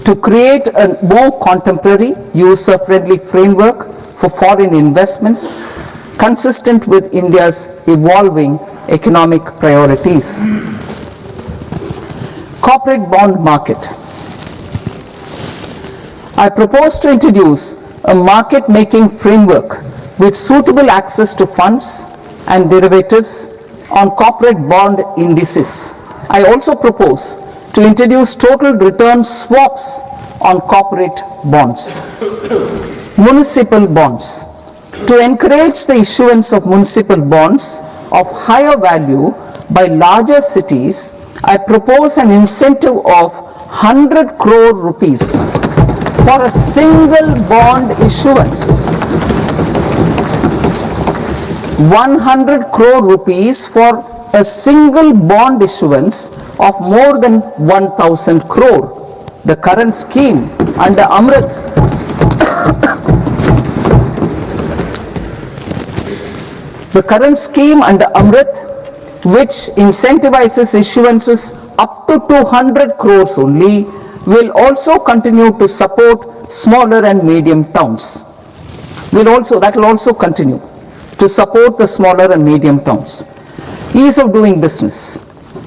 Speaker 4: to create a more contemporary, user-friendly framework for foreign investments consistent with India's evolving economic priorities. Corporate bond market. I propose to introduce a market-making framework with suitable access to funds and derivatives on corporate bond indices. I also propose to introduce total return swaps on corporate bonds. Municipal bonds. To encourage the issuance of municipal bonds of higher value by larger cities, I propose an incentive of 100 crore rupees for a single bond issuance. 100 crore rupees for a single bond issuance of more than 1,000 crore. The current scheme under Amrit which incentivizes issuances up to 200 crores only, will also continue to support smaller and medium towns. That will also continue to support the smaller and medium towns. Ease of doing business.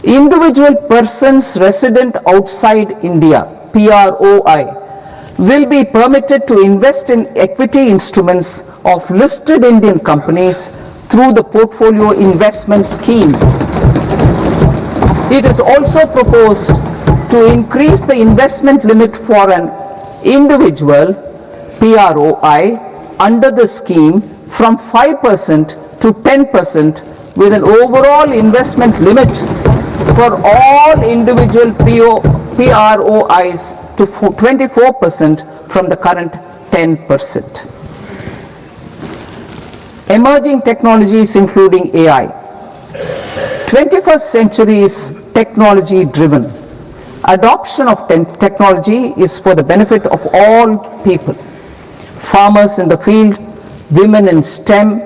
Speaker 4: Individual persons resident outside India, PROI, will be permitted to invest in equity instruments of listed Indian companies through the portfolio investment scheme. It is also proposed to increase the investment limit for an individual PROI under the scheme from 5% to 10%, with an overall investment limit for all individual PROIs to 24% from the current 10%. Emerging technologies including AI. 21st century is technology driven. Adoption of technology is for the benefit of all people. Farmers in the field, women in STEM,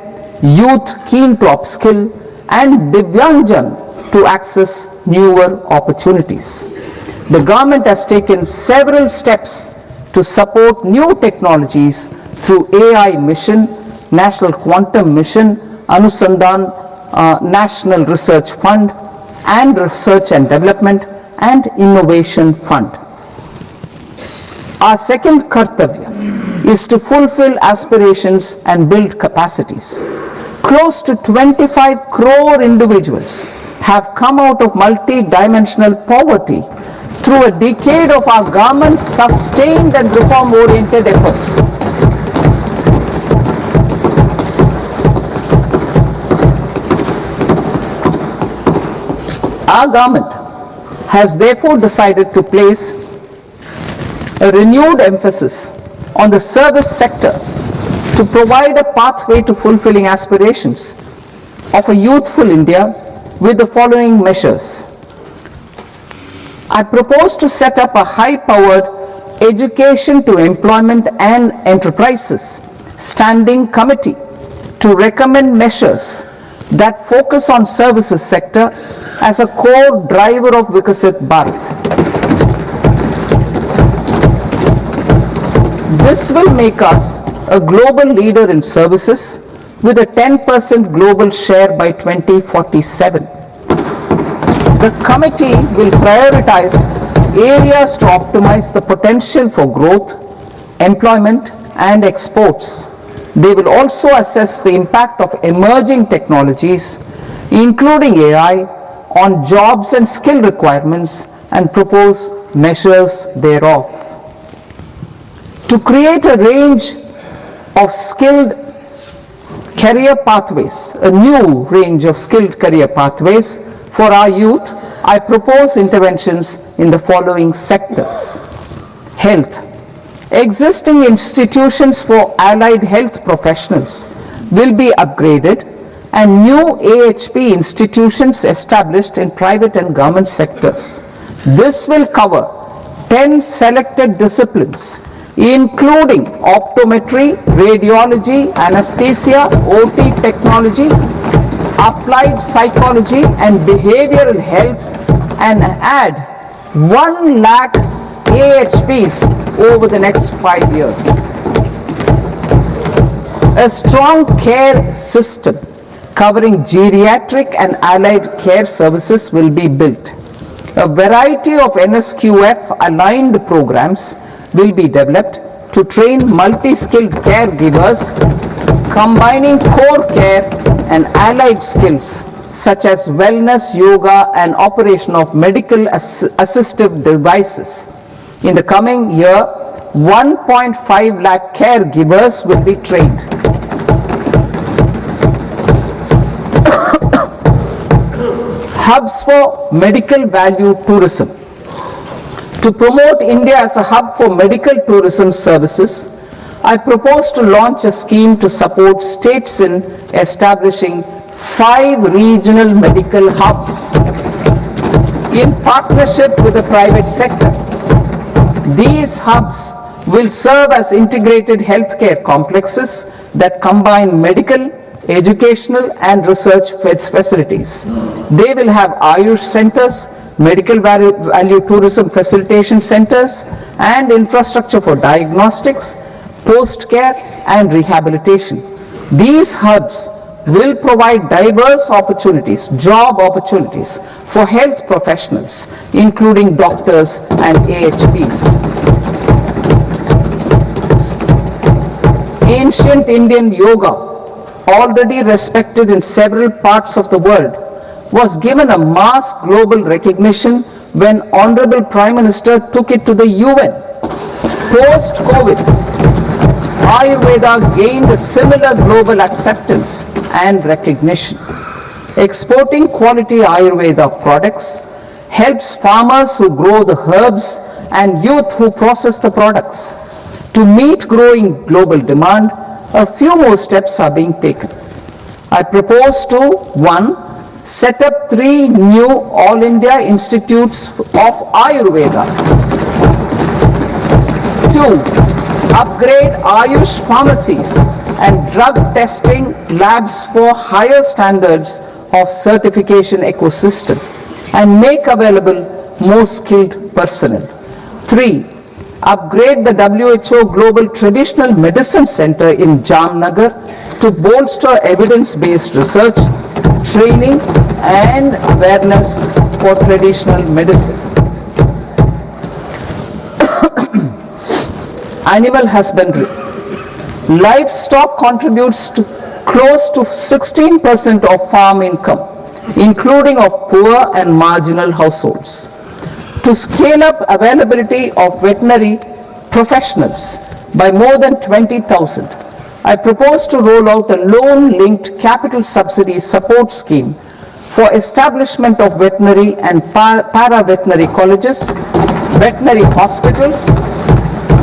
Speaker 4: youth keen to upskill, and Divyangjan to access newer opportunities. The government has taken several steps to support new technologies through AI mission, National Quantum Mission, Anusandhan National Research Fund, and Research and Development and Innovation Fund. Our second kartavya is to fulfill aspirations and build capacities. Close to 25 crore individuals have come out of multi-dimensional poverty through a decade of our government's sustained and reform-oriented efforts. Our government has therefore decided to place a renewed emphasis on the service sector to provide a pathway to fulfilling aspirations of a youthful India with the following measures. I propose to set up a high-powered Education to Employment and Enterprises Standing Committee to recommend measures that focus on services sector as a core driver of Vikasit Bharat. This will make us a global leader in services with a 10% global share by 2047. The committee will prioritize areas to optimize the potential for growth, employment, and exports. They will also assess the impact of emerging technologies, including AI, on jobs and skill requirements and propose measures thereof. To create a range of skilled career pathways, a new range of skilled career pathways for our youth, I propose interventions in the following sectors. Health. Existing institutions for allied health professionals will be upgraded and new AHP institutions established in private and government sectors. This will cover 10 selected disciplines, including optometry, radiology, anesthesia, OT technology, applied psychology and behavioral health, and add 1 lakh AHPs over the next 5 years. A strong care system covering geriatric and allied care services will be built. A variety of NSQF aligned programs will be developed to train multi-skilled caregivers, combining core care and allied skills such as wellness, yoga, and operation of medical assistive devices. In the coming year, 1.5 lakh caregivers will be trained. Hubs for medical value tourism. To promote India as a hub for medical tourism services, I propose to launch a scheme to support states in establishing 5 regional medical hubs in partnership with the private sector. These hubs will serve as integrated healthcare complexes that combine medical, educational, and research facilities. They will have Ayush centers, medical value tourism facilitation centers, and infrastructure for diagnostics, post-care, and rehabilitation. These hubs will provide diverse opportunities, job opportunities for health professionals, including doctors and AHPs. Ancient Indian yoga, already respected in several parts of the world, was given a mass global recognition when Honorable Prime Minister took it to the UN. Post-COVID, Ayurveda gained a similar global acceptance and recognition. Exporting quality Ayurveda products helps farmers who grow the herbs and youth who process the products. To meet growing global demand, a few more steps are being taken. I propose to 1. Set up 3 new All India Institutes of Ayurveda. 2. Upgrade Ayush pharmacies and drug testing labs for higher standards of certification ecosystem and make available more skilled personnel. 3. Upgrade the WHO Global Traditional Medicine Center in Jamnagar to bolster evidence-based research, training, and awareness for traditional medicine. Animal husbandry. Livestock contributes to close to 16% of farm income, including of poor and marginal households. To scale up availability of veterinary professionals by more than 20,000, I propose to roll out a loan-linked capital subsidy support scheme for establishment of veterinary and para-veterinary colleges, veterinary hospitals,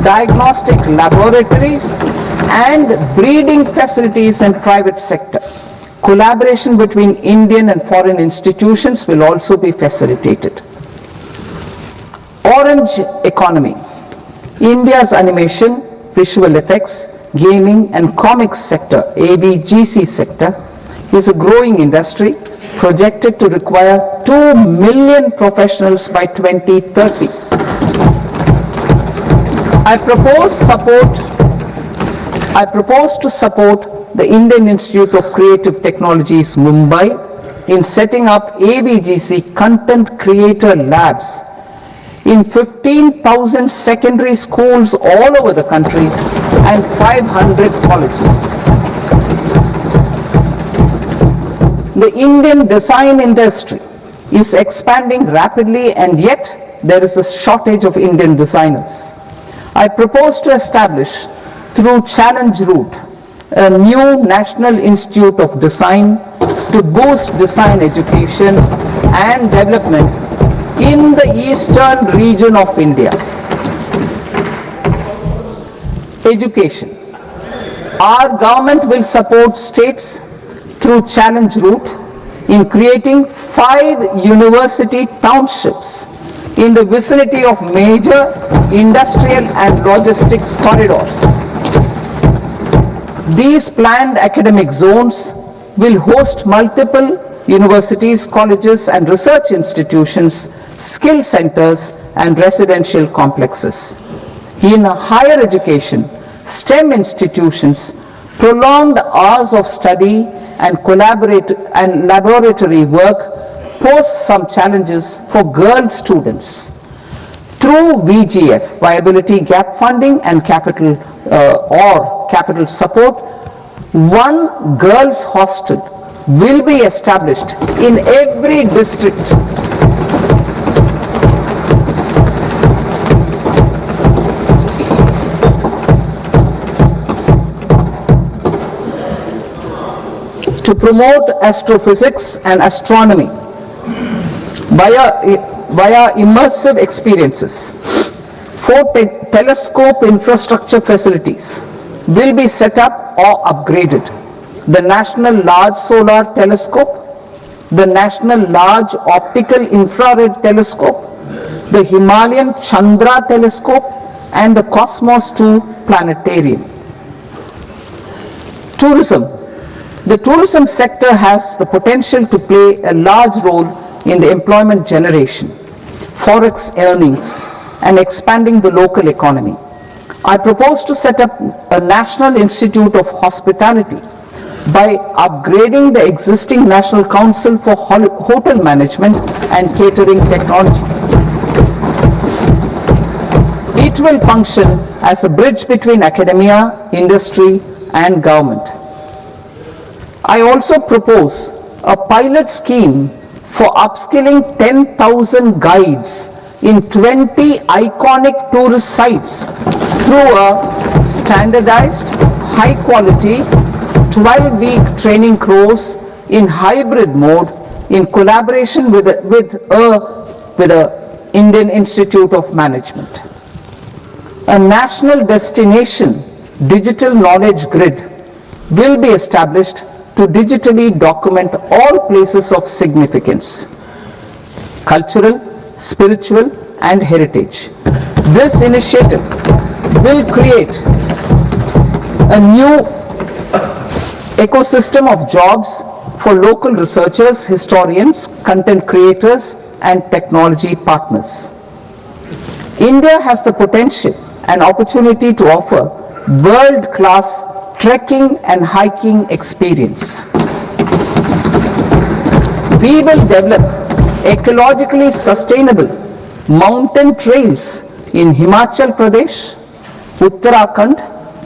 Speaker 4: diagnostic laboratories, and breeding facilities in private sector. Collaboration between Indian and foreign institutions will also be facilitated. Orange economy. India's animation, visual effects, gaming and comics sector, AVGC sector, is a growing industry projected to require 2 million professionals by 2030. I propose to support the Indian Institute of Creative Technologies, Mumbai, in setting up ABGC content creator labs in 15,000 secondary schools all over the country and 500 colleges. The Indian design industry is expanding rapidly, and yet there is a shortage of Indian designers. I propose to establish, through Challenge Route, a new National Institute of Design to boost design education and development in the eastern region of India. Education. Our government will support states through Challenge Route in creating 5 university townships in the vicinity of major industrial and logistics corridors. These planned academic zones will host multiple universities, colleges and research institutions, skill centers and residential complexes. In higher education, STEM institutions, prolonged hours of study and laboratory work pose some challenges for girl students. Through VGF, Viability Gap Funding and capital support, one girls' hostel will be established in every district. To promote astrophysics and astronomy via immersive experiences. 4 telescope infrastructure facilities will be set up or upgraded. The National Large Solar Telescope, the National Large Optical Infrared Telescope, the Himalayan Chandra Telescope, and the Cosmos 2 Planetarium. Tourism. The tourism sector has the potential to play a large role in the employment generation, forex earnings, and expanding the local economy. I propose to set up a National Institute of Hospitality by upgrading the existing National Council for Hotel Management and Catering Technology. It will function as a bridge between academia, industry, and government. I also propose a pilot scheme for upskilling 10,000 guides in 20 iconic tourist sites through a standardized, high-quality, 12-week training course in hybrid mode in collaboration with the Indian Institute of Management. A national destination digital knowledge grid will be established to digitally document all places of significance, cultural, spiritual, and heritage. This initiative will create a new ecosystem of jobs for local researchers, historians, content creators, and technology partners. India has the potential and opportunity to offer world-class trekking and hiking experience. We will develop ecologically sustainable mountain trails in Himachal Pradesh, Uttarakhand,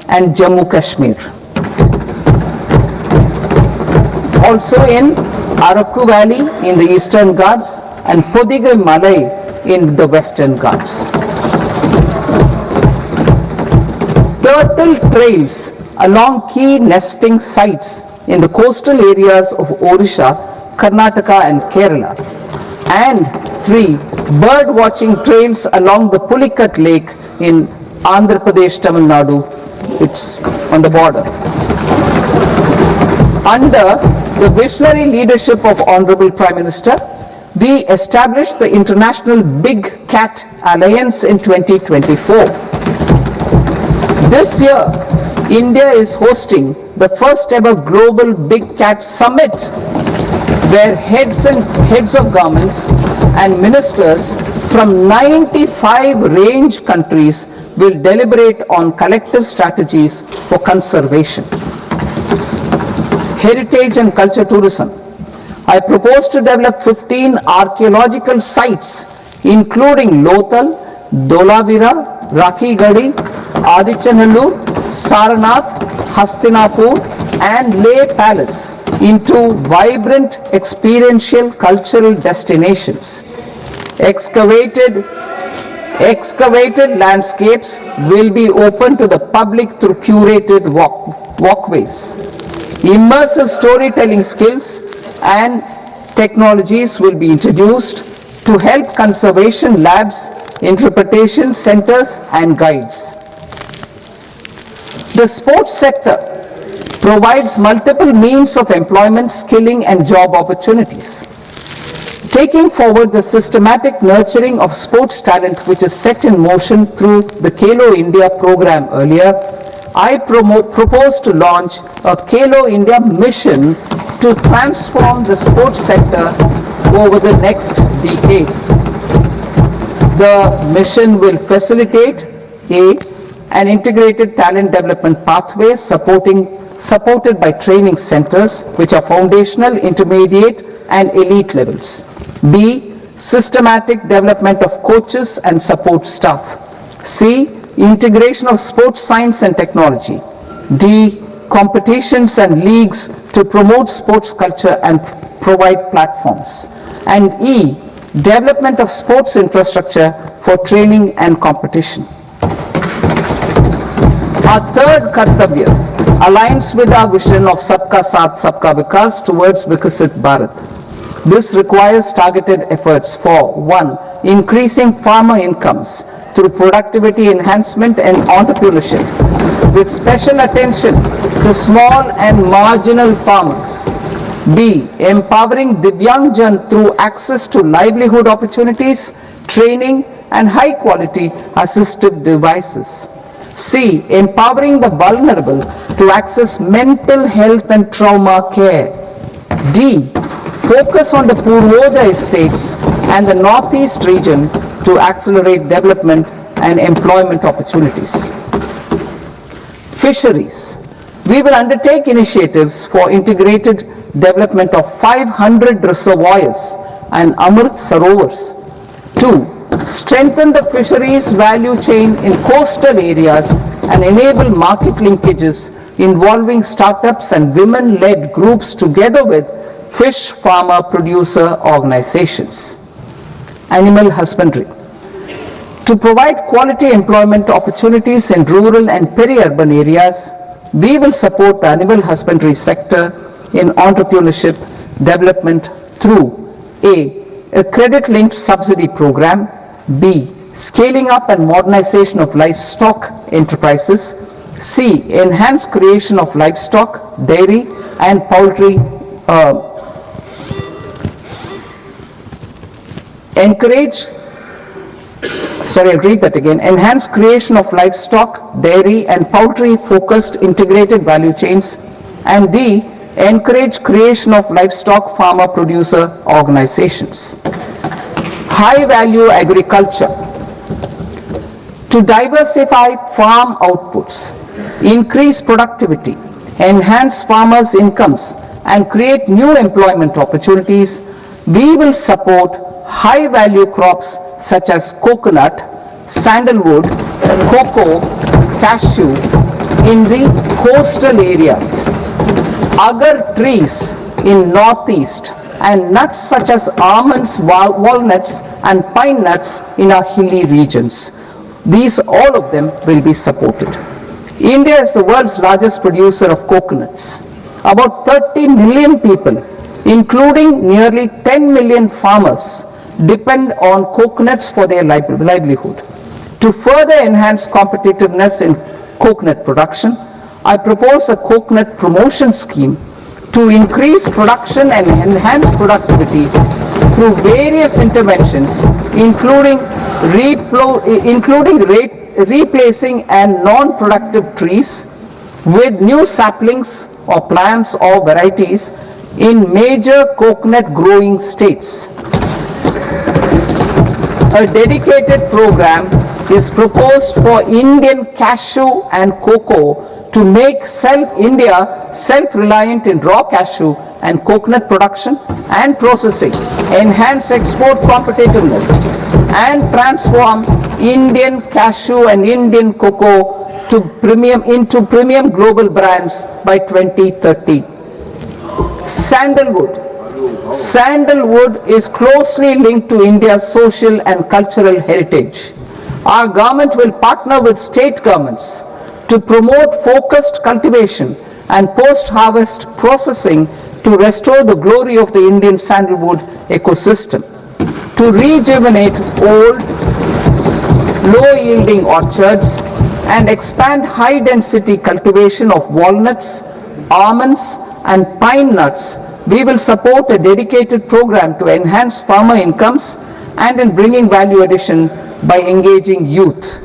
Speaker 4: and Jammu Kashmir. Also in Araku Valley in the Eastern Ghats and Podigai Malai in the Western Ghats. Turtle trails along key nesting sites in the coastal areas of Odisha, Karnataka and Kerala. And 3 bird watching trails along the Pulikat Lake in Andhra Pradesh, Tamil Nadu. It's on the border. Under the visionary leadership of Honorable Prime Minister, we established the International Big Cat Alliance in 2024. This year, India is hosting the first ever Global Big Cat Summit, where heads of governments and ministers from 95 range countries will deliberate on collective strategies for conservation. Heritage and culture tourism. I propose to develop 15 archaeological sites, including Lothal, Dolavira, Rakhi Gadi, Adichanallur, Saranath, Hastinapur, and Leh Palace into vibrant experiential cultural destinations. Excavated landscapes will be open to the public through curated walkways. Immersive storytelling skills and technologies will be introduced to help conservation labs, interpretation centers, and guides. The sports sector provides multiple means of employment, skilling, and job opportunities. Taking forward the systematic nurturing of sports talent which is set in motion through the Khelo India program earlier, I propose to launch a Khelo India mission to transform the sports sector over the next decade. The mission will facilitate an integrated talent development pathway supported by training centers which are foundational, intermediate, and elite levels. B, systematic development of coaches and support staff. C, integration of sports science and technology. D, competitions and leagues to promote sports culture and provide platforms. And E, development of sports infrastructure for training and competition. Our third Kartavya aligns with our vision of Sabka Saath Sabka Vikas towards Vikasit Bharat. This requires targeted efforts for 1. Increasing farmer incomes through productivity enhancement and entrepreneurship, with special attention to small and marginal farmers. B. Empowering Divyangjan through access to livelihood opportunities, training, and high-quality assistive devices. C. Empowering the vulnerable to access mental health and trauma care. D. Focus on the Purvodaya states and the Northeast region to accelerate development and employment opportunities. Fisheries. We will undertake initiatives for integrated development of 500 reservoirs and Amrit Sarovars. 2. Strengthen the fisheries value chain in coastal areas and enable market linkages involving startups and women-led groups together with fish farmer producer organizations. Animal husbandry. To provide quality employment opportunities in rural and peri-urban areas, we will support the animal husbandry sector in entrepreneurship development through A credit-linked subsidy program, B, scaling up and modernization of livestock enterprises, C, enhanced creation of livestock, dairy, and poultry enhanced creation of livestock, dairy, and poultry focused integrated value chains, and D, encourage creation of livestock farmer producer organizations. High value agriculture. To diversify farm outputs, increase productivity, enhance farmers' incomes, and create new employment opportunities, we will support high value crops such as coconut, sandalwood, cocoa, cashew in the coastal areas, agar trees in northeast, and nuts such as almonds, walnuts, and pine nuts in our hilly regions. These, all of them, will be supported. India is the world's largest producer of coconuts. About 30 million people, including nearly 10 million farmers, depend on coconuts for their livelihood. To further enhance competitiveness in coconut production, I propose a coconut promotion scheme to increase production and enhance productivity through various interventions, including replacing and non-productive trees with new saplings or plants or varieties in major coconut growing states. A dedicated program is proposed for Indian cashew and cocoa to make India self-reliant in raw cashew and coconut production and processing, enhance export competitiveness, and transform Indian cashew and Indian cocoa into premium global brands by 2030. Sandalwood. Sandalwood is closely linked to India's social and cultural heritage. Our government will partner with state governments to promote focused cultivation and post-harvest processing to restore the glory of the Indian sandalwood ecosystem, to rejuvenate old, low-yielding orchards and expand high-density cultivation of walnuts, almonds, and pine nuts. We will support a dedicated program to enhance farmer incomes and in bringing value addition by engaging youth.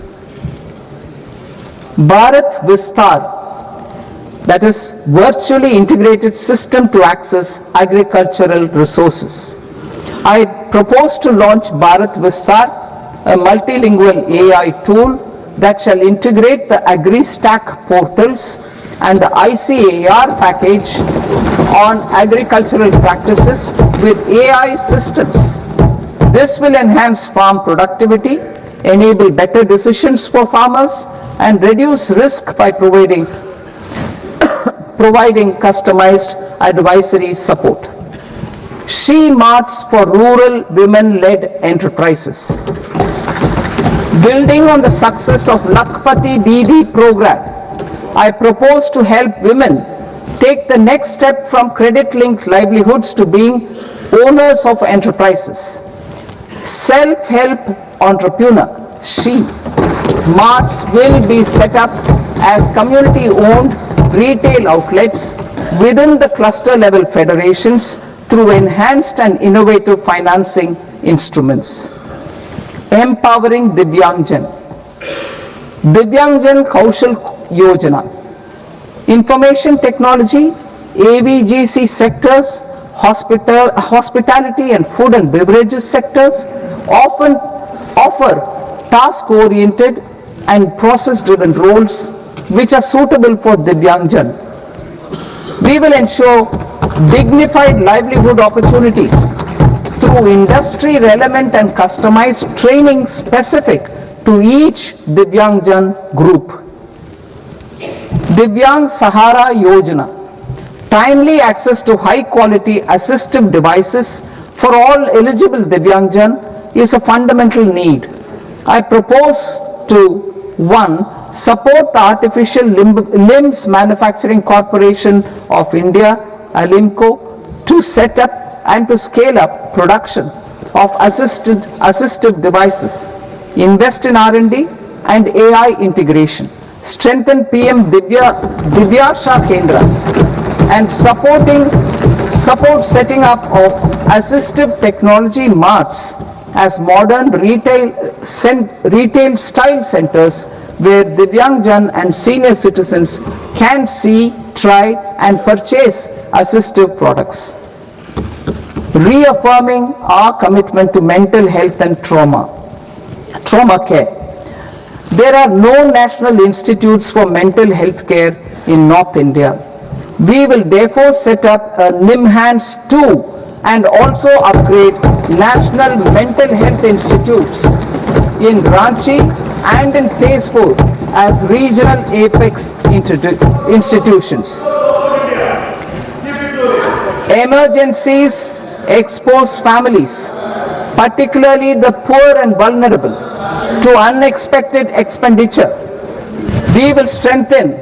Speaker 4: Bharat Vistar, that is virtually integrated system to access agricultural resources. I propose to launch Bharat Vistar, a multilingual AI tool that shall integrate the AgriStack portals and the ICAR package on agricultural practices with AI systems. This will enhance farm productivity, enable better decisions for farmers, and reduce risk by providing customized advisory support. She Marts for rural women-led enterprises. Building on the success of Lakpati Didi program, I propose to help women take the next step from credit-linked livelihoods to being owners of enterprises. Self-help entrepreneur, She Marts will be set up as community-owned retail outlets within the cluster-level federations through enhanced and innovative financing instruments. Empowering Divyangjan. Divyangjan Kaushal Yojana. Information technology, AVGC sectors, hospitality and food and beverages sectors often offer task-oriented and process-driven roles which are suitable for Divyangjan. We will ensure dignified livelihood opportunities through industry-relevant and customized training specific to each Divyangjan group. Divyang Sahara Yojana. Timely access to high-quality assistive devices for all eligible Divyangjan is a fundamental need. I propose to 1. Support the Artificial Limbs Manufacturing Corporation of India, Alimco, to set up and to scale up production of assistive devices, invest in R&D and AI integration, strengthen PM Divyasha Kendras, and support setting up of assistive technology marts as modern retail style centers where Divyangjan and senior citizens can see, try and purchase assistive products. Reaffirming our commitment to mental health and trauma care. There are no national institutes for mental health care in North India. We will therefore set up a NIMHANS 2 and also upgrade national mental health institutes in Ranchi and in Tezpur as regional apex institutions. Emergencies expose families, particularly the poor and vulnerable, to unexpected expenditure. We will strengthen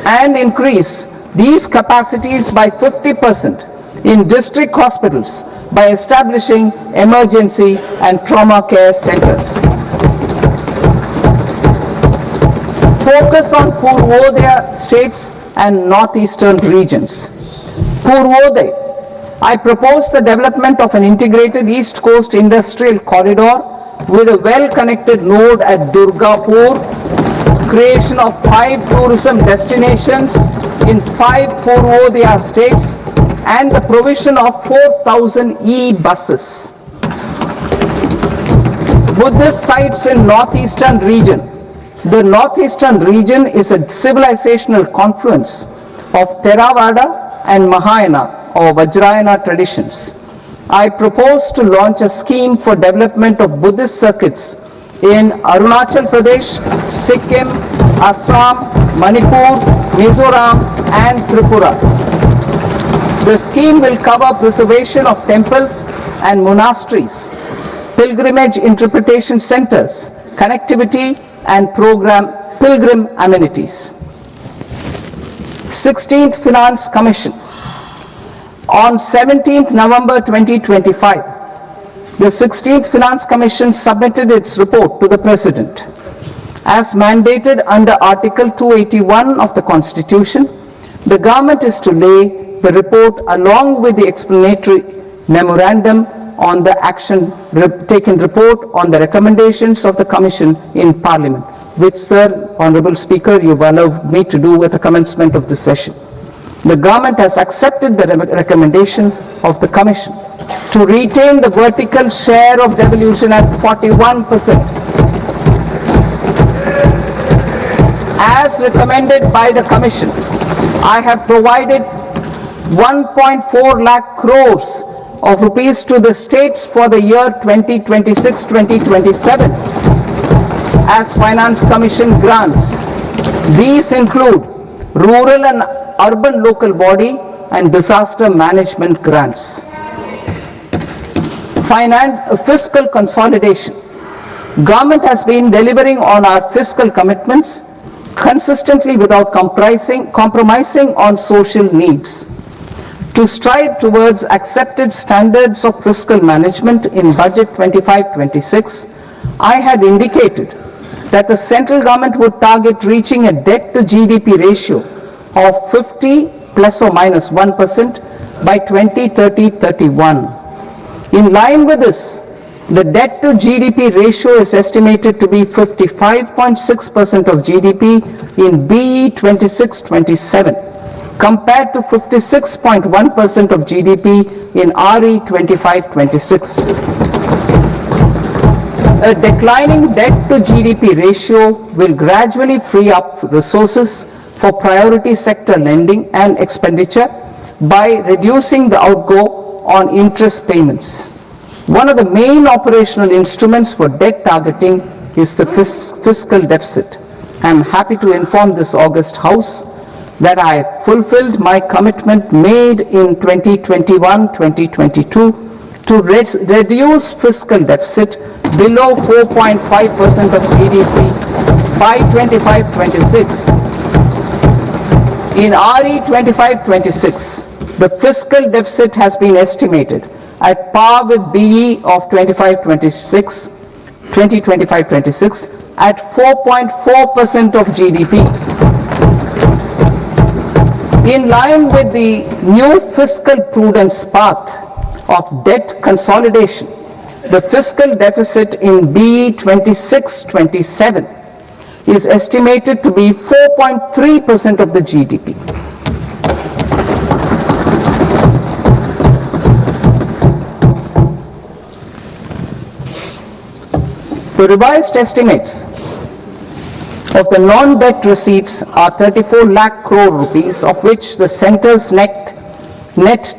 Speaker 4: and increase these capacities by 50% in district hospitals by establishing emergency and trauma care centers. Focus on Purvodaya states and northeastern regions. Purvodaya. I propose the development of an integrated East Coast industrial corridor with a well-connected node at Durgapur, creation of 5 tourism destinations in 5 Purvodaya states, and the provision of 4,000 e-buses. Buddhist sites in northeastern region. The northeastern region is a civilizational confluence of Theravada and Mahayana or Vajrayana traditions, I propose to launch a scheme for development of Buddhist circuits in Arunachal Pradesh, Sikkim, Assam, Manipur, Mizoram, and Tripura. The scheme will cover preservation of temples and monasteries, pilgrimage interpretation centers, connectivity, and pilgrim amenities. 16th Finance Commission. On 17th November 2025, the 16th Finance Commission submitted its report to the President. As mandated under Article 281 of the Constitution, the government is to lay the report along with the explanatory memorandum on the action taken report on the recommendations of the Commission in Parliament, which, Sir, Honourable Speaker, you have allowed me to do at the commencement of this session. The government has accepted the recommendation of the Commission to retain the vertical share of devolution at 41%. As recommended by the Commission, I have provided 1.4 lakh crores of rupees to the states for the year 2026-2027 as Finance Commission grants. These include rural and urban local body and disaster management grants. Fiscal consolidation. Government has been delivering on our fiscal commitments consistently without compromising on social needs. To strive towards accepted standards of fiscal management in Budget 25-26, I had indicated that the central government would target reaching a debt to GDP ratio of 50 plus or minus 1% by 2030-31. In line with this, the debt to GDP ratio is estimated to be 55.6% of GDP in BE 26-27, compared to 56.1% of GDP in RE 25-26. A declining debt to GDP ratio will gradually free up resources for priority sector lending and expenditure by reducing the outgo on interest payments. One of the main operational instruments for debt targeting is the fiscal deficit. I am happy to inform this august House that I fulfilled my commitment made in 2021-2022 to reduce fiscal deficit below 4.5% of GDP by 25-26. In RE 25-26, the fiscal deficit has been estimated at par with BE of 2025-26 at 4.4% of GDP. In line with the new fiscal prudence path of debt consolidation, the fiscal deficit in BE 26-27 is estimated to be 4.3% of the GDP. The revised estimates of the non-debt receipts are 34 lakh crore rupees, of which the centre's net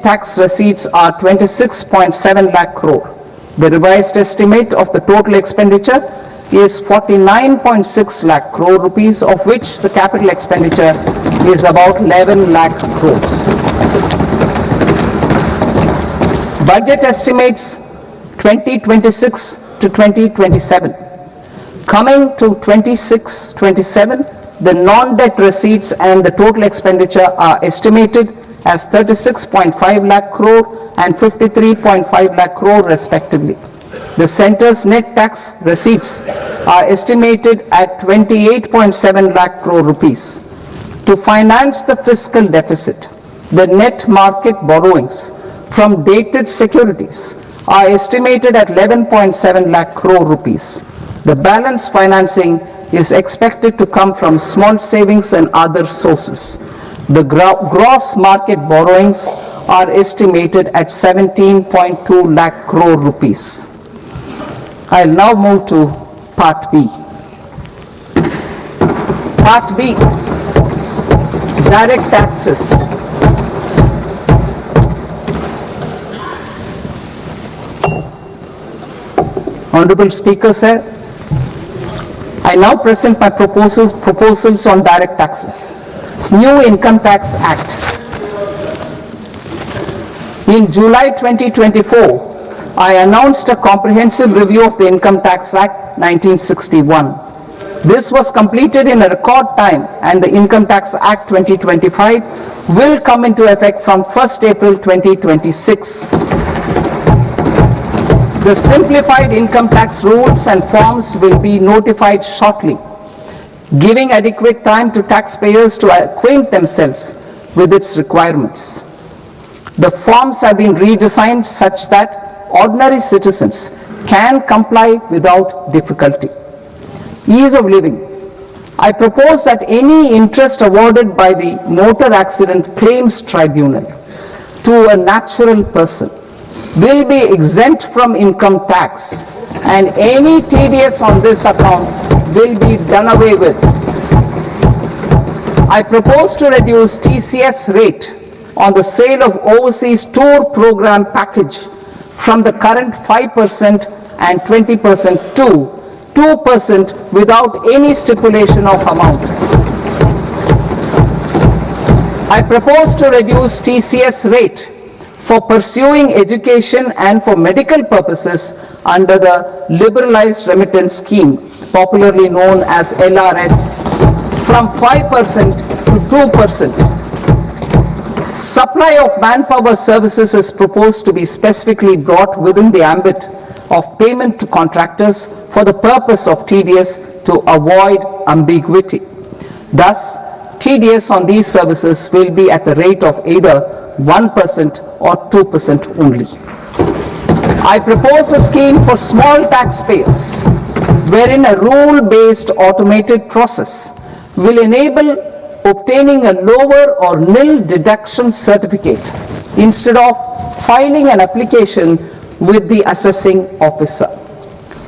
Speaker 4: tax receipts are 26.7 lakh crore. The revised estimate of the total expenditure is 49.6 lakh crore rupees, of which the capital expenditure is about 11 lakh crores. Budget estimates 2026 to 2027. Coming to 26-27, the non-debt receipts and the total expenditure are estimated as 36.5 lakh crore and 53.5 lakh crore respectively. The centre's net tax receipts are estimated at 28.7 lakh crore rupees. To finance the fiscal deficit, the net market borrowings from dated securities are estimated at 11.7 lakh crore rupees. The balance financing is expected to come from small savings and other sources. The gross market borrowings are estimated at 17.2 lakh crore rupees. I'll now move to Part B. Part B, direct taxes. Honorable Speaker, sir, I now present my proposals on direct taxes. New Income Tax Act. In July 2024, I announced a comprehensive review of the Income Tax Act 1961. This was completed in a record time, and the Income Tax Act 2025 will come into effect from 1st April 2026. The simplified income tax rules and forms will be notified shortly, giving adequate time to taxpayers to acquaint themselves with its requirements. The forms have been redesigned such that ordinary citizens can comply without difficulty. Ease of living. I propose that any interest awarded by the Motor Accident Claims Tribunal to a natural person will be exempt from income tax, and any TDS on this account will be done away with. I propose to reduce TCS rate on the sale of overseas tour program package from the current 5% and 20% to 2% without any stipulation of amount. I propose to reduce TCS rate for pursuing education and for medical purposes under the Liberalized Remittance Scheme, popularly known as LRS, from 5% to 2%. Supply of manpower services is proposed to be specifically brought within the ambit of payment to contractors for the purpose of TDS to avoid ambiguity. Thus, TDS on these services will be at the rate of either 1% or 2% only. I propose a scheme for small taxpayers wherein a rule-based automated process will enable obtaining a lower or nil deduction certificate instead of filing an application with the assessing officer.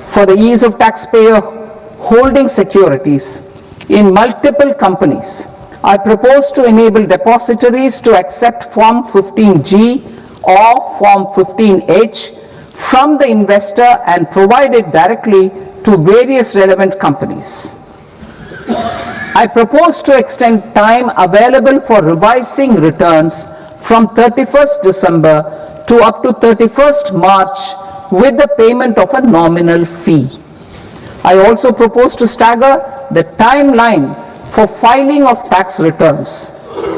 Speaker 4: For the ease of taxpayer holding securities in multiple companies, I propose to enable depositories to accept Form 15G or Form 15H from the investor and provide it directly to various relevant companies. I propose to extend time available for revising returns from 31st December to up to 31st March with the payment of a nominal fee. I also propose to stagger the timeline for filing of tax returns.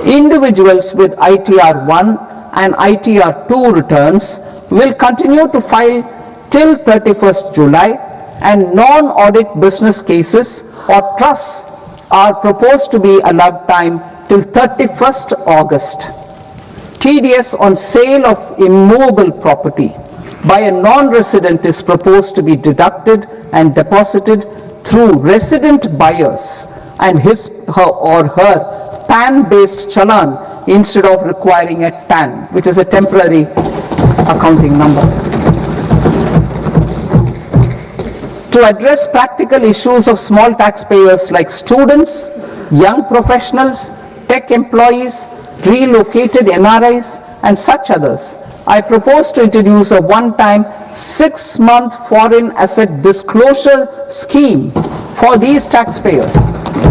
Speaker 4: Individuals with ITR 1 and ITR 2 returns will continue to file till 31st July, and non-audit business cases or trusts are proposed to be allowed time till 31st August. TDS on sale of immovable property by a non-resident is proposed to be deducted and deposited through resident buyers and his or her PAN-based challan instead of requiring a TAN, which is a temporary accounting number. To address practical issues of small taxpayers like students, young professionals, tech employees, relocated NRIs, and such others, I propose to introduce a one-time 6-month foreign asset disclosure scheme for these taxpayers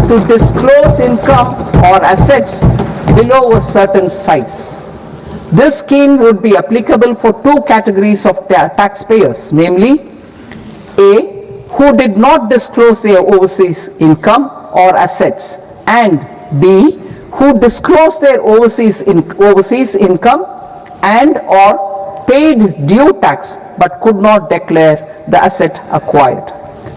Speaker 4: to disclose income or assets below a certain size. This scheme would be applicable for two categories of taxpayers, namely A, who did not disclose their overseas income or assets, and B, who disclosed their overseas income and or paid due tax but could not declare the asset acquired.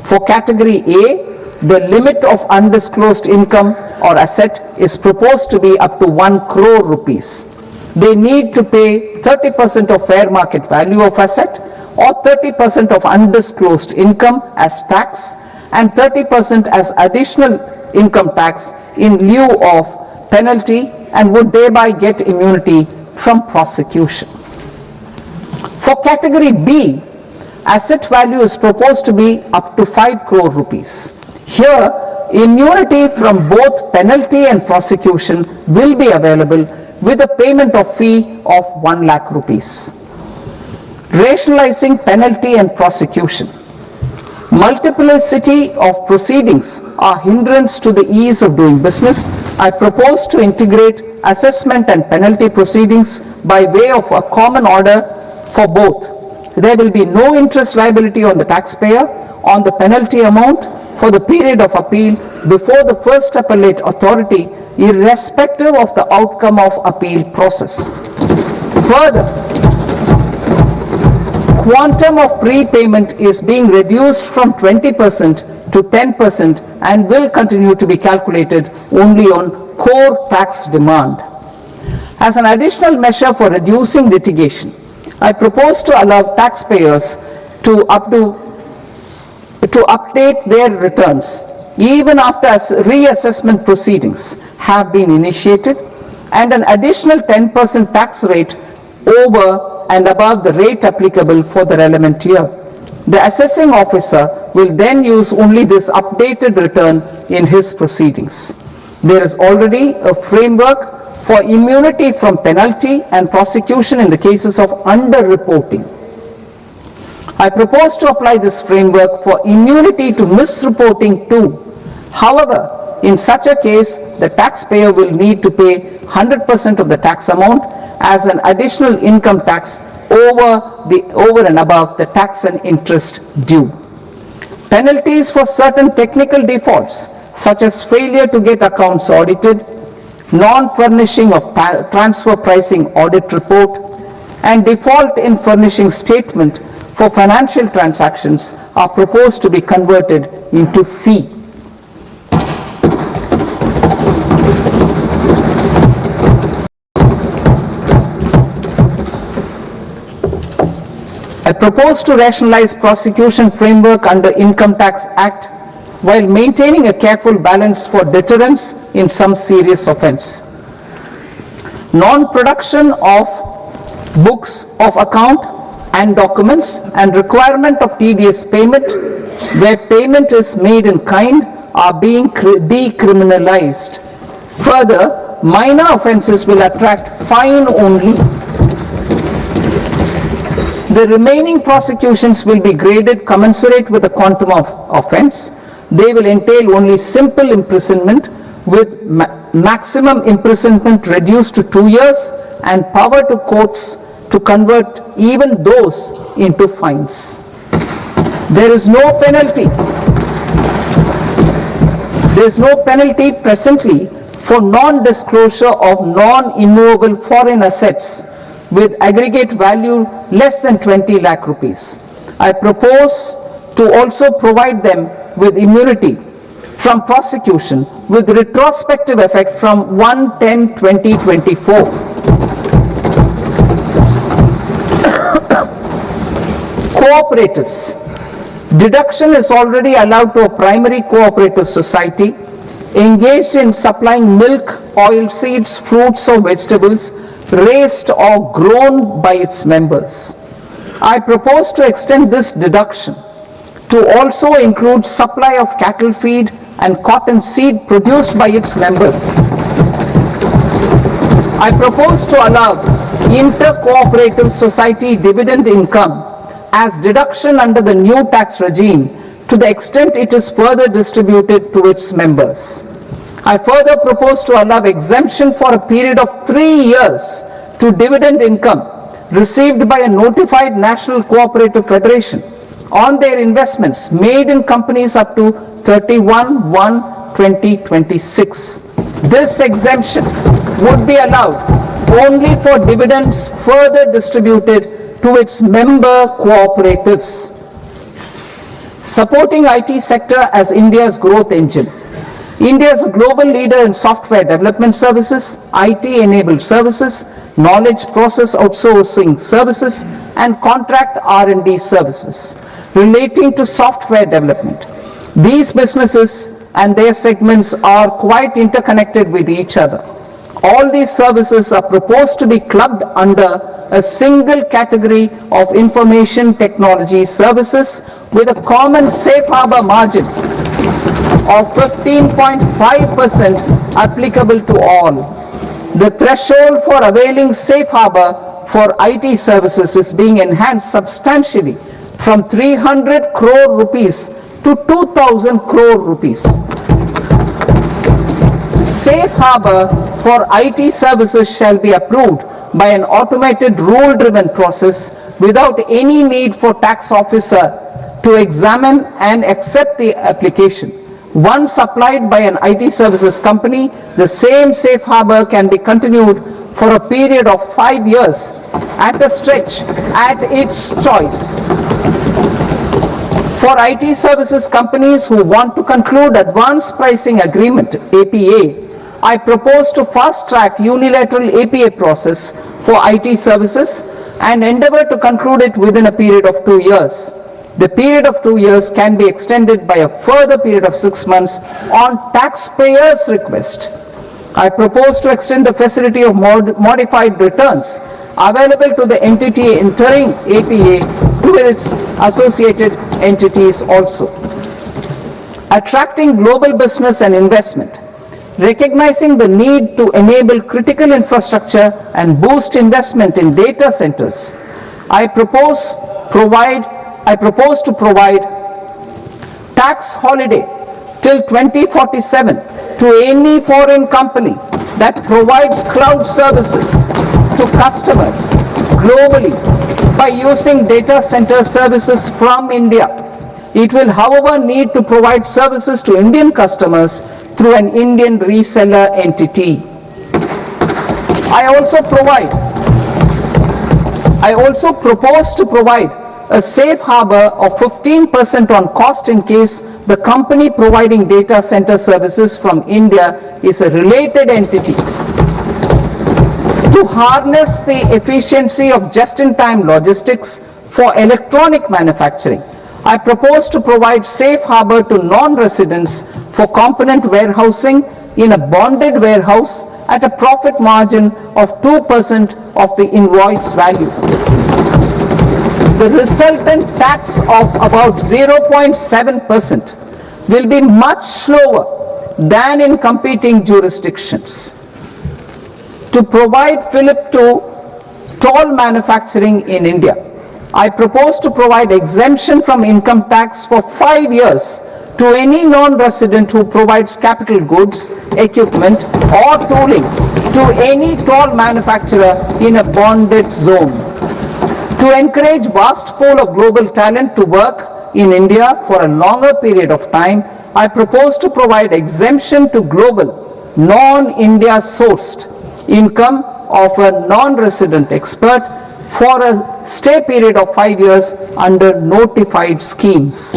Speaker 4: For category A, the limit of undisclosed income or asset is proposed to be up to 1 crore rupees. They need to pay 30% of fair market value of asset or 30% of undisclosed income as tax and 30% as additional income tax in lieu of penalty, and would thereby get immunity from prosecution. For category B, asset value is proposed to be up to 5 crore rupees. Here, immunity from both penalty and prosecution will be available with a payment of fee of 1 lakh rupees. Rationalizing penalty and prosecution. Multiplicity of proceedings are hindrance to the ease of doing business. I propose to integrate assessment and penalty proceedings by way of a common order for both. There will be no interest liability on the taxpayer on the penalty amount for the period of appeal before the first appellate authority, irrespective of the outcome of appeal process. Further, quantum of prepayment is being reduced from 20% to 10% and will continue to be calculated only on core tax demand. As an additional measure for reducing litigation, I propose to allow taxpayers to update their returns even after reassessment proceedings have been initiated, and an additional 10% tax rate over and above the rate applicable for the relevant year. The assessing officer will then use only this updated return in his proceedings. There is already a framework for immunity from penalty and prosecution in the cases of underreporting. I propose to apply this framework for immunity to misreporting too. However, in such a case, the taxpayer will need to pay 100% of the tax amount as an additional income tax over and above the tax and interest due. Penalties for certain technical defaults, such as failure to get accounts audited, non-furnishing of transfer pricing audit report, and default in furnishing statement for financial transactions are proposed to be converted into fee. I propose to rationalize prosecution framework under Income Tax Act while maintaining a careful balance for deterrence in some serious offence. Non-production of books of account and documents and requirement of TDS payment where payment is made in kind are being decriminalized. Further, minor offences will attract fine only. The remaining prosecutions will be graded commensurate with the quantum of offence. They will entail only simple imprisonment with maximum imprisonment reduced to 2 years and power to courts to convert even those into fines. There is no penalty. There is no penalty presently for non-disclosure of non-immovable foreign assets with aggregate value less than 20 lakh rupees. I propose to also provide them with immunity from prosecution with retrospective effect from 1/10/2024. Cooperatives. Deduction is already allowed to a primary cooperative society engaged in supplying milk, oilseeds, fruits or vegetables raised or grown by its members. I propose to extend this deduction to also include supply of cattle feed and cotton seed produced by its members. I propose to allow inter-cooperative society dividend income as deduction under the new tax regime to the extent it is further distributed to its members. I further propose to allow exemption for a period of 3 years to dividend income received by a notified national cooperative federation on their investments made in companies up to 31/1/2026. This exemption would be allowed only for dividends further distributed to its member cooperatives. Supporting IT sector as India's growth engine. India is a global leader in software development services, IT-enabled services, knowledge process outsourcing services, and contract R&D services relating to software development. These businesses and their segments are quite interconnected with each other. All these services are proposed to be clubbed under a single category of information technology services with a common safe harbor margin of 15.5% applicable to all. The threshold for availing safe harbor for IT services is being enhanced substantially from 300 crore rupees to 2,000 crore rupees. Safe harbor for IT services shall be approved by an automated rule-driven process without any need for tax officer to examine and accept the application. Once applied by an IT services company, the same safe harbor can be continued for a period of 5 years at a stretch at its choice. For IT services companies who want to conclude advanced pricing agreement, APA, I propose to fast-track unilateral APA process for IT services and endeavor to conclude it within a period of 2 years. The period of 2 years can be extended by a further period of 6 months on taxpayers' request. I propose to extend the facility of modified returns available to the entity entering APA to its associated entities also. Attracting global business and investment. Recognizing the need to enable critical infrastructure and boost investment in data centers, I propose to provide tax holiday till 2047 to any foreign company that provides cloud services to customers globally by using data center services from India. It will, however, need to provide services to Indian customers through an Indian reseller entity. I also propose to provide a safe harbor of 15% on cost in case the company providing data center services from India is a related entity. To harness the efficiency of just-in-time logistics for electronic manufacturing, I propose to provide safe harbor to non-residents for component warehousing in a bonded warehouse at a profit margin of 2% of the invoice value. The resultant tax of about 0.7% will be much lower than in competing jurisdictions. To provide fillip to toll manufacturing in India, I propose to provide exemption from income tax for 5 years to any non-resident who provides capital goods, equipment or tooling to any toll manufacturer in a bonded zone. To encourage vast pool of global talent to work in India for a longer period of time, I propose to provide exemption to global, non-India sourced income of a non-resident expert for a stay period of 5 years under notified schemes.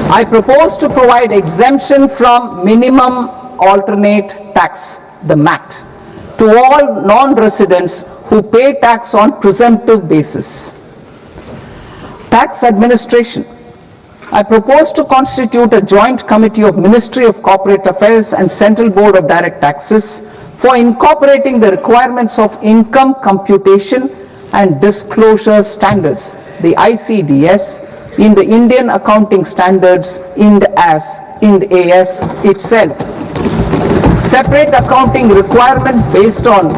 Speaker 4: I propose to provide exemption from minimum alternate tax, the MAT, to all non-residents who pay tax on presumptive basis. Tax administration. I propose to constitute a joint committee of Ministry of Corporate Affairs and Central Board of Direct Taxes for incorporating the requirements of income computation and disclosure standards, the ICDS, in the Indian Accounting Standards Ind AS itself. Separate accounting requirement based on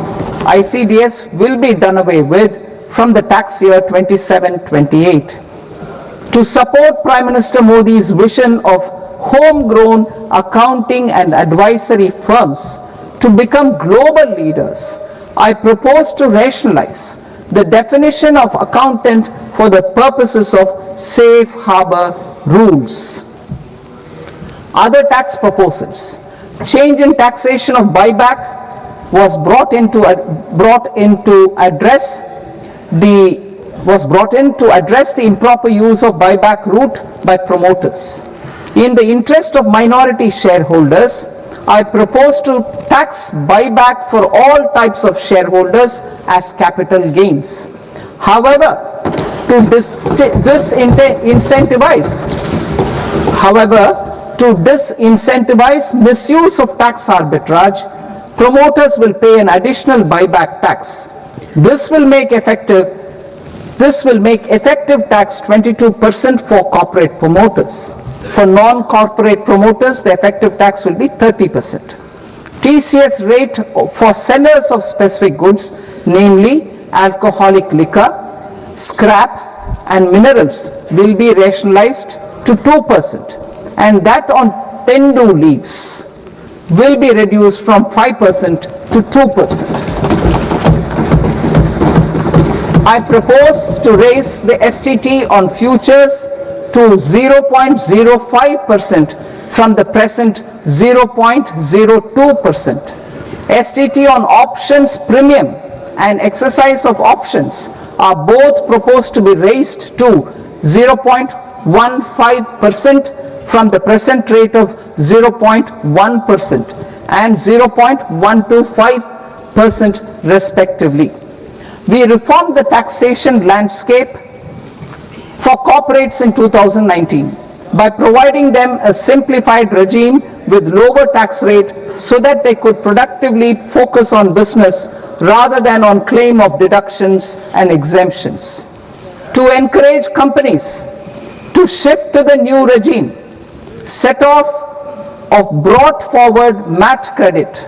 Speaker 4: ICDS will be done away with from the tax year 27-28. To support Prime Minister Modi's vision of homegrown accounting and advisory firms to become global leaders, I propose to rationalize the definition of accountant for the purposes of safe harbor rules. Other tax proposals. Change in taxation of buyback was brought in to address the improper use of buyback route by promoters. In the interest of minority shareholders, I propose to tax buyback for all types of shareholders as capital gains. However, to disincentivize misuse of tax arbitrage, promoters will pay an additional buyback tax. This will make effective tax 22% for corporate promoters. For non-corporate promoters, the effective tax will be 30%. TCS rate for sellers of specific goods, namely alcoholic liquor, scrap and minerals will be rationalized to 2%, and that on tendu leaves will be reduced from 5% to 2%. I propose to raise the STT on futures to 0.05% from the present 0.02%. STT on options premium and exercise of options are both proposed to be raised to 0.15% from the present rate of 0.1% and 0.125% respectively. We reformed the taxation landscape for corporates in 2019 by providing them a simplified regime with lower tax rate so that they could productively focus on business rather than on claim of deductions and exemptions. To encourage companies to shift to the new regime, set off of brought forward MAT credit,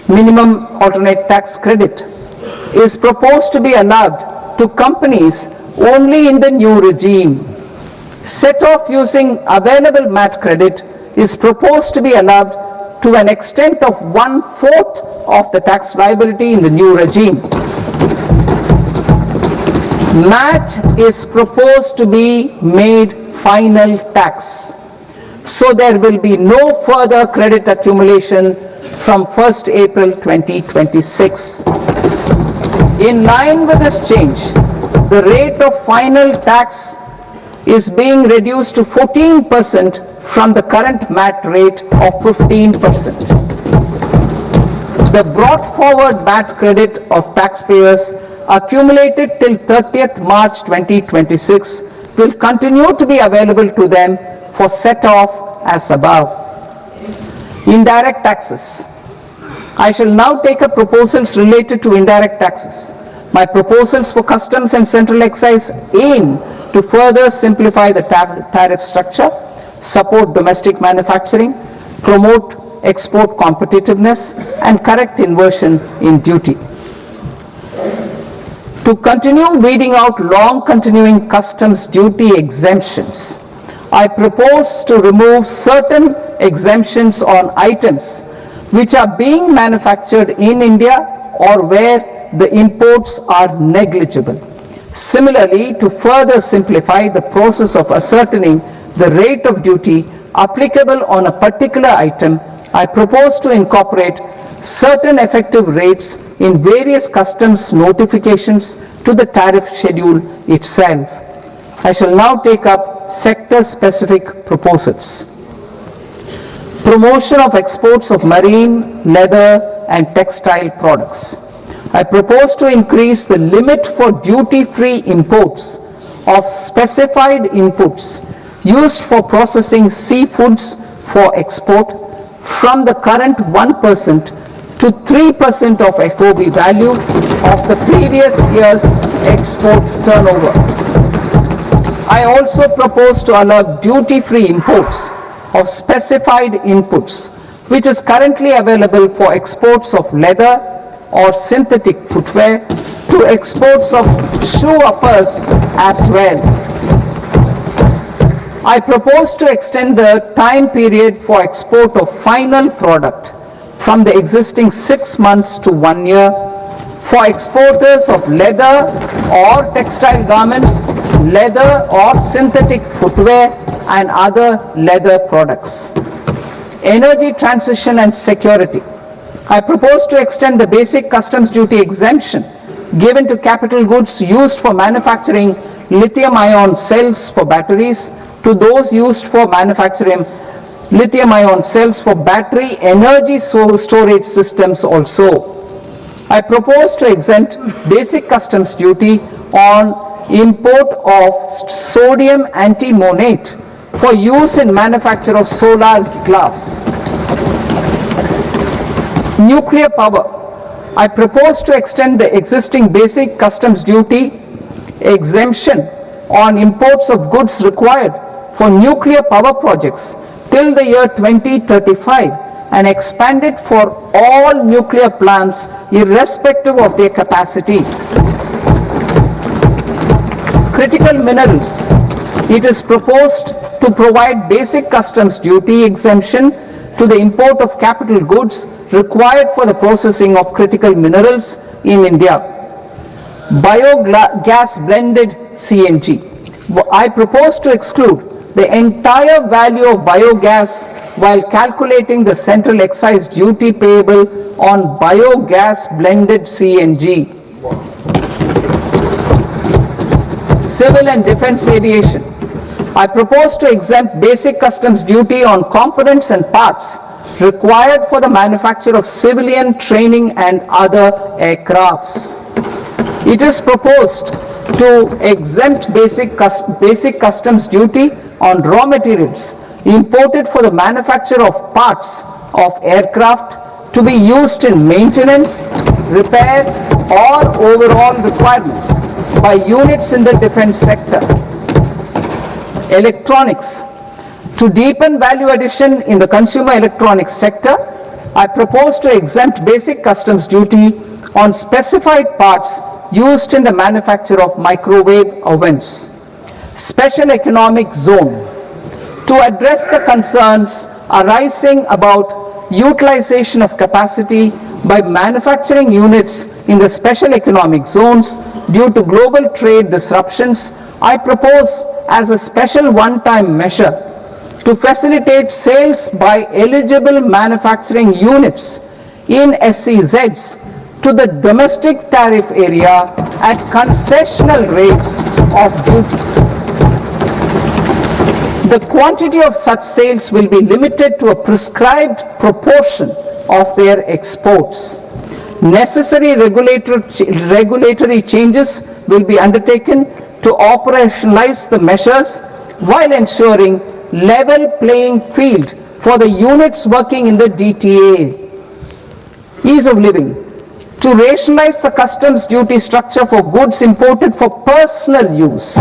Speaker 4: minimum alternate tax credit, is proposed to be allowed to companies only in the new regime. Set off using available MAT credit is proposed to be allowed to an extent of 1/4 of the tax liability in the new regime. MAT is proposed to be made final tax, so there will be no further credit accumulation from 1st April 2026. In line with this change, the rate of final tax is being reduced to 14% from the current MAT rate of 15%. The brought forward MAT credit of taxpayers accumulated till 30th March 2026 will continue to be available to them for set off as above. Indirect taxes. I shall now take up proposals related to indirect taxes. My proposals for customs and central excise aim to further simplify the tariff structure, support domestic manufacturing, promote export competitiveness, and correct inversion in duty. To continue weeding out long continuing customs duty exemptions, I propose to remove certain exemptions on items which are being manufactured in India or where the imports are negligible. Similarly, to further simplify the process of ascertaining the rate of duty applicable on a particular item, I propose to incorporate certain effective rates in various customs notifications to the tariff schedule itself. I shall now take up sector-specific proposals. Promotion of exports of marine, leather, and textile products. I propose to increase the limit for duty-free imports of specified inputs used for processing seafoods for export from the current 1% to 3% of FOB value of the previous year's export turnover. I also propose to allow duty-free imports of specified inputs, which is currently available for exports of leather or synthetic footwear, to exports of shoe uppers as well. I propose to extend the time period for export of final product from the existing 6 months to 1 year for exporters of leather or textile garments, leather or synthetic footwear, and other leather products. Energy transition and security. I propose to extend the basic customs duty exemption given to capital goods used for manufacturing lithium-ion cells for batteries to those used for manufacturing lithium-ion cells for battery energy storage systems also. I propose to exempt basic customs duty on import of sodium antimonate for use in manufacture of solar glass. Nuclear power. I propose to extend the existing basic customs duty exemption on imports of goods required for nuclear power projects till the year 2035 and expand it for all nuclear plants irrespective of their capacity. critical minerals, it is proposed to provide basic customs duty exemption to the import of capital goods required for the processing of critical minerals in India. Biogas blended CNG. I propose to exclude the entire value of biogas while calculating the central excise duty payable on biogas blended CNG. Civil and defense aviation. I propose to exempt basic customs duty on components and parts required for the manufacture of civilian training and other aircrafts. It is proposed to exempt basic customs duty on raw materials imported for the manufacture of parts of aircraft to be used in maintenance, repair, or overall requirements by units in the defense sector. Electronics. To deepen value addition in the consumer electronics sector, I propose to exempt basic customs duty on specified parts used in the manufacture of microwave ovens. Special economic zone. To address the concerns arising about utilization of capacity by manufacturing units in the special economic zones due to global trade disruptions, I propose as a special one-time measure to facilitate sales by eligible manufacturing units in SEZs to the domestic tariff area at concessional rates of duty. The quantity of such sales will be limited to a prescribed proportion of their exports. Necessary regulatory changes will be undertaken to operationalize the measures while ensuring level playing field for the units working in the DTA. Ease of living. To rationalize the customs duty structure for goods imported for personal use,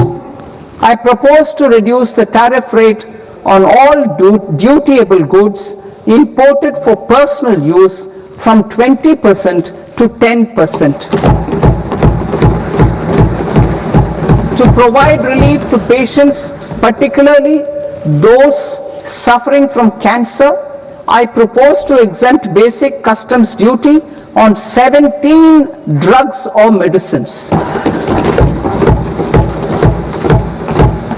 Speaker 4: I propose to reduce the tariff rate on all dutiable goods imported for personal use from 20% to 10%. To provide relief to patients, particularly those suffering from cancer, I propose to exempt basic customs duty on 17 drugs or medicines.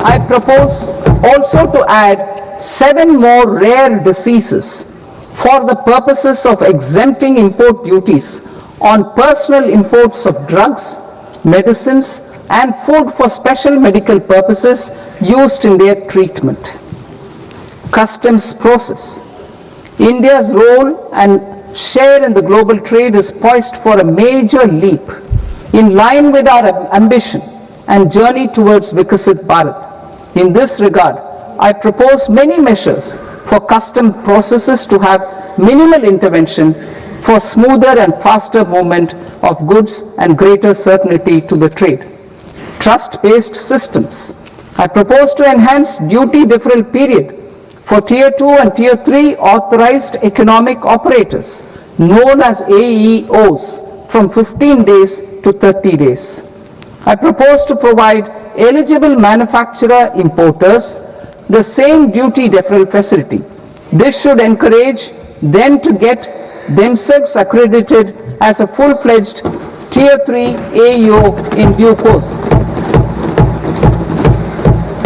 Speaker 4: I propose also to add 7 more rare diseases for the purposes of exempting import duties on personal imports of drugs, medicines, and food for special medical purposes used in their treatment. Customs process. India's role and share in the global trade is poised for a major leap in line with our ambition and journey towards Vikasit Bharat. In this regard, I propose many measures for custom processes to have minimal intervention for smoother and faster movement of goods and greater certainty to the trade. Trust-based systems. I propose to enhance duty deferral period for Tier 2 and Tier 3 authorized economic operators, known as AEOs, from 15 days to 30 days. I propose to provide eligible manufacturer importers the same duty deferral facility. This should encourage them to get themselves accredited as a full-fledged Tier 3 AEO in due course.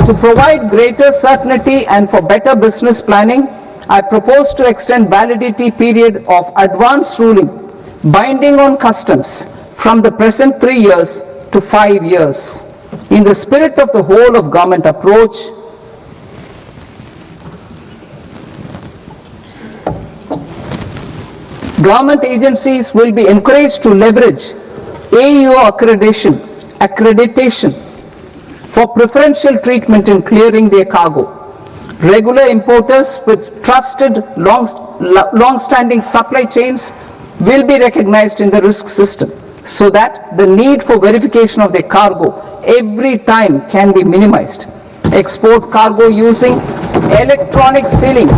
Speaker 4: To provide greater certainty and for better business planning, I propose to extend validity period of advance ruling binding on customs from the present 3 years to 5 years. In the spirit of the whole of government approach, government agencies will be encouraged to leverage AEO accreditation for preferential treatment in clearing their cargo. Regular importers with trusted long-standing supply chains will be recognized in the risk system so that the need for verification of their cargo every time can be minimized. Export cargo using electronic sealing.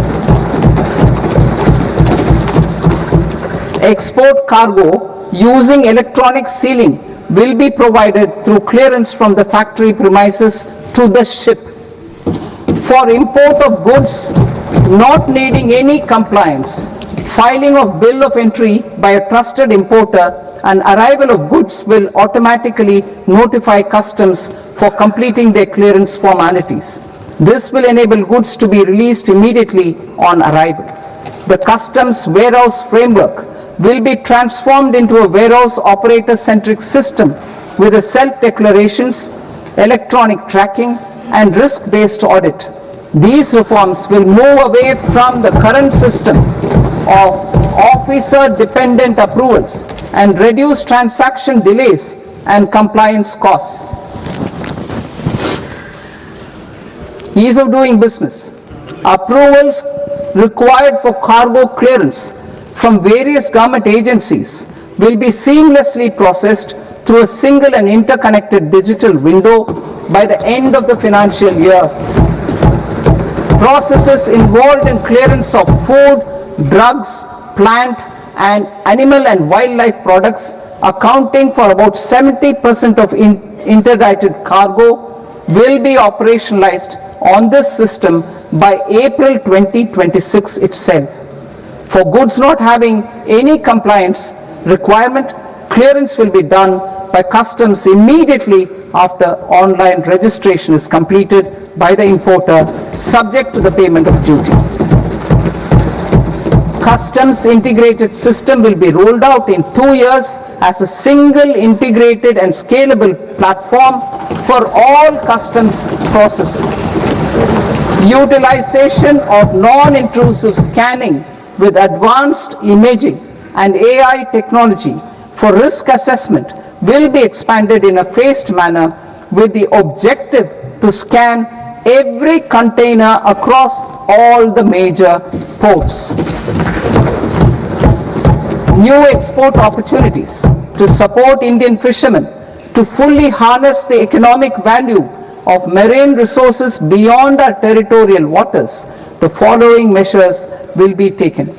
Speaker 4: Export cargo using electronic sealing will be provided through clearance from the factory premises to the ship. For import of goods not needing any compliance, filing of bill of entry by a trusted importer and arrival of goods will automatically notify customs for completing their clearance formalities. This will enable goods to be released immediately on arrival. The customs warehouse framework will be transformed into a warehouse operator-centric system with a self-declarations, electronic tracking, and risk-based audit. These reforms will move away from the current system of officer-dependent approvals and reduce transaction delays and compliance costs. Ease of doing business. Approvals required for cargo clearance from various government agencies will be seamlessly processed through a single and interconnected digital window by the end of the financial year. Processes involved in clearance of food, drugs, plant and animal and wildlife products, accounting for about 70% of interdicted cargo, will be operationalized on this system by April 2026 itself. For goods not having any compliance requirement, clearance will be done by customs immediately after online registration is completed by the importer, subject to the payment of duty. Customs integrated system will be rolled out in 2 years as a single integrated and scalable platform for all customs processes. Utilization of non-intrusive scanning with advanced imaging and AI technology for risk assessment will be expanded in a phased manner with the objective to scan every container across all the major ports. New export opportunities to support Indian fishermen to fully harness the economic value of marine resources beyond our territorial waters. The following measures will be taken.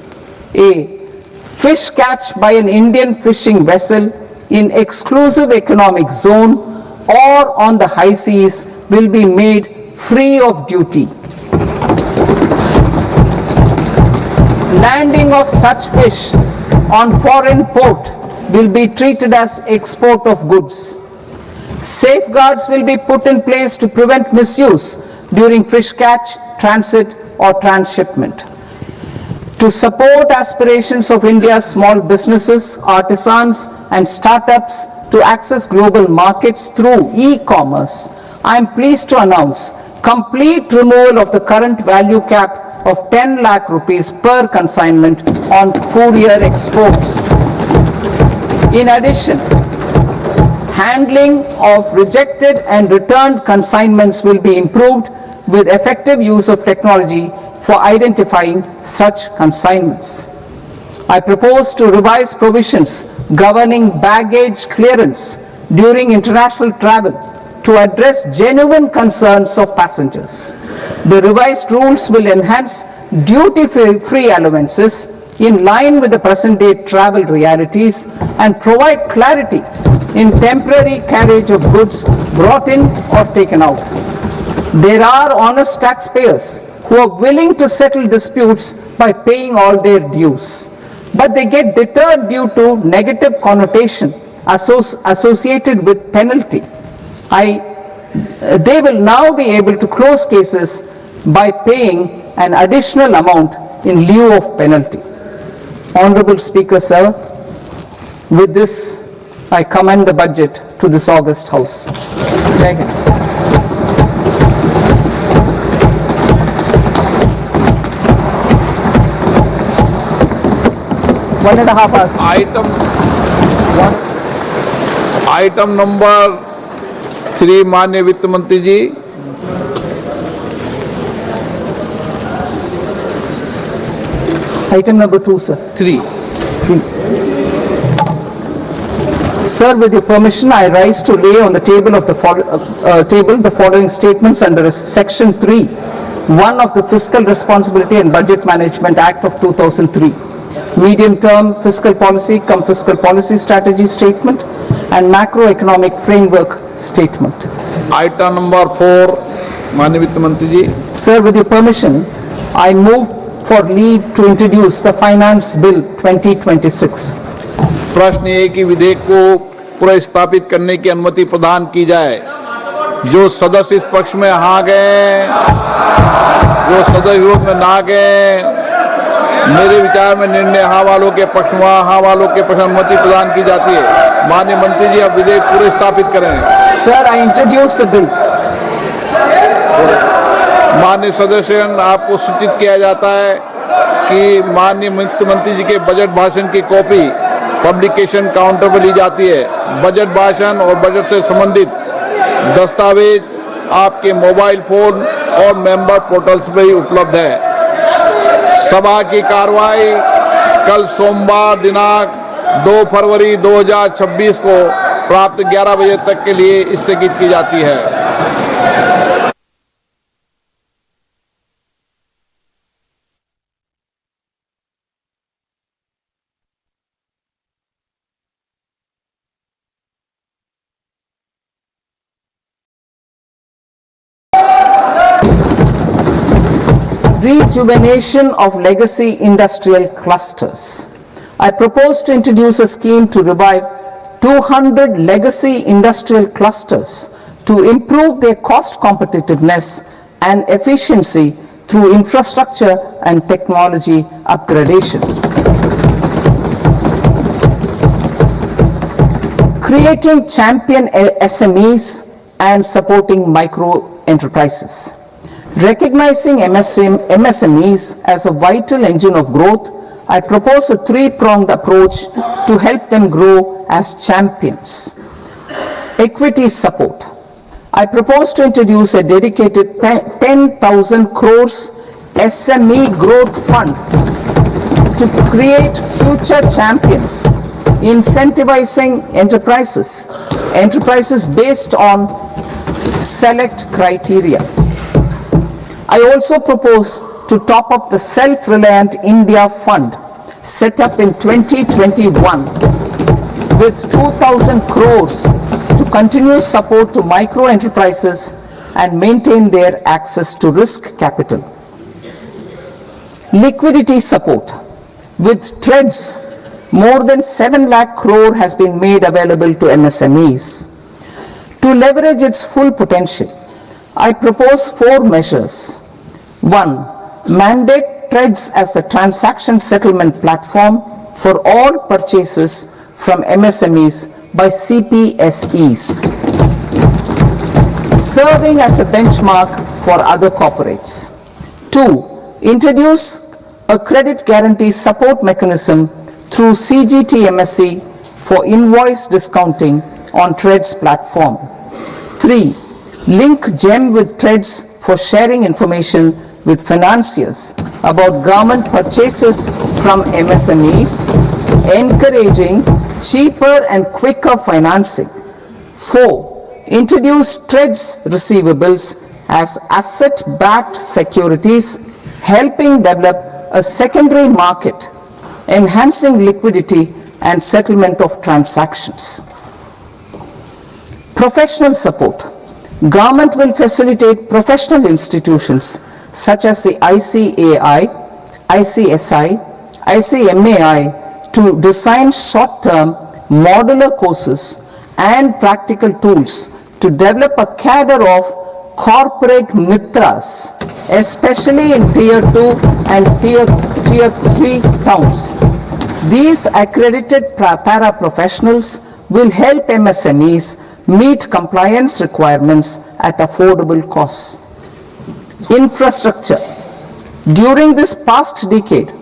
Speaker 4: A. Fish catch by an Indian fishing vessel in exclusive economic zone or on the high seas will be made free of duty. Landing of such fish on foreign port will be treated as export of goods. Safeguards will be put in place to prevent misuse during fish catch, transit or transshipment. To support aspirations of India's small businesses, artisans and startups to access global markets through e-commerce, I am pleased to announce complete removal of the current value cap of 10 lakh rupees per consignment on courier exports. In addition, handling of rejected and returned consignments will be improved with effective use of technology for identifying such consignments. I propose to revise provisions governing baggage clearance during international travel to address genuine concerns of passengers. The revised rules will enhance duty-free allowances in line with the present-day travel realities and provide clarity in temporary carriage of goods brought in or taken out. There are honest taxpayers who are willing to settle disputes by paying all their dues, but they get deterred due to negative connotation associated with penalty. They will now be able to close cases by paying an additional amount in lieu of penalty. Honorable Speaker, sir, with this I commend the budget to this august House. Jai Hind. One and a half hours.
Speaker 2: Item number 3 माननीय वित्त मंत्री जी।
Speaker 4: Item number 2, sir.
Speaker 2: 3.
Speaker 4: Sir, with your permission, I rise to lay on the table of the following statements under Section 3, 1 of the Fiscal Responsibility and Budget Management Act of 2003. Medium-term fiscal policy cum fiscal policy strategy statement. and macroeconomic framework statement.
Speaker 2: Item number 4, माननीय वित्त मंत्री जी।
Speaker 4: Sir, with your permission, I move for leave to introduce the Finance Bill 2026.
Speaker 2: प्रश्न ये कि विधेयक को पुनर्स्थापित करने की अनुमति प्रदान की जाए। जो सदस्य इस पक्ष में हाँ गए, जो सदस्य विरोध में ना गए, मेरे विचार में निर्णय हाँ वालों के पक्ष में, हाँ वालों के पक्ष में अनुमति प्रदान की जाती है। माननीय मंत्री जी, अब विधेयक पूरे स्थापित करें।
Speaker 4: Sir, I introduce the bill.
Speaker 2: माननीय सदस्यगण, आपको सूचित किया जाता है कि माननीय वित्त मंत्री जी के बजट भाषण की कॉपी पब्लिकेशन काउंटर पर ली जाती है। बजट भाषण और बजट से संबंधित दस्तावेज आपके मोबाइल फोन और मेंबर पोर्टल्स पर ही उपलब्ध है। सभा की कार्रवाई कल सोमवार दिनांक 2 फरवरी 2026 को प्राप्त 11 बजे तक के लिए स्थगित की जाती है।
Speaker 4: Rejuvenation of legacy industrial clusters. I propose to introduce a scheme to revive 200 legacy industrial clusters to improve their cost competitiveness and efficiency through infrastructure and technology upgradation. Creating champion SMEs and supporting micro enterprises. Recognizing MSMEs as a vital engine of growth, I propose a three-pronged approach to help them grow as champions. Equity support. I propose to introduce a dedicated 10,000 crores SME growth fund to create future champions, incentivizing enterprises based on select criteria. I also propose to top up the Self-Reliant India Fund set up in 2021 with 2,000 crores to continue support to micro enterprises and maintain their access to risk capital. Liquidity support. With TREDS, more than 7 lakh crore has been made available to MSMEs. To leverage its full potential, I propose 4 measures. 1. Mandate TREDS as the transaction settlement platform for all purchases from MSMEs by CPSEs, serving as a benchmark for other corporates. 2. Introduce a credit guarantee support mechanism through CGT MSE for invoice discounting on TREDS platform. 3. Link GEM with TREDS for sharing information with financiers about government purchases from MSMEs, encouraging cheaper and quicker financing. 4. Introduce TREDS receivables as asset-backed securities, helping develop a secondary market, enhancing liquidity and settlement of transactions. Professional support. Government will facilitate professional institutions such as the ICAI, ICSI, ICMAI to design short-term modular courses and practical tools to develop a cadre of corporate mitras, especially in Tier 2 and Tier 3 towns. These accredited para-professionals will help MSMEs meet compliance requirements at affordable costs. Infrastructure. During this past decade,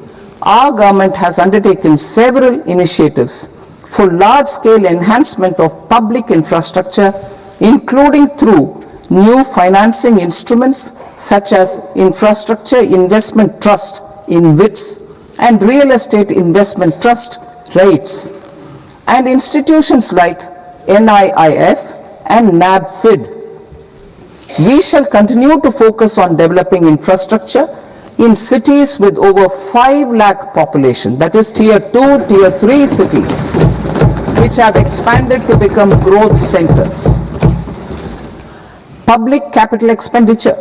Speaker 4: our government has undertaken several initiatives for large-scale enhancement of public infrastructure, including through new financing instruments such as Infrastructure Investment Trust (InvITs) and Real Estate Investment Trust (REITs), and institutions like NIIF and NABFID. We shall continue to focus on developing infrastructure in cities with over 5 lakh population, that is Tier 2, Tier 3 cities, which have expanded to become growth centers. Public capital expenditure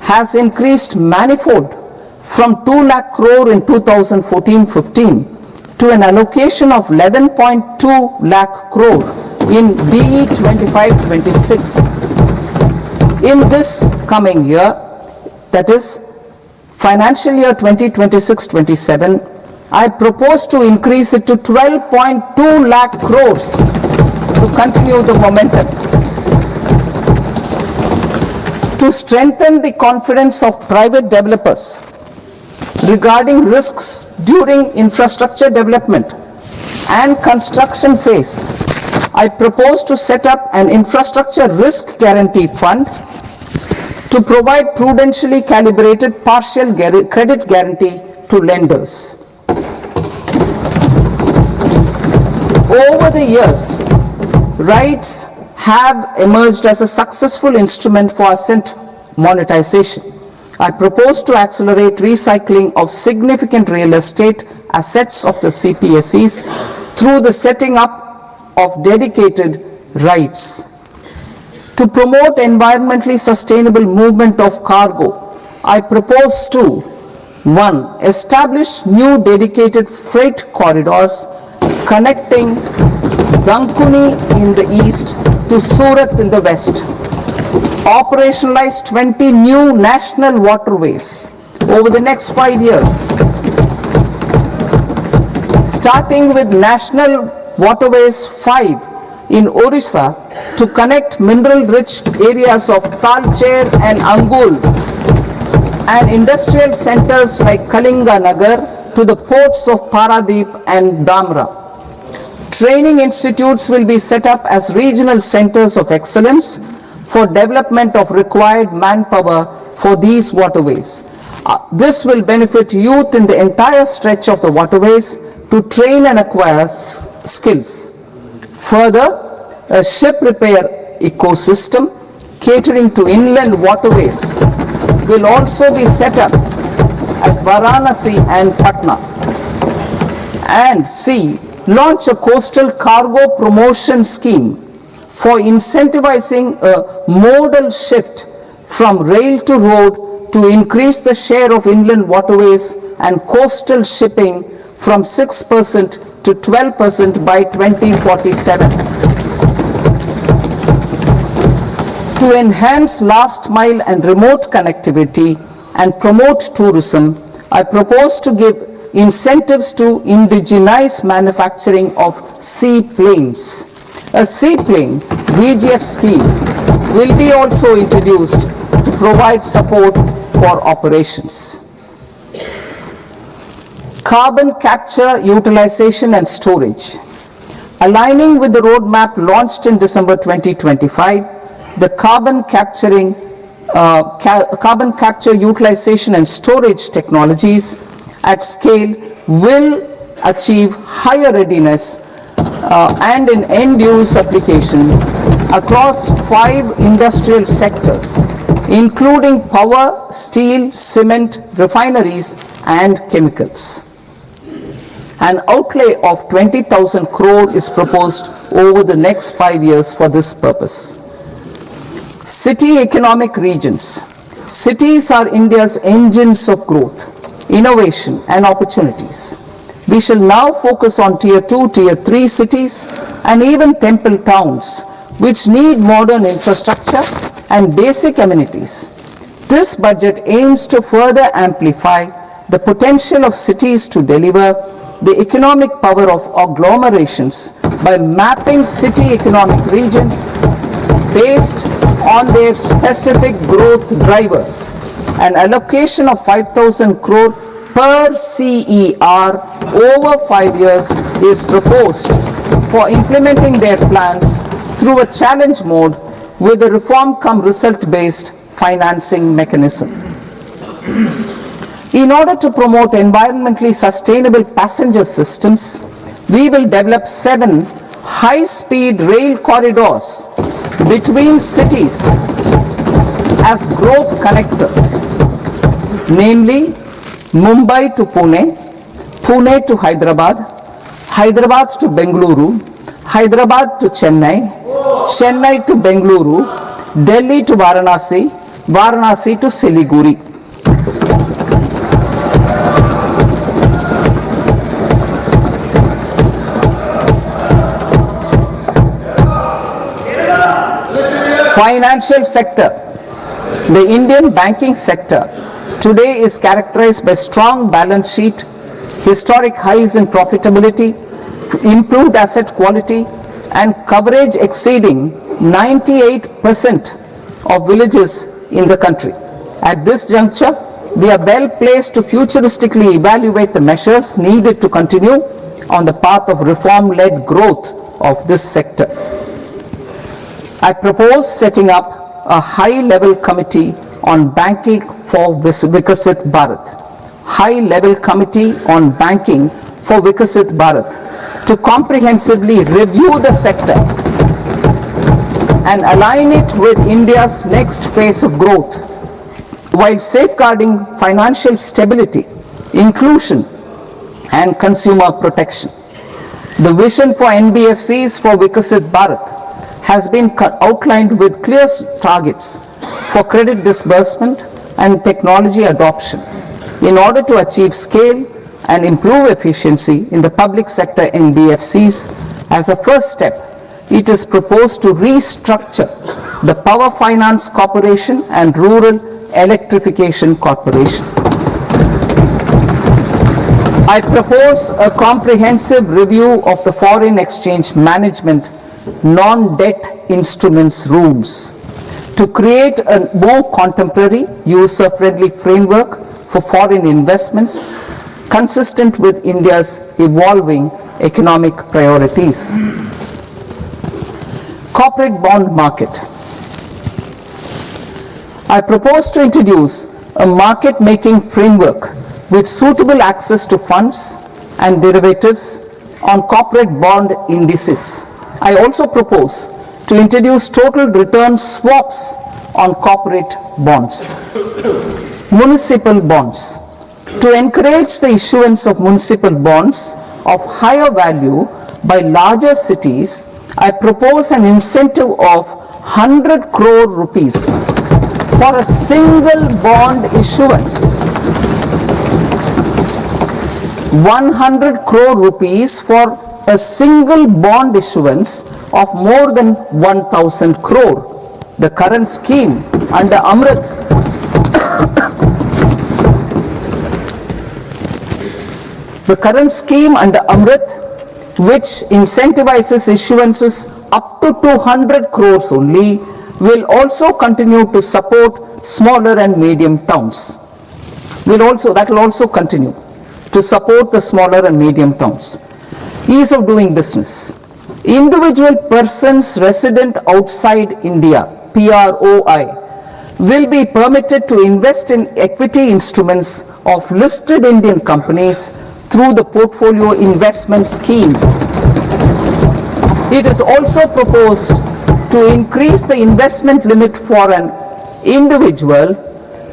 Speaker 4: has increased manifold from 2 lakh crore in 2014-15 to an allocation of 11.2 lakh crore in BE 25-26. In this coming year, that is financial year 2026-27, I propose to increase it to 12.2 lakh crores to continue the momentum. To strengthen the confidence of private developers regarding risks during infrastructure development and construction phase, I propose to set up an infrastructure risk guarantee fund to provide prudentially calibrated partial credit guarantee to lenders. Over the years, rights have emerged as a successful instrument for asset monetization. I propose to accelerate recycling of significant real estate assets of the CPSEs through the setting up of dedicated rights. To promote environmentally sustainable movement of cargo, I propose to 1. Establish new dedicated freight corridors connecting Dankuni in the east to Surat in the west. Operationalize 20 new national waterways over the next 5 years. Starting with National Waterways 5 in Orissa to connect mineral-rich areas of Talcher and Angul and industrial centers like Kalinga Nagar to the ports of Paradip and Dhamra. Training institutes will be set up as regional centers of excellence for development of required manpower for these waterways. This will benefit youth in the entire stretch of the waterways to train and acquire skills. Further, a ship repair ecosystem catering to inland waterways will also be set up at Varanasi and Patna. And C. Launch a coastal cargo promotion scheme for incentivizing a modal shift from rail to road to increase the share of inland waterways and coastal shipping from 6% to 12% by 2047. To enhance last mile and remote connectivity and promote tourism, I propose to give incentives to indigenize manufacturing of seaplanes. A seaplane VGF scheme will be also introduced to provide support for operations. Carbon capture, utilization and storage. Aligning with the roadmap launched in December 2025, the carbon capture, utilization and storage technologies at scale will achieve higher readiness and in end-use application across 5 industrial sectors, including power, steel, cement, refineries, and chemicals. An outlay of 20,000 crore is proposed over the next 5 years for this purpose. City economic regions. Cities are India's engines of growth, innovation, and opportunities. We shall now focus on Tier 2, Tier 3 cities, and even temple towns, which need modern infrastructure and basic amenities. This budget aims to further amplify the potential of cities to deliver the economic power of agglomerations by mapping city economic regions based on their specific growth drivers. An allocation of 5,000 crore per CER over 5 years is proposed for implementing their plans through a challenge mode with a reform cum result based financing mechanism. In order to promote environmentally sustainable passenger systems, we will develop 7 high-speed rail corridors between cities as growth connectors, namely Mumbai to Pune, Pune to Hyderabad, Hyderabad to Bengaluru, Hyderabad to Chennai, Chennai to Bengaluru, Delhi to Varanasi, Varanasi to Siliguri. Financial sector. The Indian banking sector today is characterized by strong balance sheet, historic highs in profitability, improved asset quality, and coverage exceeding 98% of villages in the country. At this juncture, we are well placed to futuristically evaluate the measures needed to continue on the path of reform-led growth of this sector. I propose setting up a high-level committee on banking for Vikasit Bharat. High-level committee on banking for Vikasit Bharat to comprehensively review the sector and align it with India's next phase of growth while safeguarding financial stability, inclusion, and consumer protection. The vision for NBFCs for Vikasit Bharat has been outlined with clear targets for credit disbursement and technology adoption in order to achieve scale and improve efficiency in the public sector NBFCs. As a first step, it is proposed to restructure the Power Finance Corporation and Rural Electrification Corporation. I propose a comprehensive review of the foreign exchange management non-debt instruments rules to create a more contemporary, user-friendly framework for foreign investments consistent with India's evolving economic priorities. Corporate bond market. I propose to introduce a market-making framework with suitable access to funds and derivatives on corporate bond indices. I also propose to introduce total return swaps on corporate bonds. Municipal bonds. To encourage the issuance of municipal bonds of higher value by larger cities, I propose an incentive of 100 crore rupees for a single bond issuance. 100 crore rupees for a single bond issuance of more than 1,000 crore. The current scheme under Amrit which incentivizes issuances up to 200 crores only, will also continue to support smaller and medium towns. That will also continue to support the smaller and medium towns. Ease of doing business. Individual persons resident outside India, PROI, will be permitted to invest in equity instruments of listed Indian companies through the portfolio investment scheme. It is also proposed to increase the investment limit for an individual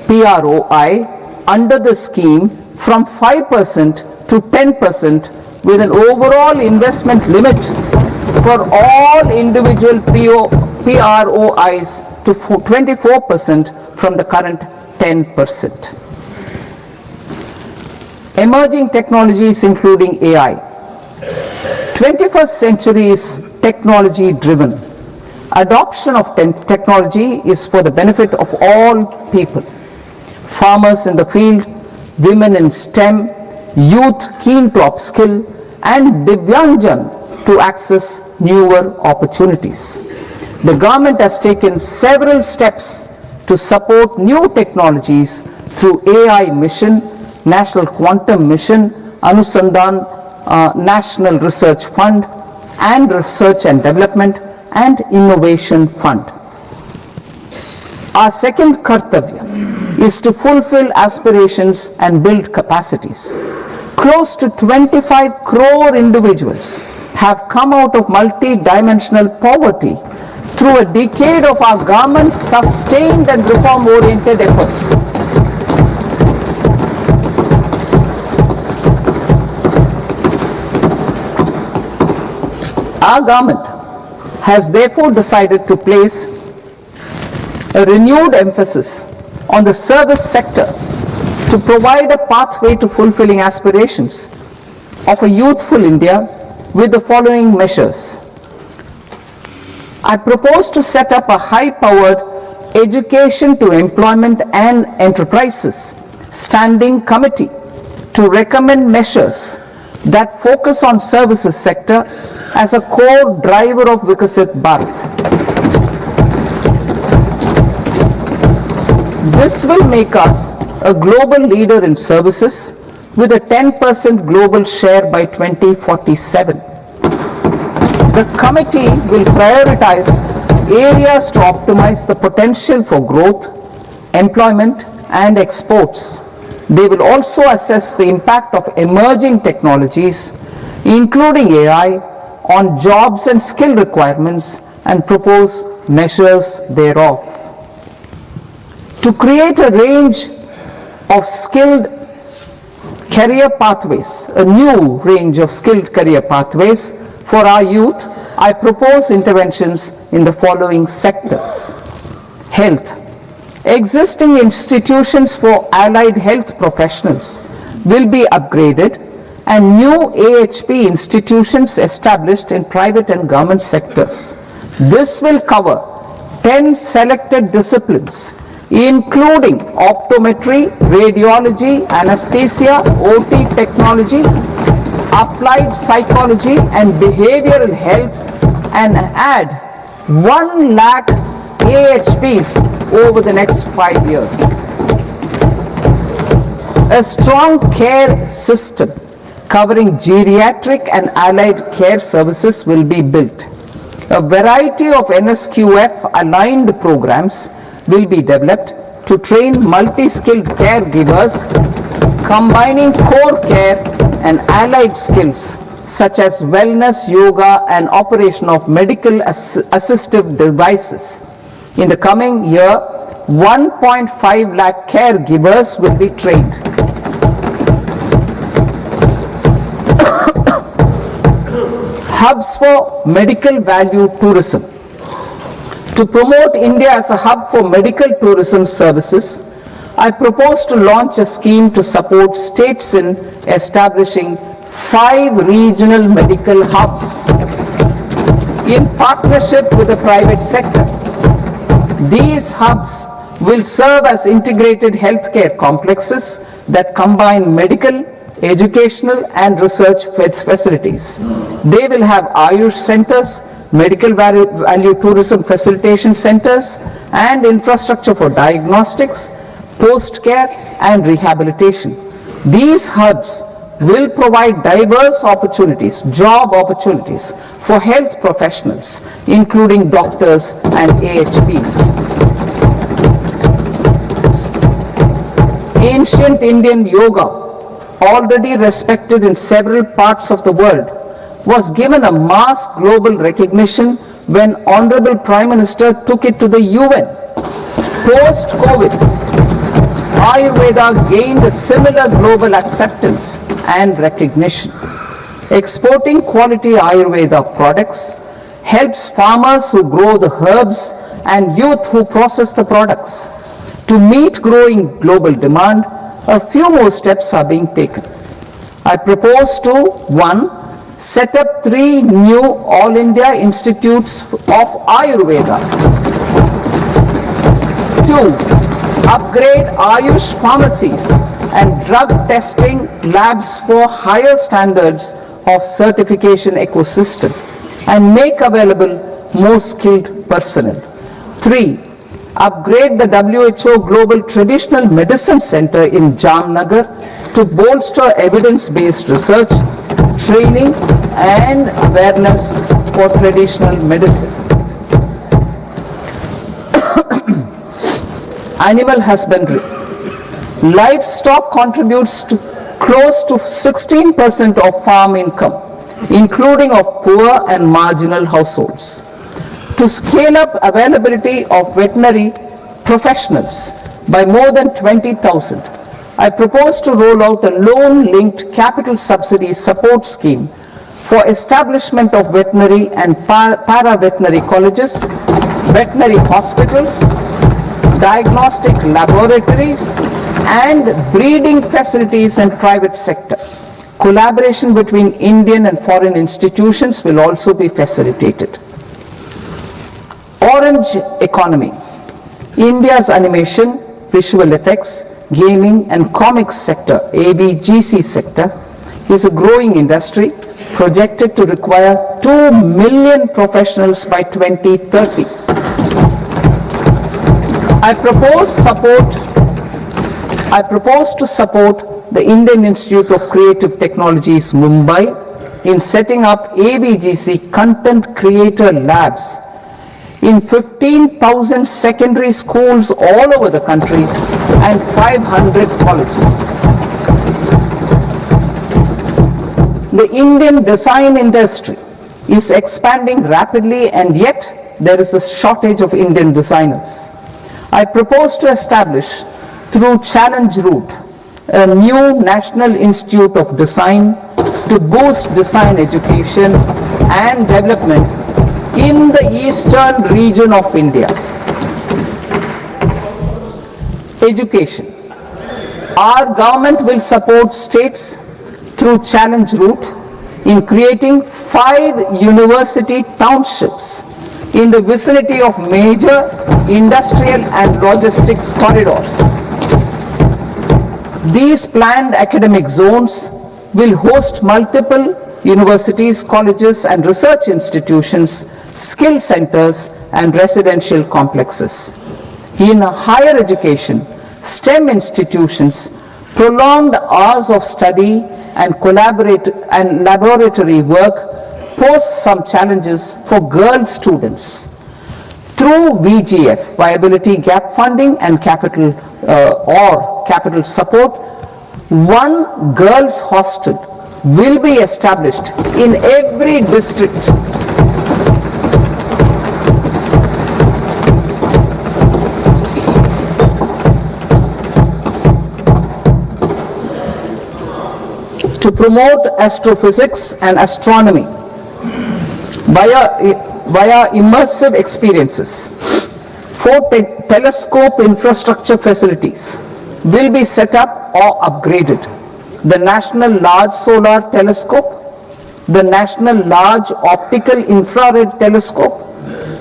Speaker 4: PROI under the scheme from 5% to 10%, with an overall investment limit for all individual PROIs to 24% from the current 10%. Emerging technologies including AI. 21st century is technology driven. Adoption of technology is for the benefit of all people. Farmers in the field, women in STEM, youth keen to upskill, and Divyangjan to access newer opportunities. The government has taken several steps to support new technologies through AI mission, National Quantum Mission, Anusandhan National Research Fund, and Research and Development and Innovation Fund. Our second kartavya is to fulfill aspirations and build capacities. Close to 25 crore individuals have come out of multi-dimensional poverty through a decade of our government's sustained and reform-oriented efforts. Our government has therefore decided to place a renewed emphasis on the service sector to provide a pathway to fulfilling aspirations of a youthful India with the following measures. I propose to set up a high-powered Education to Employment and Enterprises Standing Committee to recommend measures that focus on services sector as a core driver of Viksit Bharat. This will make us a global leader in services with a 10% global share by 2047. The committee will prioritize areas to optimize the potential for growth, employment, and exports. They will also assess the impact of emerging technologies, including AI, on jobs and skill requirements and propose measures thereof. To create a range of skilled career pathways, a new range of skilled career pathways for our youth, I propose interventions in the following sectors. Health. Existing institutions for allied health professionals will be upgraded and new AHP institutions established in private and government sectors. This will cover 10 selected disciplines, including optometry, radiology, anesthesia, OT technology, applied psychology and behavioral health, and add 1 lakh AHPs over the next 5 years. A strong care system covering geriatric and allied care services will be built. A variety of NSQF aligned programs will be developed to train multi-skilled caregivers, combining core care and allied skills such as wellness, yoga, and operation of medical assistive devices. In the coming year, 1.5 lakh caregivers will be trained. Hubs for medical value tourism. To promote India as a hub for medical tourism services, I propose to launch a scheme to support states in establishing 5 regional medical hubs in partnership with the private sector. These hubs will serve as integrated healthcare complexes that combine medical, educational, and research facilities. They will have Ayush centers, medical value tourism facilitation centers, and infrastructure for diagnostics, post-care, and rehabilitation. These hubs will provide diverse opportunities, job opportunities for health professionals, including doctors and AHPs. Ancient Indian yoga, already respected in several parts of the world, was given a mass global recognition when Honorable Prime Minister took it to the UN. Post-COVID, Ayurveda gained a similar global acceptance and recognition. Exporting quality Ayurveda products helps farmers who grow the herbs and youth who process the products. To meet growing global demand, a few more steps are being taken. I propose to 1. Set up 3 new All India Institutes of Ayurveda. 2. Upgrade Ayush pharmacies and drug testing labs for higher standards of certification ecosystem and make available more skilled personnel. 3. Upgrade the WHO Global Traditional Medicine Center in Jamnagar to bolster evidence-based research, training, and awareness for traditional medicine. Animal husbandry. Livestock contributes to close to 16% of farm income, including of poor and marginal households. To scale up availability of veterinary professionals by more than 20,000, I propose to roll out a loan-linked capital subsidy support scheme for establishment of veterinary and para-veterinary colleges, veterinary hospitals, diagnostic laboratories, and breeding facilities in private sector. Collaboration between Indian and foreign institutions will also be facilitated. Orange economy. India's animation, visual effects, gaming and comics sector, ABGC sector, is a growing industry projected to require 2 million professionals by 2030. I propose to support the Indian Institute of Creative Technologies, Mumbai, in setting up ABGC content creator labs in 15,000 secondary schools all over the country and 500 colleges. The Indian design industry is expanding rapidly, and yet there is a shortage of Indian designers. I propose to establish, through challenge route, a new National Institute of Design to boost design education and development in the eastern region of India. Education. Our government will support states through challenge route in creating 5 university townships in the vicinity of major industrial and logistics corridors. These planned academic zones will host multiple universities, colleges and research institutions, skill centers and residential complexes. In higher education, STEM institutions, prolonged hours of study and laboratory work pose some challenges for girl students. Through VGF, Viability Gap Funding and capital support, one girls' hostel will be established in every district. To promote astrophysics and astronomy via immersive experiences. 4 telescope infrastructure facilities will be set up or upgraded. The National Large Solar Telescope, the National Large Optical Infrared Telescope,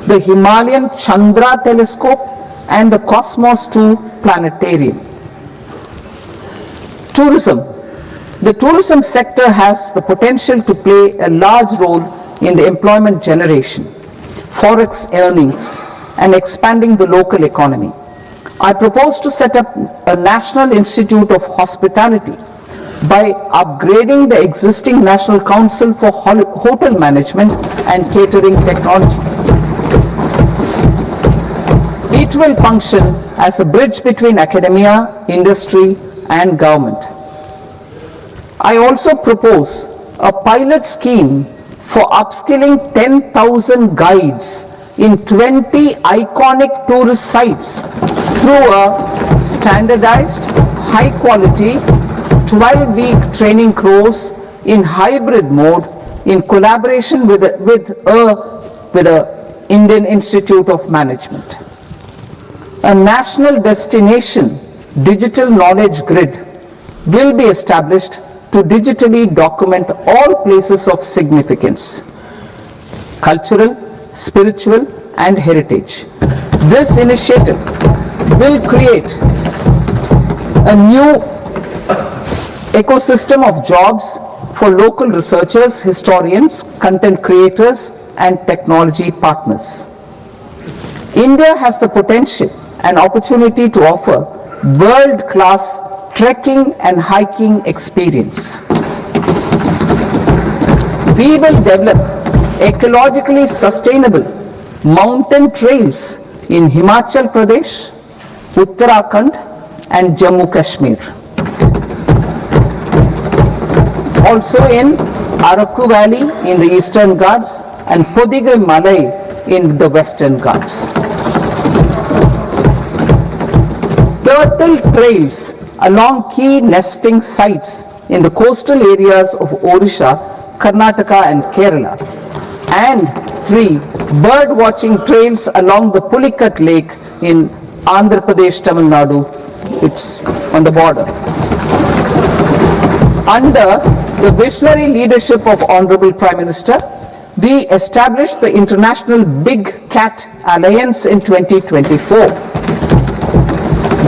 Speaker 4: the Himalayan Chandra Telescope, and the Cosmos 2 Planetarium. Tourism. The tourism sector has the potential to play a large role in the employment generation, forex earnings, and expanding the local economy. I propose to set up a National Institute of Hospitality by upgrading the existing National Council for Hotel Management and Catering Technology. It will function as a bridge between academia, industry, and government. I also propose a pilot scheme for upskilling 10,000 guides in 20 iconic tourist sites through a standardized, high-quality, 12-week training course in hybrid mode in collaboration with the Indian Institute of Management. A national destination digital knowledge grid will be established to digitally document all places of significance, cultural, spiritual, and heritage. This initiative will create a new ecosystem of jobs for local researchers, historians, content creators, and technology partners. India has the potential and opportunity to offer world-class trekking and hiking experience. We will develop ecologically sustainable mountain trails in Himachal Pradesh, Uttarakhand, and Jammu Kashmir. Also in Araku Valley in the Eastern Ghats and Podigai Malai in the Western Ghats. Turtle trails along key nesting sites in the coastal areas of Odisha Karnataka and Kerala. And 3. Bird watching trails along the Pulikat Lake in Andhra Pradesh, Tamil Nadu. It's on the border. Under the visionary leadership of Honorable Prime Minister, we established the International Big Cat Alliance in 2024.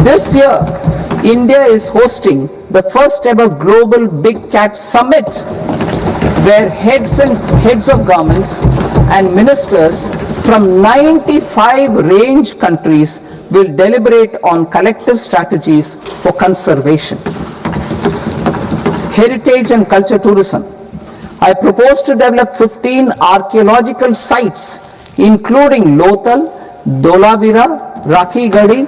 Speaker 4: This year, India is hosting the first ever Global Big Cat Summit, where heads of governments and ministers from 95 range countries will deliberate on collective strategies for conservation. Heritage and culture tourism. I propose to develop 15 archaeological sites, including Lothal, Dolavira, Rakhi Gadi,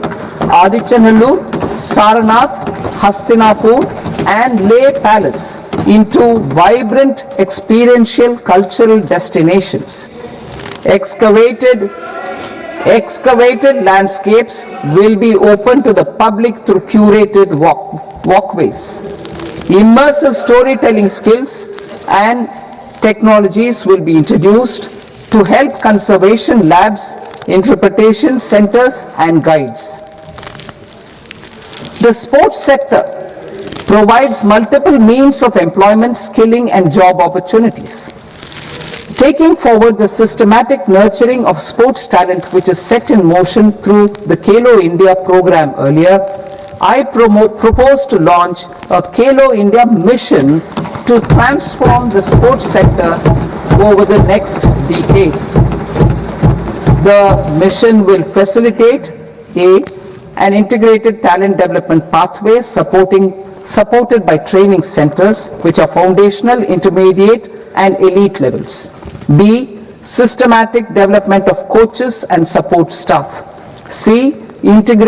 Speaker 4: Adichanallur, Sarnath, Hastinapur, and Leh Palace into vibrant experiential cultural destinations. Excavated landscapes will be open to the public through curated walkways. Immersive storytelling skills and technologies will be introduced to help conservation labs, interpretation centers, and guides. The sports sector provides multiple means of employment, skilling, and job opportunities. Taking forward the systematic nurturing of sports talent which is set in motion through the Khelo India program earlier, I propose to launch a Khelo India mission to transform the sports sector over the next decade. The mission will facilitate an integrated talent development pathway supported by training centers which are foundational, intermediate, and elite levels. B. Systematic development of coaches and support staff. C. Integrated